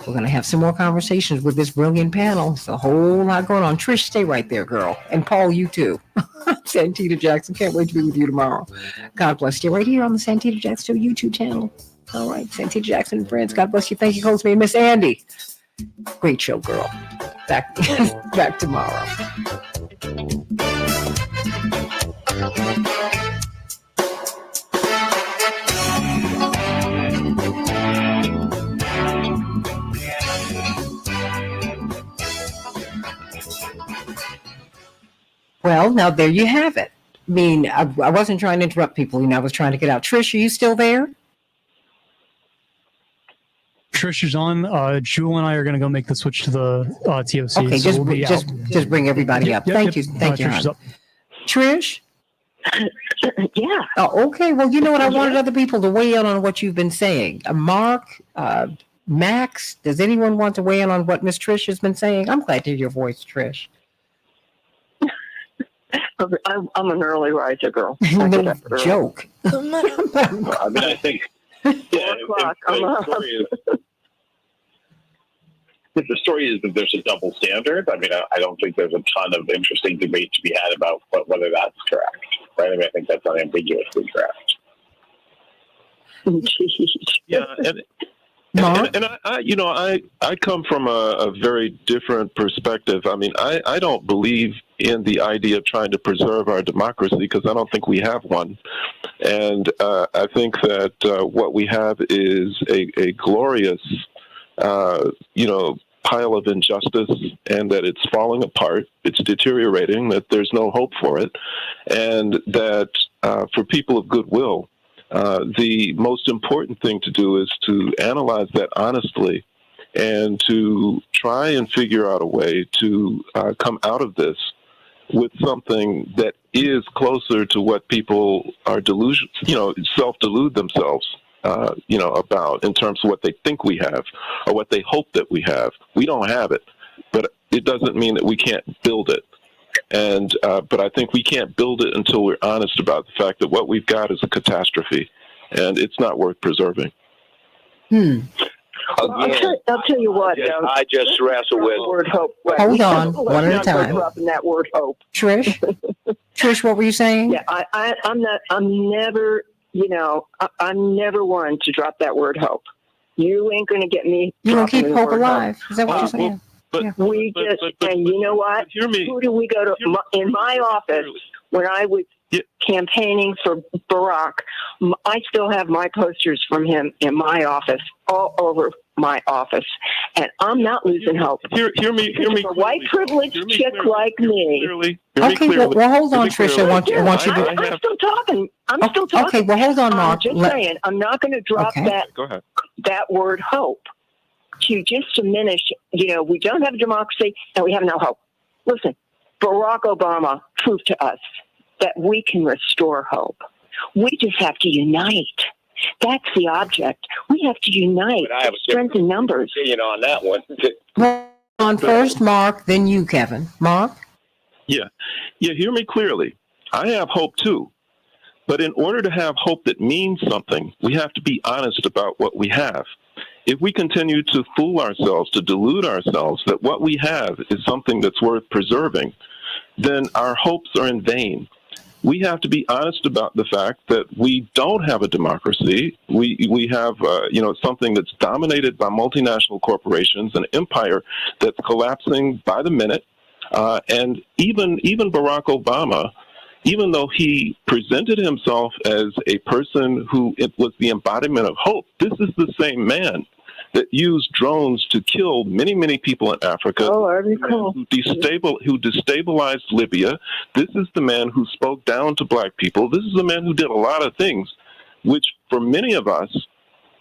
We're going to have some more conversations with this brilliant panel. It's a whole lot going on. Trish, stay right there, girl. And Paul, you too. Santita Jackson, can't wait to be with you tomorrow. God bless you. Right here on the Santita Jackson Show YouTube channel. All right, Santita Jackson and Friends. God bless you. Thank you, Coach Me, Miss Andy. Great show, girl. Back tomorrow. Well, now there you have it. I mean, I wasn't trying to interrupt people. I was trying to get out. Trish, are you still there? Trish is on. Jewel and I are going to go make the switch to the TOC. Okay, so just bring everybody up. Thank you. Thank you. Trish? Yeah. Oh, okay. Well, you know what? I wanted other people to weigh in on what you've been saying. Mark, Max, does anyone want to weigh in on what Miss Trish has been saying? I'm glad to hear your voice, Trish. I'm an early riser, girl. No joke. I mean, I think... Yeah, if the story is that there's a double standard, I mean, I don't think there's a ton of interesting debate to be had about whether that's correct. Right? I mean, I think that's unambiguously correct. Yeah, and I come from a very different perspective. I mean, I don't believe in the idea of trying to preserve our democracy because I don't think we have one. And I think that what we have is a glorious, pile of injustice, and that it's falling apart, it's deteriorating, that there's no hope for it, and that for people of goodwill, the most important thing to do is to analyze that honestly and to try and figure out a way to come out of this with something that is closer to what people are self-delude themselves, about in terms of what they think we have or what they hope that we have. We don't have it, but it doesn't mean that we can't build it. And but I think we can't build it until we're honest about the fact that what we've got is a catastrophe, and it's not worth preserving. Again, I'll tell you what. I just wrestle with word hope. Right. Hold on, one at a time. Up in that word hope. Trish, what were you saying? Yeah, I'm never, I'm never one to drop that word hope. You ain't going to get me. You gonna keep hope word alive? Hope. Is that what you're saying? And you know what? Who do we go to? In my office, when I was campaigning for Barack, I still have my posters from him in my office, all over my office, and I'm not losing hope. Hear me. A white privileged chick like me. Okay, well, hold on, Trish. I want you I'm still talking. I'm still talking. Okay, well, hold on, Mark. I'm just saying, I'm not going to drop that word hope to just diminish. We don't have a democracy and we have no hope. Listen, Barack Obama proved to us that we can restore hope. We just have to unite. That's the object. We have to unite, strength in numbers. On that one. Hold on first, Mark, then you, Kevin. Mark? Yeah, hear me clearly. I have hope too. But in order to have hope that means something, we have to be honest about what we have. If we continue to fool ourselves, to delude ourselves that what we have is something that's worth preserving, then our hopes are in vain. We have to be honest about the fact that we don't have a democracy. We have something that's dominated by multinational corporations, an empire that's collapsing by the minute. And even Barack Obama, even though he presented himself as a person who was the embodiment of hope, this is the same man that used drones to kill many, many people in Africa, who destabilized Libya. This is the man who spoke down to black people. This is the man who did a lot of things, which for many of us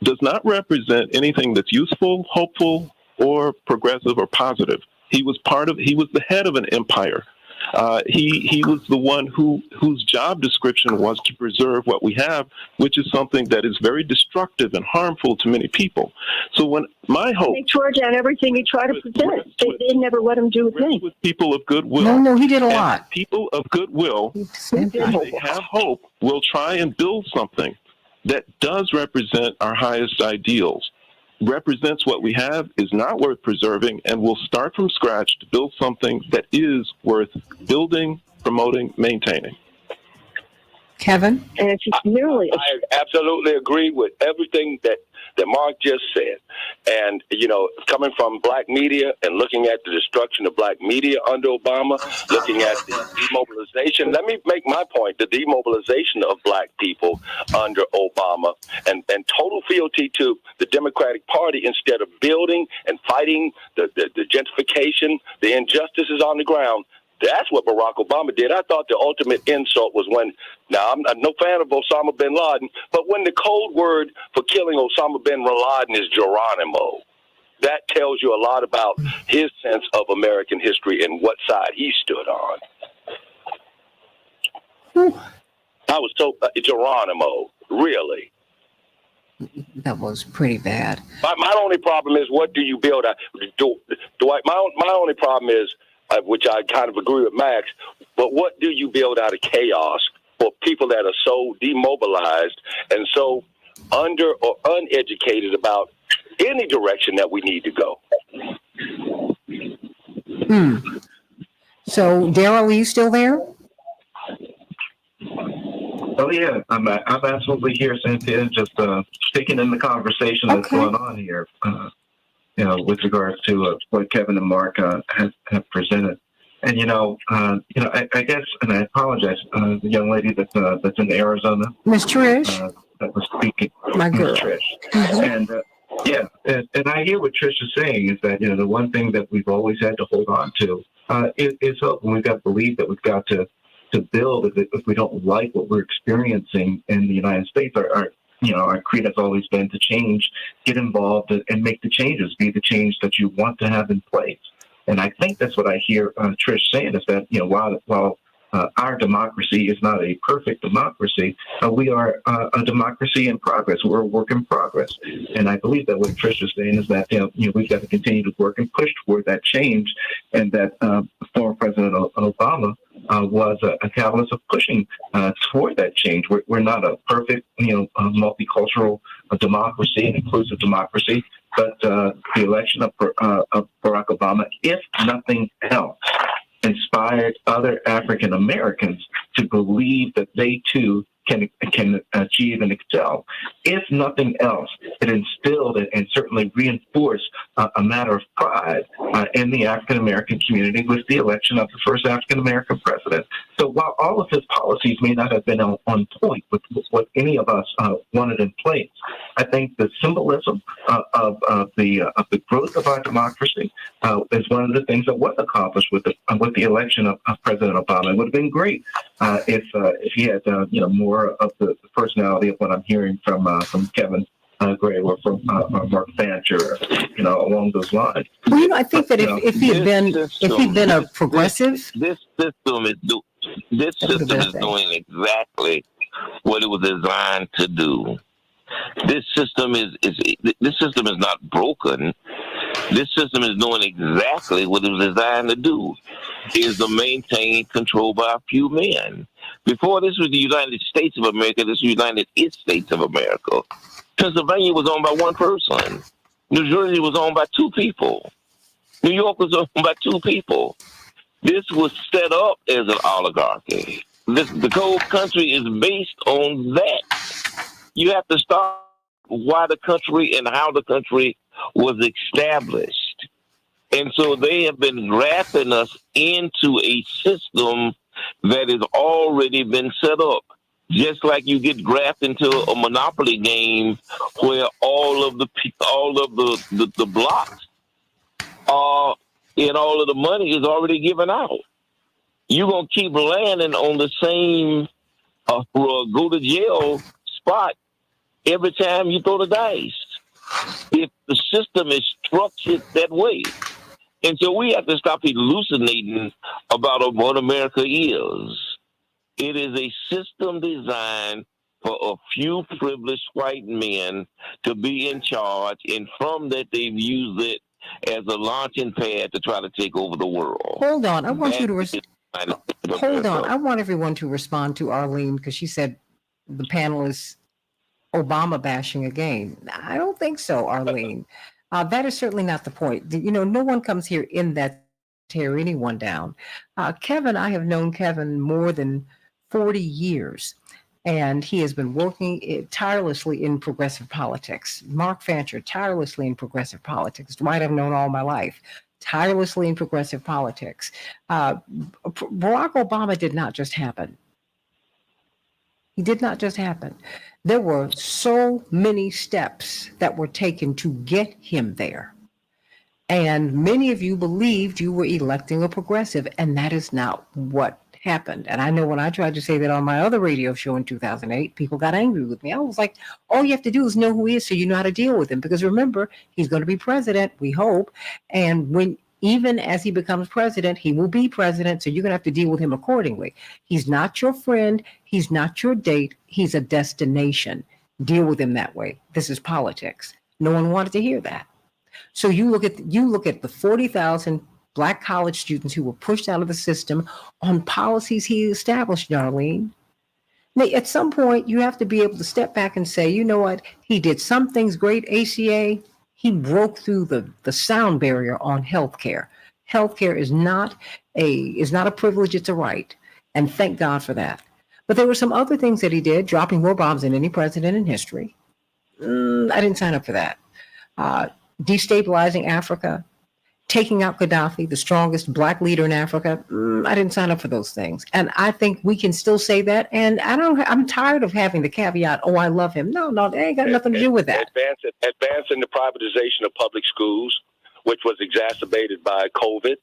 does not represent anything that's useful, hopeful, or progressive or positive. He was the head of an empire. He was the one whose job description was to preserve what we have, which is something that is very destructive and harmful to many people. So when my hope... They tore down everything he tried to present. They never let him do a thing. With people of goodwill. No, he did a lot. People of goodwill, if they have hope, will try and build something that does represent our highest ideals. Represents what we have, is not worth preserving, and will start from scratch to build something that is worth building, promoting, maintaining. Kevin? And it's really... I absolutely agree with everything that Mark just said. And, coming from black media and looking at the destruction of black media under Obama, looking at the demobilization, let me make my point, the demobilization of black people under Obama, and total fealty to the Democratic Party instead of building and fighting the gentrification, the injustices on the ground. That's what Barack Obama did. I thought the ultimate insult was when, now I'm no fan of Osama bin Laden, but when the code word for killing Osama bin Laden is Geronimo, that tells you a lot about his sense of American history and what side he stood on. I was so, Geronimo, really. That was pretty bad. My only problem is, what do you build? Dwight, my only problem is, which I kind of agree with Max, but what do you build out of chaos for people that are so demobilized and so under or uneducated about any direction that we need to go? So, Daryl, are you still there? Oh yeah, I'm absolutely here, Santita. Just sticking in the conversation that's going on here. With regards to what Kevin and Mark have presented, and I guess, and I apologize, the young lady that's in Arizona, Miss Trish, that was speaking, my girl, Trish, and and I hear what Trish is saying is that the one thing that we've always had to hold on to is hope, and we've got to believe that we've got to build. If we don't like what we're experiencing in the United States, our creed has always been to change, get involved, and make the changes, be the change that you want to have in place. And I think that's what I hear Trish saying, is that while our democracy is not a perfect democracy, we are a democracy in progress. We're a work in progress. And I believe that what Trish is saying is that we've got to continue to work and push toward that change, and that former President Obama was a catalyst of pushing toward that change. We're not a perfect, multicultural democracy, an inclusive democracy, but the election of Barack Obama, if nothing else, inspired other African Americans to believe that they too can achieve and excel. If nothing else, it instilled and certainly reinforced a matter of pride in the African American community with the election of the first African American president. So while all of his policies may not have been on point with what any of us wanted in place, I think the symbolism of the growth of our democracy is one of the things that was accomplished with the election of President Obama. It would have been great if he had more of the personality of what I'm hearing from Kevin Gray or from Mark Fancher, along those lines. Well, I think that if he'd been a progressive, this system is doing exactly what it was designed to do. This system is not broken. This system is doing exactly what it was designed to do, is to maintain control by a few men. Before this was the United States of America, this was the United States of America. Pennsylvania was owned by one person. New Jersey was owned by two people. New York was owned by two people. This was set up as an oligarchy. The whole country is based on that. You have to start why the country and how the country was established. And so they have been grafting us into a system that has already been set up. Just like you get grafted into a Monopoly game where all of the blocks are and all of the money is already given out. You're gonna keep landing on the same go to jail spot every time you throw the dice, if the system is structured that way. And so we have to stop hallucinating about what America is. It is a system designed for a few privileged white men to be in charge, and from that they've used it as a launching pad to try to take over the world. Hold on, I want I want everyone to respond to Arlene, because she said the panel is Obama bashing again. I don't think so, Arlene. That is certainly not the point. No one comes here in that tear anyone down. Kevin, I have known Kevin more than 40 years, and he has been working tirelessly in progressive politics. Mark Fancher, tirelessly in progressive politics. Dwight, I've known all my life, tirelessly in progressive politics. Barack Obama did not just happen. He did not just happen. There were so many steps that were taken to get him there. And many of you believed you were electing a progressive, and that is not what happened. And I know when I tried to say that on my other radio show in 2008, people got angry with me. I was like, all you have to do is know who he is so you know how to deal with him. Because remember, he's going to be president, we hope. And even as he becomes president, he will be president. So you're going to have to deal with him accordingly. He's not your friend. He's not your date. He's a destination. Deal with him that way. This is politics. No one wanted to hear that. So you look at the 40,000 Black college students who were pushed out of the system on policies he established, Darlene. Now, at some point, you have to be able to step back and say, you know what? He did some things great, ACA. He broke through the sound barrier on healthcare. Healthcare is not a privilege, it's a right. And thank God for that. But there were some other things that he did, dropping more bombs than any president in history. I didn't sign up for that. Destabilizing Africa, taking out Gaddafi, the strongest Black leader in Africa. I didn't sign up for those things. And I think we can still say that. And I'm tired of having the caveat, oh, I love him. No, they ain't got nothing to do with that. Advancing the privatization of public schools, which was exacerbated by COVID.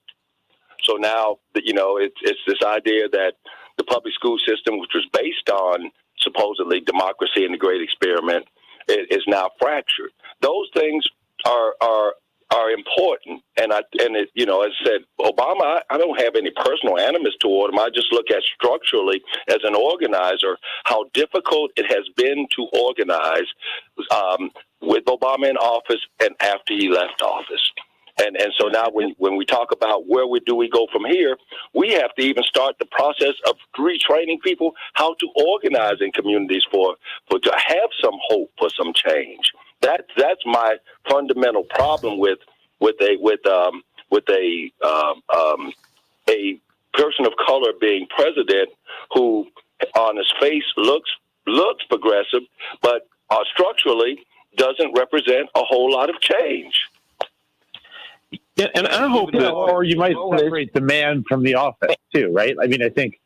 So now, it's this idea that the public school system, which was based on supposedly democracy and the great experiment, is now fractured. Those things are important, and as I said, Obama, I don't have any personal animus toward him. I just look at structurally as an organizer how difficult it has been to organize with Obama in office and after he left office. And so now when we talk about where we go from here, we have to even start the process of retraining people how to organize in communities for to have some hope for some change. That's my fundamental problem with a person of color being president who, on his face, looks progressive, but structurally doesn't represent a whole lot of change. Yeah, and I hope that, or you might separate the man from the office too, right? I mean, I think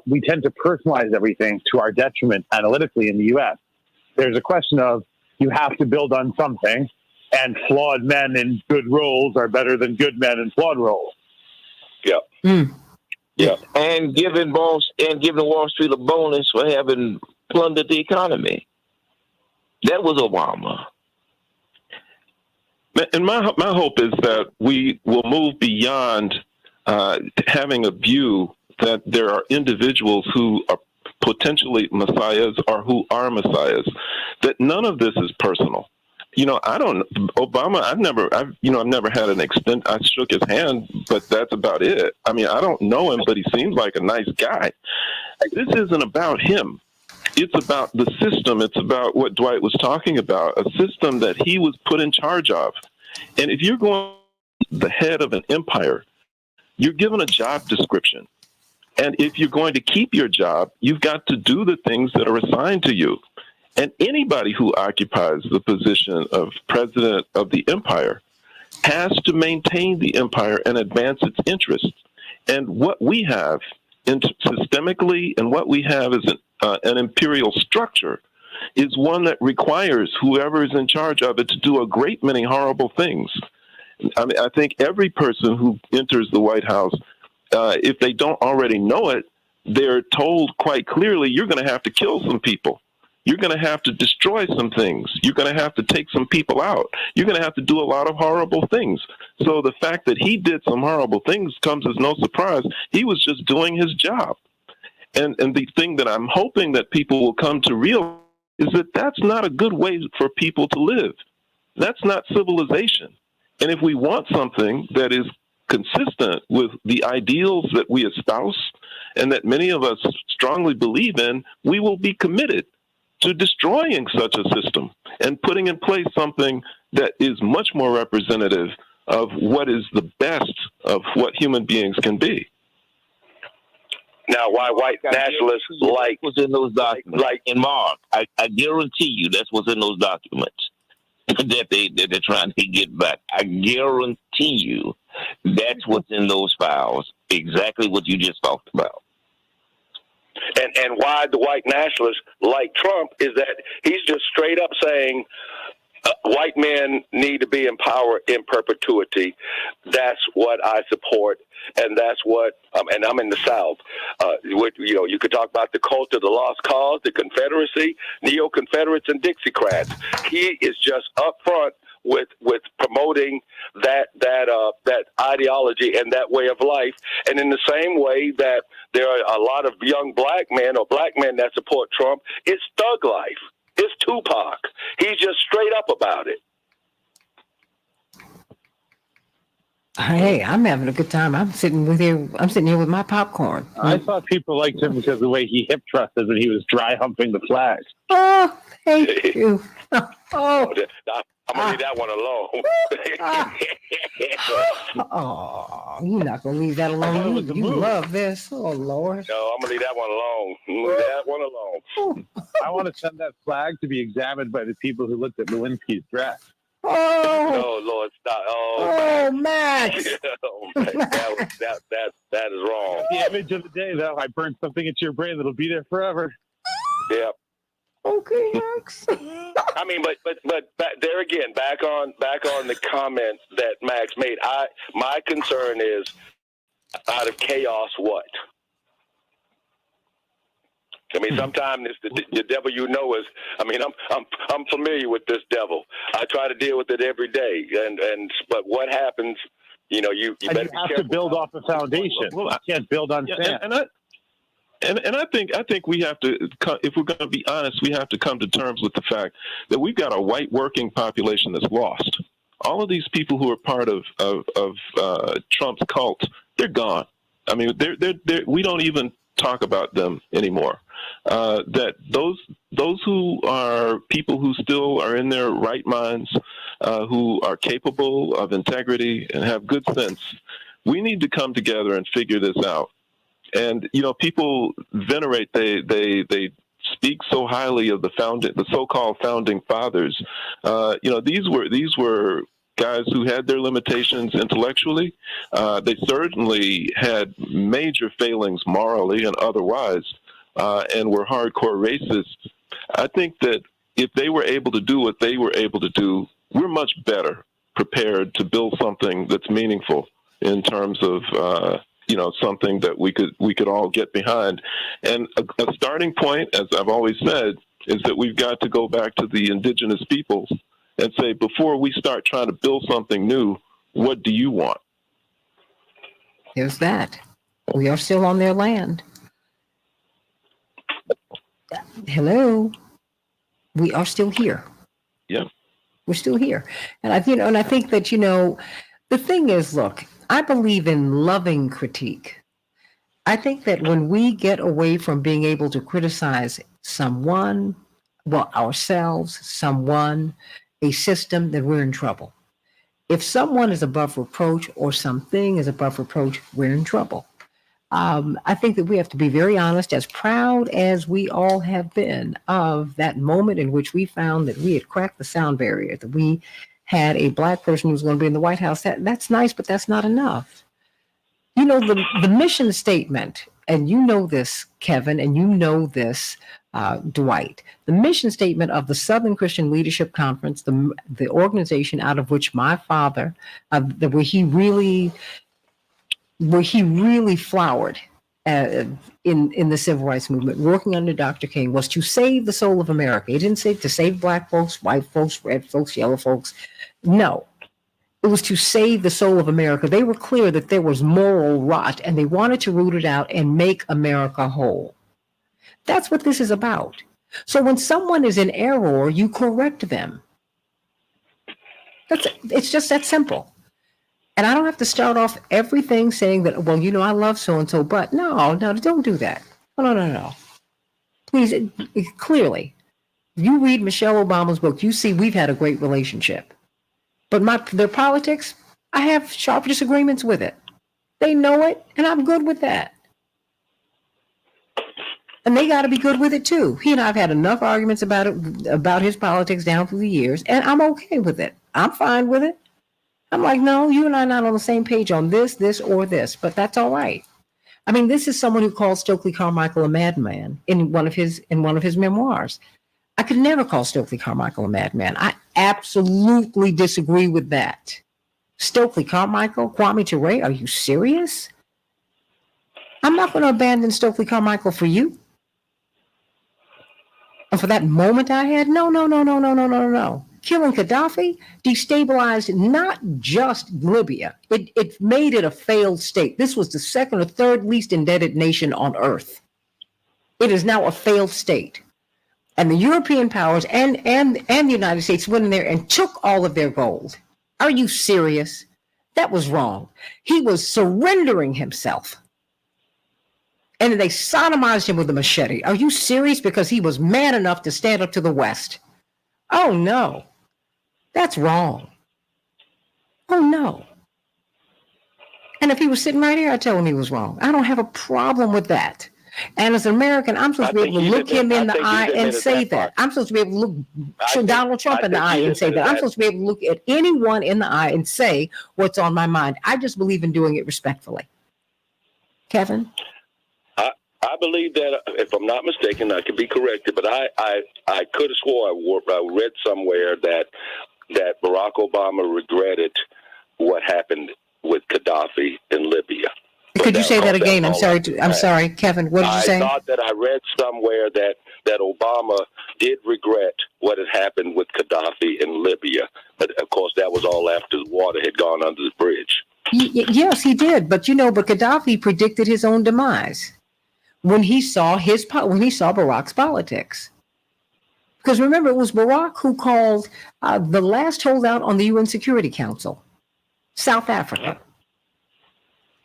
we tend to personalize everything to our detriment analytically in the U.S. There's a question of you have to build on something, and flawed men in good roles are better than good men in flawed roles. Yeah. Yeah. And giving Wall Street a bonus for having plundered the economy. That was Obama. And my hope is that we will move beyond having a view that there are individuals who are potentially messiahs or who are messiahs, that none of this is personal. Obama, I've never had an extent. I shook his hand, but that's about it. I mean, I don't know him, but he seems like a nice guy. This isn't about him. It's about the system. It's about what Dwight was talking about, a system that he was put in charge of. And if you're going the head of an empire, you're given a job description. And if you're going to keep your job, you've got to do the things that are assigned to you. And anybody who occupies the position of president of the empire has to maintain the empire and advance its interests. And what we have systemically and what we have is an imperial structure is one that requires whoever is in charge of it to do a great many horrible things. I mean, I think every person who enters the White House, if they don't already know it, they're told quite clearly, you're going to have to kill some people. You're going to have to destroy some things. You're going to have to take some people out. You're going to have to do a lot of horrible things. So the fact that he did some horrible things comes as no surprise. He was just doing his job. And the thing that I'm hoping that people will come to realize is that that's not a good way for people to live. That's not civilization. And if we want something that is consistent with the ideals that we espouse and that many of us strongly believe in, we will be committed to destroying such a system and putting in place something that is much more representative of what is the best of what human beings can be. Now, why white nationalists like what's in those documents? Like in Mark, I guarantee you that's what's in those documents that they're trying to get back. I guarantee you that's what's in those files. Exactly what you just talked about. And why the white nationalists like Trump is that he's just straight up saying white men need to be in power in perpetuity. That's what I support, and that's what. And I'm in the South. You could talk about the cult of the lost cause, the Confederacy, neo-Confederates, and Dixiecrats. He is just upfront with promoting that ideology and that way of life. And in the same way that there are a lot of young black men or black men that support Trump, it's thug life. It's Tupac. He's just straight up about it. Hey, I'm having a good time. I'm sitting here with my popcorn. I thought people liked him because of the way he hip thrusted when he was dry humping the flag. Oh, thank you. Oh. I'm going to leave that one alone. Oh, you're not going to leave that alone. You love this. Oh, Lord. No, I'm going to leave that one alone. Leave that one alone. I want to send that flag to be examined by the people who looked at Lewinsky's dress. Oh, Lord, stop. Max. Oh, that is wrong. The image of the day, though, I burned something into your brain that'll be there forever. Yeah. Okay, Max. I mean, but there again, back on the comment that Max made. My concern is, out of chaos, what? I mean, sometimes the devil is. I mean, I'm familiar with this devil. I try to deal with it every day, but what happens? You better you have to build off a foundation. Well, I can't build on sand. And I think we have to, if we're going to be honest, we have to come to terms with the fact that we've got a white working population that's lost. All of these people who are part of Trump's cult, they're gone. I mean, we don't even talk about them anymore. that those who are people who still are in their right minds, who are capable of integrity and have good sense, we need to come together and figure this out. And people venerate, they speak so highly of the so-called founding fathers. These were guys who had their limitations intellectually. They certainly had major failings morally and otherwise, and were hardcore racists. I think that if they were able to do what they were able to do, we're much better prepared to build something that's meaningful in terms of something that we could all get behind. And a starting point, as I've always said, is that we've got to go back to the indigenous peoples and say, before we start trying to build something new, what do you want? There's that. We are still on their land. Hello. We are still here. Yeah. We're still here. And I think that, the thing is, look, I believe in loving critique. I think that when we get away from being able to criticize someone, ourselves, someone, a system, then we're in trouble. If someone is above reproach or something is above reproach, we're in trouble. I think that we have to be very honest, as proud as we all have been of that moment in which we found that we had cracked the sound barrier, that we had a Black person who was going to be in the White House. That's nice, but that's not enough. The mission statement, and you know this, Kevin, and you know this, Dwight, the mission statement of the Southern Christian Leadership Conference, the organization out of which my father, where he really flowered in the civil rights movement, working under Dr. King, was to save the soul of America. He didn't say to save Black folks, white folks, red folks, yellow folks. No, it was to save the soul of America. They were clear that there was moral rot, and they wanted to root it out and make America whole. That's what this is about. So when someone is in error, you correct them. It's just that simple. And I don't have to start off everything saying that, I love so-and-so, but no, don't do that. No. Please, clearly, you read Michelle Obama's book, you see we've had a great relationship. But their politics, I have sharp disagreements with it. They know it, and I'm good with that. And they got to be good with it too. He and I have had enough arguments about his politics down through the years, and I'm okay with it. I'm fine with it. I'm like, no, you and I are not on the same page on this, or this, but that's all right. I mean, this is someone who called Stokely Carmichael a madman in one of his memoirs. I could never call Stokely Carmichael a madman. I absolutely disagree with that. Stokely Carmichael, Kwame Ture, are you serious? I'm not going to abandon Stokely Carmichael for you. And for that moment I had, no. Killing Gaddafi destabilized not just Libya. It made it a failed state. This was the second or third least indebted nation on earth. It is now a failed state. And the European powers and the United States went in there and took all of their gold. Are you serious? That was wrong. He was surrendering himself. And they sodomized him with a machete. Are you serious? Because he was man enough to stand up to the West. Oh, no. That's wrong. Oh, no. And if he was sitting right here, I'd tell him he was wrong. I don't have a problem with that. And as an American, I'm supposed to be able to look him in the eye and say that. I'm supposed to be able to look Donald Trump in the eye and say that. I'm supposed to be able to look at anyone in the eye and say what's on my mind. I just believe in doing it respectfully. Kevin? I believe that, if I'm not mistaken, I could be corrected, but I could have swore I read somewhere that Barack Obama regretted what happened with Gaddafi in Libya. Could you say that again? I'm sorry, Kevin. What did you say? I thought that I read somewhere that Obama did regret what had happened with Gaddafi in Libya, but of course that was all after the water had gone under the bridge. Yes, he did, but Gaddafi predicted his own demise when he saw Barack's politics. Because remember, it was Barack who called the last holdout on the UN Security Council, South Africa.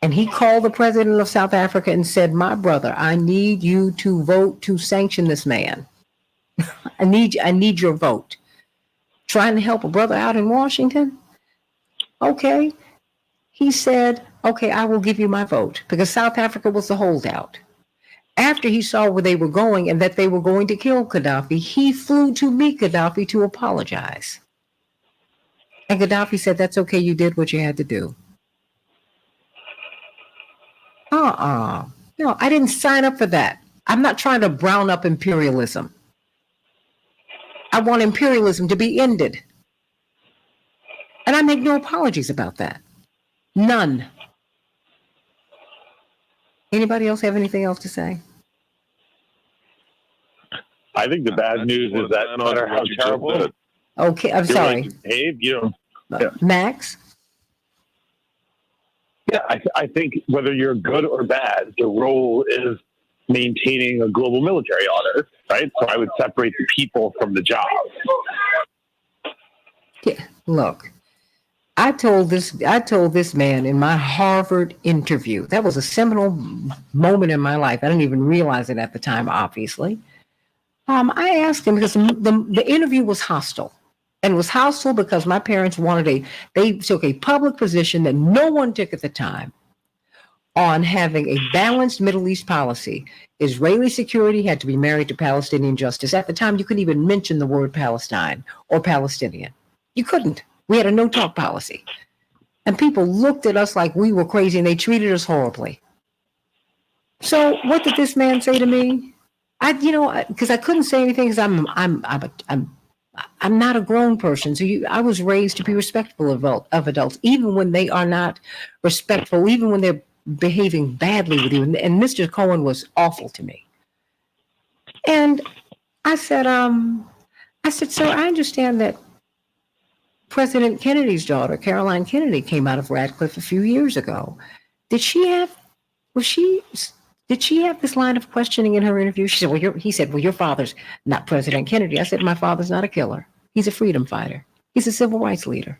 And he called the president of South Africa and said, my brother, I need you to vote to sanction this man. I need your vote. Trying to help a brother out in Washington? Okay. He said, okay, I will give you my vote, because South Africa was the holdout. After he saw where they were going and that they were going to kill Gaddafi, he flew to meet Gaddafi to apologize. And Gaddafi said, that's okay, you did what you had to do. No, I didn't sign up for that. I'm not trying to brown up imperialism. I want imperialism to be ended. And I make no apologies about that. None. Anybody else have anything else to say? I think the bad news is that no matter how terrible. Okay, I'm sorry. Behave, Max? Yeah, I think whether you're good or bad, the role is maintaining a global military order, right? So I would separate the people from the job. Yeah, look, I told this man in my Harvard interview. That was a seminal moment in my life. I didn't even realize it at the time, obviously. I asked him because the interview was hostile. And it was hostile because my parents they took a public position that no one took at the time on having a balanced Middle East policy. Israeli security had to be married to Palestinian justice. At the time, you couldn't even mention the word Palestine or Palestinian. You couldn't. We had a no-talk policy. And people looked at us like we were crazy, and they treated us horribly. So what did this man say to me? Because I couldn't say anything because I'm not a grown person. So I was raised to be respectful of adults, even when they are not respectful, even when they're behaving badly with you. And Mr. Cohen was awful to me. And I said, sir, I understand that President Kennedy's daughter, Caroline Kennedy, came out of Radcliffe a few years ago. Did she have this line of questioning in her interview? She said, he said, your father's not President Kennedy. I said, my father's not a killer. He's a freedom fighter. He's a civil rights leader.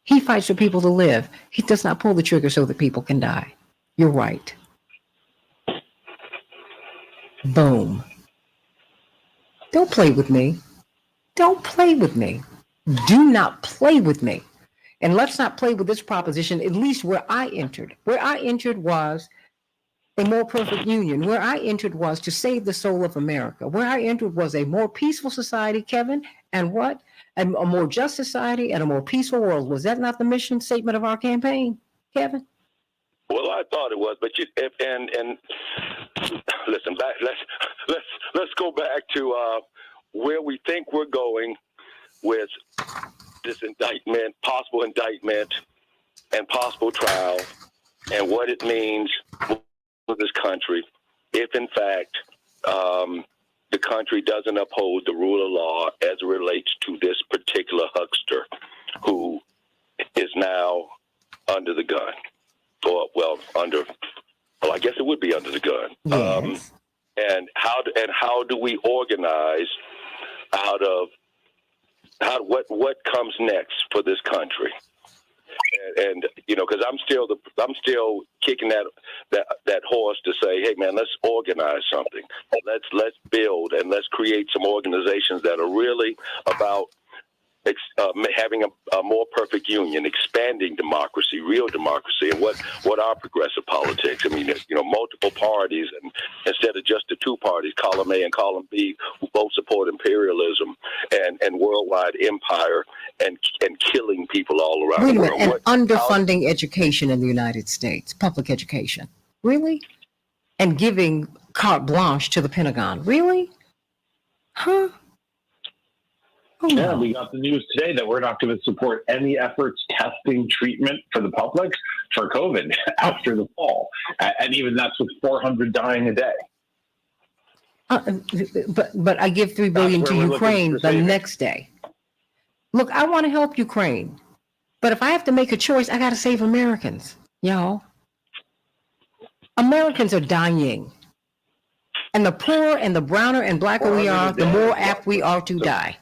He fights for people to live. He does not pull the trigger so that people can die. You're right. Boom. Don't play with me. Don't play with me. Do not play with me. And let's not play with this proposition, at least where I entered. Where I entered was a more perfect union. Where I entered was to save the soul of America. Where I entered was a more peaceful society, Kevin, and what? A more just society and a more peaceful world. Was that not the mission statement of our campaign, Kevin? Well, I thought it was, but listen, let's go back to where we think we're going with this possible indictment, and possible trial, and what it means for this country if, in fact, the country doesn't uphold the rule of law as it relates to this particular huckster who is now under the gun. Or, I guess it would be under the gun. Yes. And how do we organize out of what comes next for this country? And because I'm still kicking that horse to say, hey man, let's organize something. Let's build and let's create some organizations that are really about having a more perfect union, expanding democracy, real democracy, and what are progressive politics? I mean, multiple parties, and instead of just the two parties, column A and column B, who both support imperialism and worldwide empire and killing people all around the world. And underfunding education in the United States, public education. Really? And giving carte blanche to the Pentagon. Really? Huh? Oh, yeah, no. we got the news today that we're not going to support any efforts testing treatment for the public for COVID after the fall. And even that's with 400 dying a day. But I give $3 billion to Ukraine the next day. Look, I want to help Ukraine. But if I have to make a choice, I got to save Americans, y'all. Americans are dying. And the poorer and the browner and blacker we are, the more apt we are to die.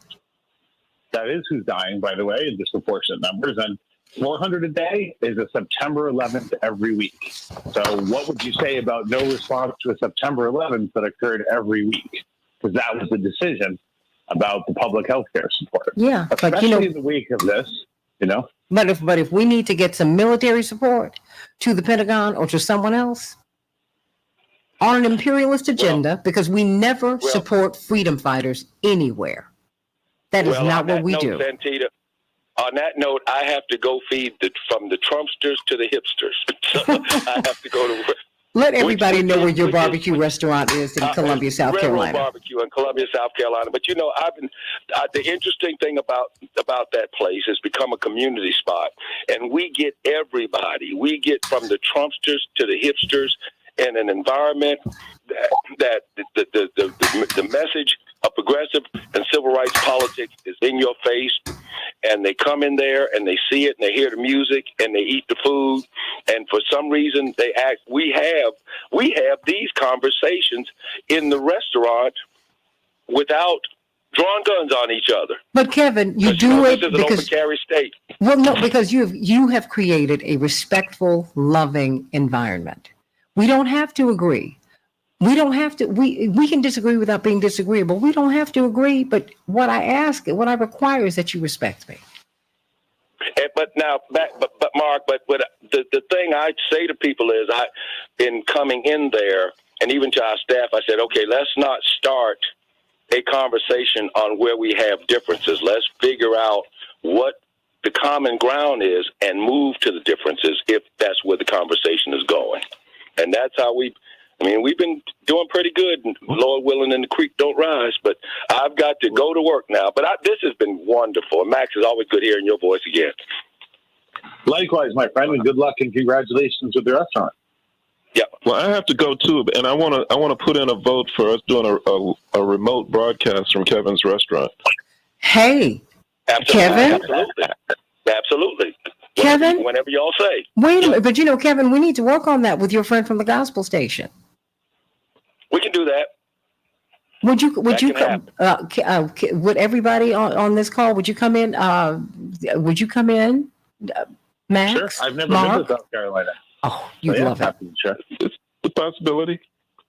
That is who's dying, by the way, in disproportionate numbers. And 400 a day is a September 11th every week. So what would you say about no response to a September 11th that occurred every week? Because that was the decision about the public health care support. Yeah, especially but you know, in the week of this, you know. But if we need to get some military support to the Pentagon or to someone else on an imperialist agenda, because we never support freedom fighters anywhere. That is not what we do. Santita, on that note, I have to go feed from the Trumpsters to the hipsters. So I have to go to. Let everybody know where your barbecue restaurant is in Columbia, South Carolina. Barbecue in Columbia, South Carolina. But you know, the interesting thing about that place has become a community spot, and we get everybody. We get from the Trumpsters to the hipsters in an environment that the message of progressive and civil rights politics is in your face. And they come in there and they see it and they hear the music and they eat the food. And for some reason they act, we have these conversations in the restaurant without drawing guns on each other. But Kevin, you do it this is an open carry state. Well, no, because you have created a respectful, loving environment. We don't have to agree. We don't have to, we can disagree without being disagreeable. We don't have to agree, but what I require is that you respect me. But now, Mark, the thing I'd say to people is, in coming in there, and even to our staff, I said, okay, let's not start a conversation on where we have differences. Let's figure out what the common ground is and move to the differences if that's where the conversation is going. And that's how we've been doing pretty good, Lord willing, and the creek don't rise, but I've got to go to work now. But this has been wonderful. Max, it's always good hearing your voice again. Likewise, my friend, and good luck and congratulations with the restaurant. Yeah. Well, I have to go too, and I want to put in a vote for us doing a remote broadcast from Kevin's restaurant. Hey, Kevin. Absolutely. Kevin, whenever y'all say. Wait a minute, but Kevin, we need to work on that with your friend from the gospel station. We can do that. Would everybody on this call? Would you come in? Max? Sure. I've never Mark? been to South Carolina. Oh, you'd love it. Sure. It's a possibility.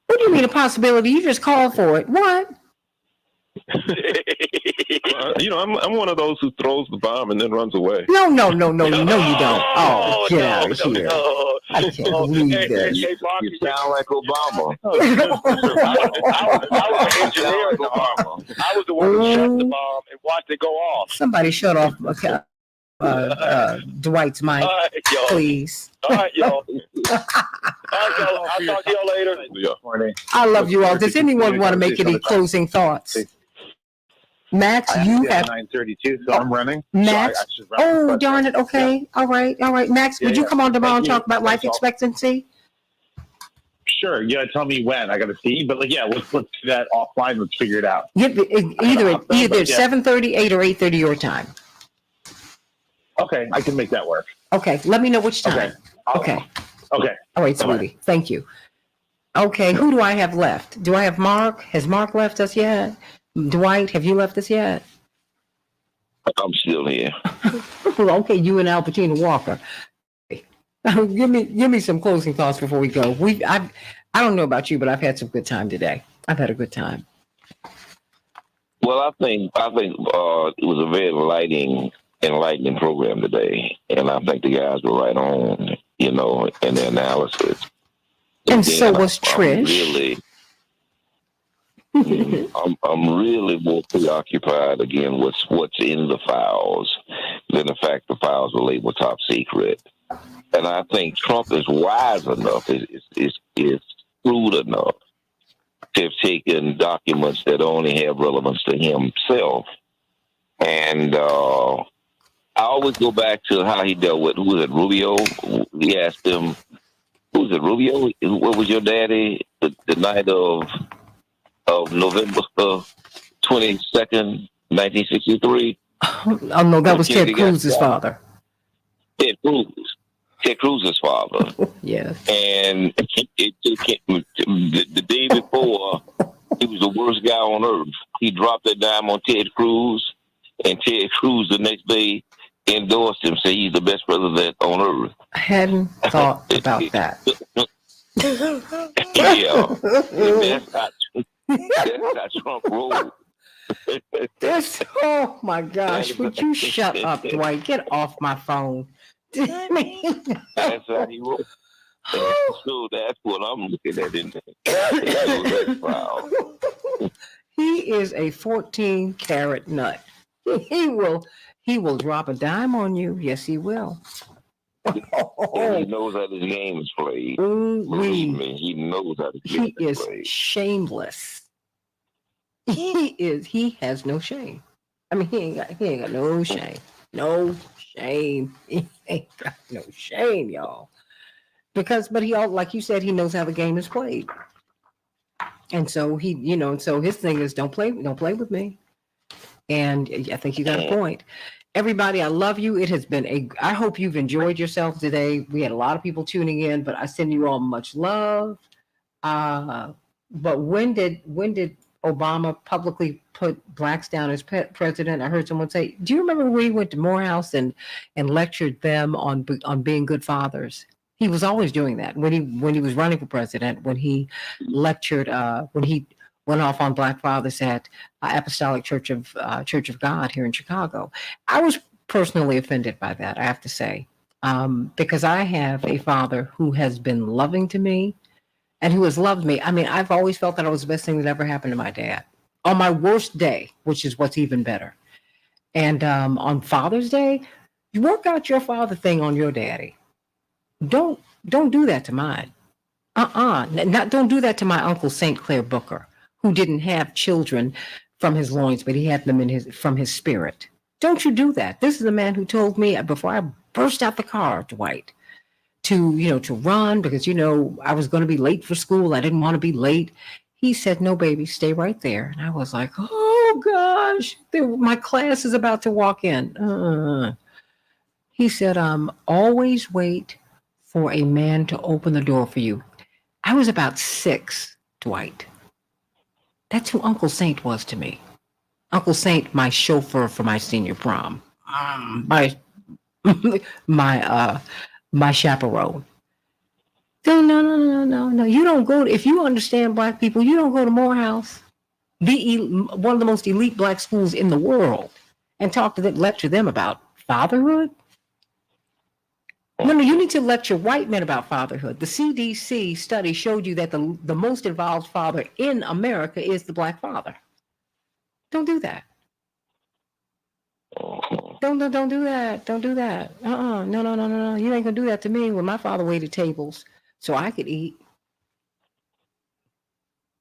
What do you mean a possibility? You just called for it. What? I'm one of those who throws the bomb and then runs away. No, you don't. Oh, get out of here. No. I can't believe this. You sound like Obama. I was an engineer in the bomb. I was the one who shut the bomb and watched it go off. Somebody shut off Dwight's mic, please. All right, y'all. I'll talk to y'all later. I love you all. Does anyone want to make any closing thoughts? Max, you have 9:32, so I'm running. Max, so darn it. Okay, all right. Max, would you come on tomorrow and talk about life expectancy? Sure. You gotta tell me when. I gotta see, but let's do that offline. Let's figure it out. Either 7:30, 8, or 8:30 your time. Okay, I can make that work. Okay, let me know which time. Okay. All right, sweetie. Thank you. Okay, who do I have left? Do I have Mark? Has Mark left us yet? Dwight, have you left us yet? I'm still here. Okay, you and Albertina Walker. Give me some closing thoughts before we go. I don't know about you, but I've had some good time today. I've had a good time. Well, I think it was a very enlightening program today, and I think the guys were right on, in their analysis. And so was Trish. I'm really more preoccupied again with what's in the files than the fact the files were labeled top secret. And I think Trump is wise enough, is shrewd enough to have taken documents that only have relevance to himself. And I always go back to how he dealt with, who was it, Rubio? He asked him, who was it, Rubio? What was your daddy the night of November 22nd, 1963? Oh, no, that was Ted Cruz's father. Ted Cruz's father. Yes. And it took him, the day before, he was the worst guy on earth. He dropped that dime on Ted Cruz, and Ted Cruz the next day endorsed him, say he's the best president on earth. I hadn't thought about that. Yeah, that's how Trump rolled. Oh my gosh, would you shut up, Dwight? Get off my phone. That's how he rolled. So that's what I'm looking at in there. He is a 14-carat nut. He will drop a dime on you. Yes, he will. And he knows how this game is played. Believe me, he knows how this game is played. He is shameless. He has no shame. I mean, he ain't got no shame. No shame. He ain't got no shame, y'all. But he all, like you said, he knows how the game is played. And so so his thing is don't play with me. And I think you got a point. Everybody, I love you. It has been I hope you've enjoyed yourself today. We had a lot of people tuning in, but I send you all much love. But when did Obama publicly put blacks down as president? I heard someone say, do you remember when he went to Morehouse and lectured them on being good fathers? He was always doing that when he was running for president, when he lectured, when he went off on black fathers at Apostolic Church of God here in Chicago. I was personally offended by that, I have to say, because I have a father who has been loving to me and who has loved me. I mean, I've always felt that I was the best thing that ever happened to my dad on my worst day, which is what's even better. And on Father's Day, you work out your father thing on your daddy. Don't do that to mine. Don't do that to my Uncle St. Clair Booker, who didn't have children from his loins, but he had them from his spirit. Don't you do that. This is the man who told me before I burst out the car, Dwight, to run because, I was going to be late for school. I didn't want to be late. He said, no, baby, stay right there. And I was like, oh gosh, my class is about to walk in. He said, always wait for a man to open the door for you. I was about 6, Dwight. That's who Uncle Saint was to me. Uncle Saint, my chauffeur for my senior prom. My chaperone. No. You don't go if you understand black people, you don't go to Morehouse, one of the most elite black schools in the world, and lecture them about fatherhood. No, you need to lecture white men about fatherhood. The CDC study showed you that the most involved father in America is the black father. Don't do that. Don't do that. Don't do that. No. You ain't gonna do that to me when my father waited tables so I could eat.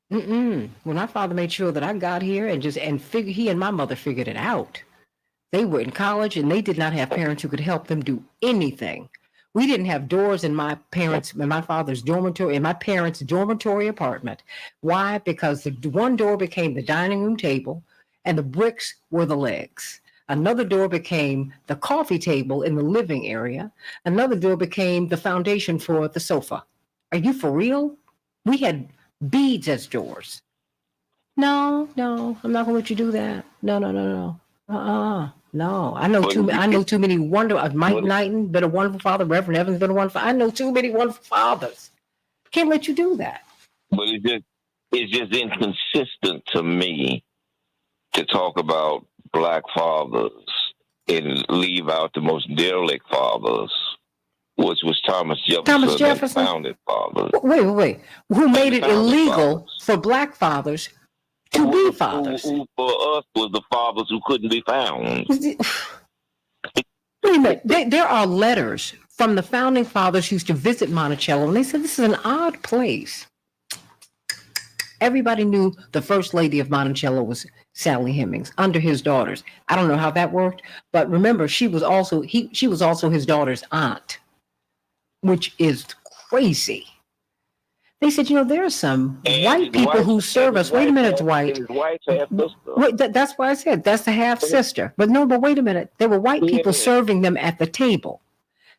When my father made sure that I got here he and my mother figured it out. They were in college and they did not have parents who could help them do anything. We didn't have doors in my father's dormitory, in my parents' dormitory apartment. Why? Because the one door became the dining room table and the bricks were the legs. Another door became the coffee table in the living area. Another door became the foundation for the sofa. Are you for real? We had beads as doors. No, I'm not gonna let you do that. No. No, I know too many Mike Knighton been a wonderful father. Reverend Evans been a wonderful. I know too many wonderful fathers. Can't let you do that. But it's just inconsistent to me to talk about black fathers and leave out the most derelict fathers, which was Thomas Jefferson. Founded fathers. Wait. Who made it illegal for black fathers to be fathers? Who for us was the fathers who couldn't be found. Wait a minute. There are letters from the founding fathers who used to visit Monticello, and they said this is an odd place. Everybody knew the first lady of Monticello was Sally Hemings under his daughters. I don't know how that worked, but remember, she was also his daughter's aunt, which is crazy. They said, there are some white people who serve us. Wait a minute, Dwight. Wait, that's why I said that's the half sister. But wait a minute. There were white people serving them at the table.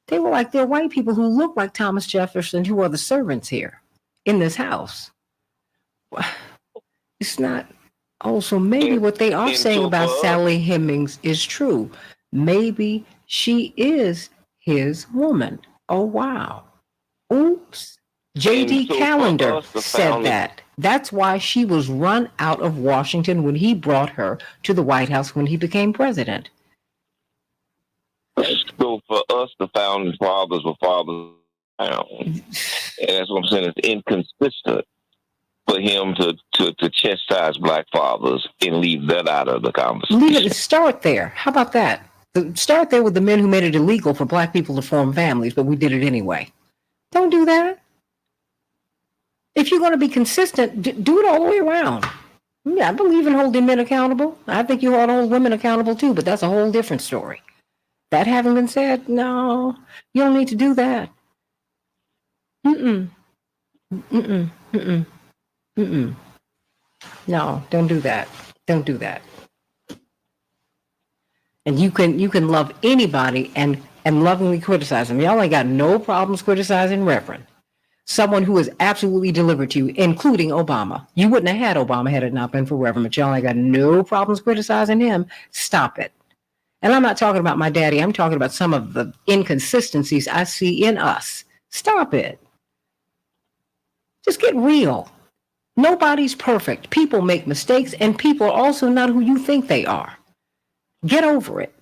They were like, they're white people who look like Thomas Jefferson, who are the servants here in this house. It's not. Oh, so maybe what they are saying about Sally Hemings is true. maybe she is his woman. Oh, wow. Oops. J.D. And so for Calendar us, the said founding- that. That's why she was run out of Washington when he brought her to the White House when he became president. So for us, the founding fathers were fathers down. And that's what I'm saying. It's inconsistent for him to chastise black fathers and leave that out of the conversation. Leave it. Start there. How about that? Start there with the men who made it illegal for black people to form families, but we did it anyway. Don't do that. If you're going to be consistent, do it all the way around. Yeah, I believe in holding men accountable. I think you ought to hold women accountable too, but that's a whole different story. That having been said, no, you don't need to do that. No, don't do that. Don't do that. And you can love anybody and lovingly criticize them. Y'all ain't got no problems criticizing Reverend. Someone who is absolutely delivered to you, including Obama. You wouldn't have had Obama had it not been for Reverend, but y'all ain't got no problems criticizing him. Stop it. And I'm not talking about my daddy. I'm talking about some of the inconsistencies I see in us. Stop it. Just get real. Nobody's perfect. People make mistakes, and people are also not who you think they are. Get over it.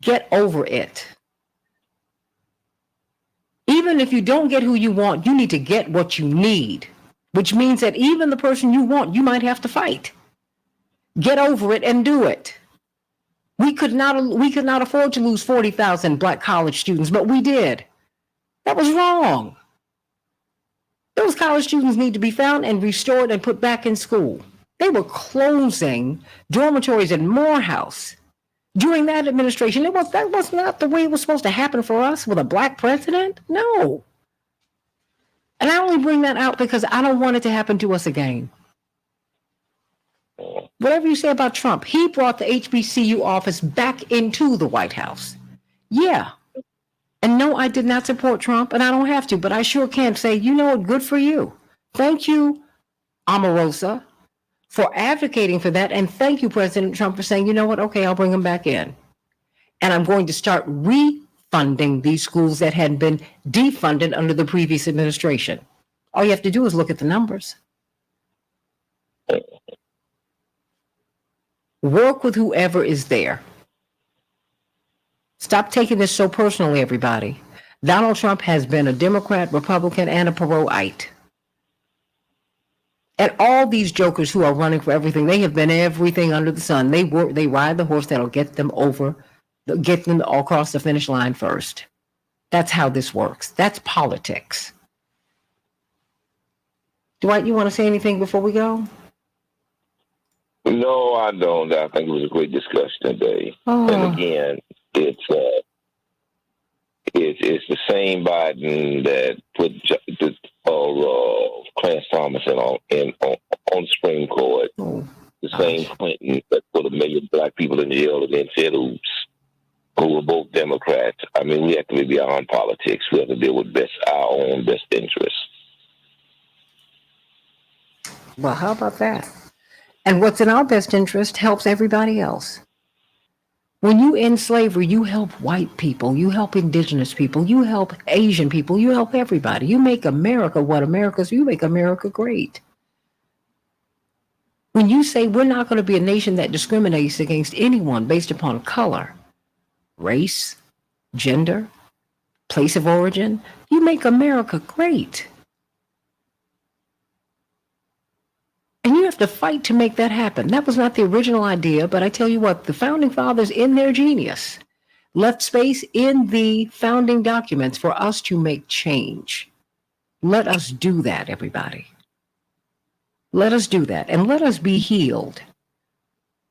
Get over it. Even if you don't get who you want, you need to get what you need, which means that even the person you want, you might have to fight. Get over it and do it. We could not afford to lose 40,000 black college students, but we did. That was wrong. Those college students need to be found and restored and put back in school. They were closing dormitories at Morehouse during that administration. That was not the way it was supposed to happen for us with a black president. No. And I only bring that out because I don't want it to happen to us again. Whatever you say about Trump, he brought the HBCU office back into the White House. Yeah. And no, I did not support Trump, and I don't have to, but I sure can say, you know what, good for you. Thank you, Omarosa, for advocating for that, and thank you, President Trump, for saying, you know what, okay, I'll bring him back in. And I'm going to start refunding these schools that had been defunded under the previous administration. All you have to do is look at the numbers. Work with whoever is there. Stop taking this so personally, everybody. Donald Trump has been a Democrat, Republican, and a Paroite. And all these jokers who are running for everything, they have been everything under the sun. They ride the horse that'll get them all across the finish line first. That's how this works. That's politics. Dwight, you want to say anything before we go? No, I don't. I think it was a great discussion today. And again, it's the same Biden that put Clarence Thomas on the Supreme Court. The same Clinton that put 1 million black people in jail and then said oops, who were both Democrats. I mean, we have to be beyond politics. We have to deal with our own best interests. Well, how about that? And what's in our best interest helps everybody else. When you end slavery, you help white people, you help indigenous people, you help Asian people, you help everybody. You make America what America's, you make America great. When you say we're not going to be a nation that discriminates against anyone based upon color, race, gender, place of origin, you make America great. And you have to fight to make that happen. That was not the original idea, but I tell you what, the founding fathers, in their genius, left space in the founding documents for us to make change. Let us do that, everybody. Let us do that, and let us be healed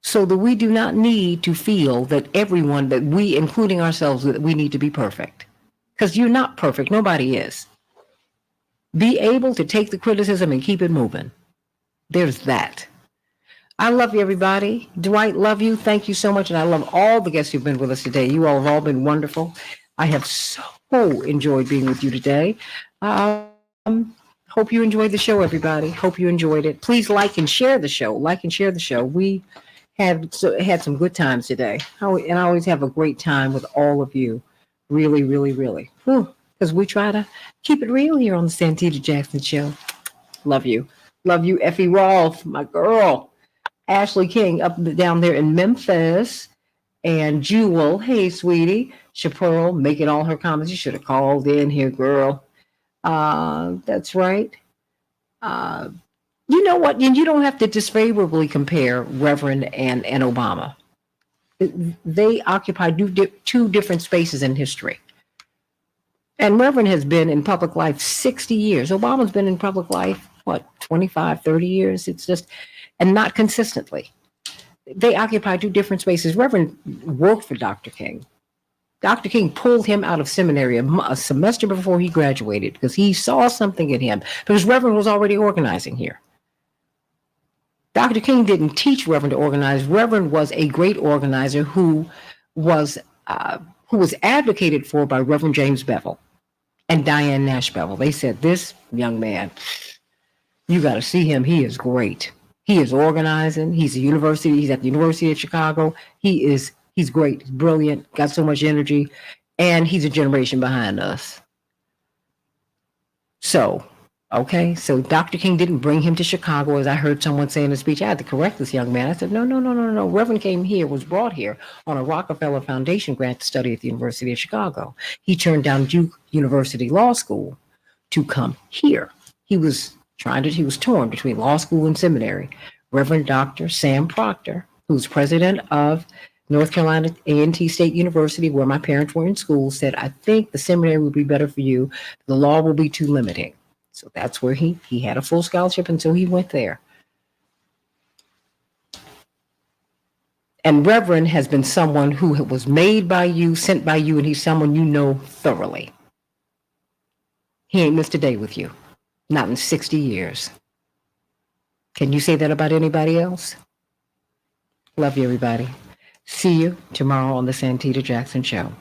so that we do not need to feel that everyone, that we, including ourselves, that we need to be perfect. Because you're not perfect. Nobody is. Be able to take the criticism and keep it moving. There's that. I love you, everybody. Dwight, love you. Thank you so much. And I love all the guests who've been with us today. You all have all been wonderful. I have so enjoyed being with you today. Hope you enjoyed the show, everybody. Hope you enjoyed it. Please like and share the show. Like and share the show. We had some good times today. And I always have a great time with all of you. Really, really, really. Because we try to keep it real here on the Santita Jackson Show. Love you. Love you, Effie Rolfe, my girl. Ashley King up down there in Memphis. And Jewel, hey, sweetie. Chaparral making all her comments. You should have called in here, girl. That's right. You know what? You don't have to disfavorably compare Reverend and Obama. They occupy two different spaces in history. And Reverend has been in public life 60 years. Obama's been in public life, 25, 30 years? It's just, and not consistently. They occupy two different spaces. Reverend worked for Dr. King. Dr. King pulled him out of seminary a semester before he graduated because he saw something in him, because Reverend was already organizing here. Dr. King didn't teach Reverend to organize. Reverend was a great organizer who was advocated for by Reverend James Bevel and Diane Nash Bevel. They said, this young man, you got to see him. He is great. He is organizing. He's at the University of Chicago. He's great. He's brilliant. Got so much energy. And he's a generation behind us. So Dr. King didn't bring him to Chicago, as I heard someone say in a speech. I had to correct this young man. I said, no. Reverend was brought here on a Rockefeller Foundation grant to study at the University of Chicago. He turned down Duke University Law School to come here. He was torn between law school and seminary. Reverend Dr. Sam Proctor, who's president of North Carolina A&T State University, where my parents were in school, said, I think the seminary would be better for you. The law will be too limiting. So that's where he had a full scholarship, and so he went there. And Reverend has been someone who was made by you, sent by you, and he's someone you know thoroughly. He ain't missed a day with you. Not in 60 years. Can you say that about anybody else? Love you, everybody. See you tomorrow on the Santita Jackson Show.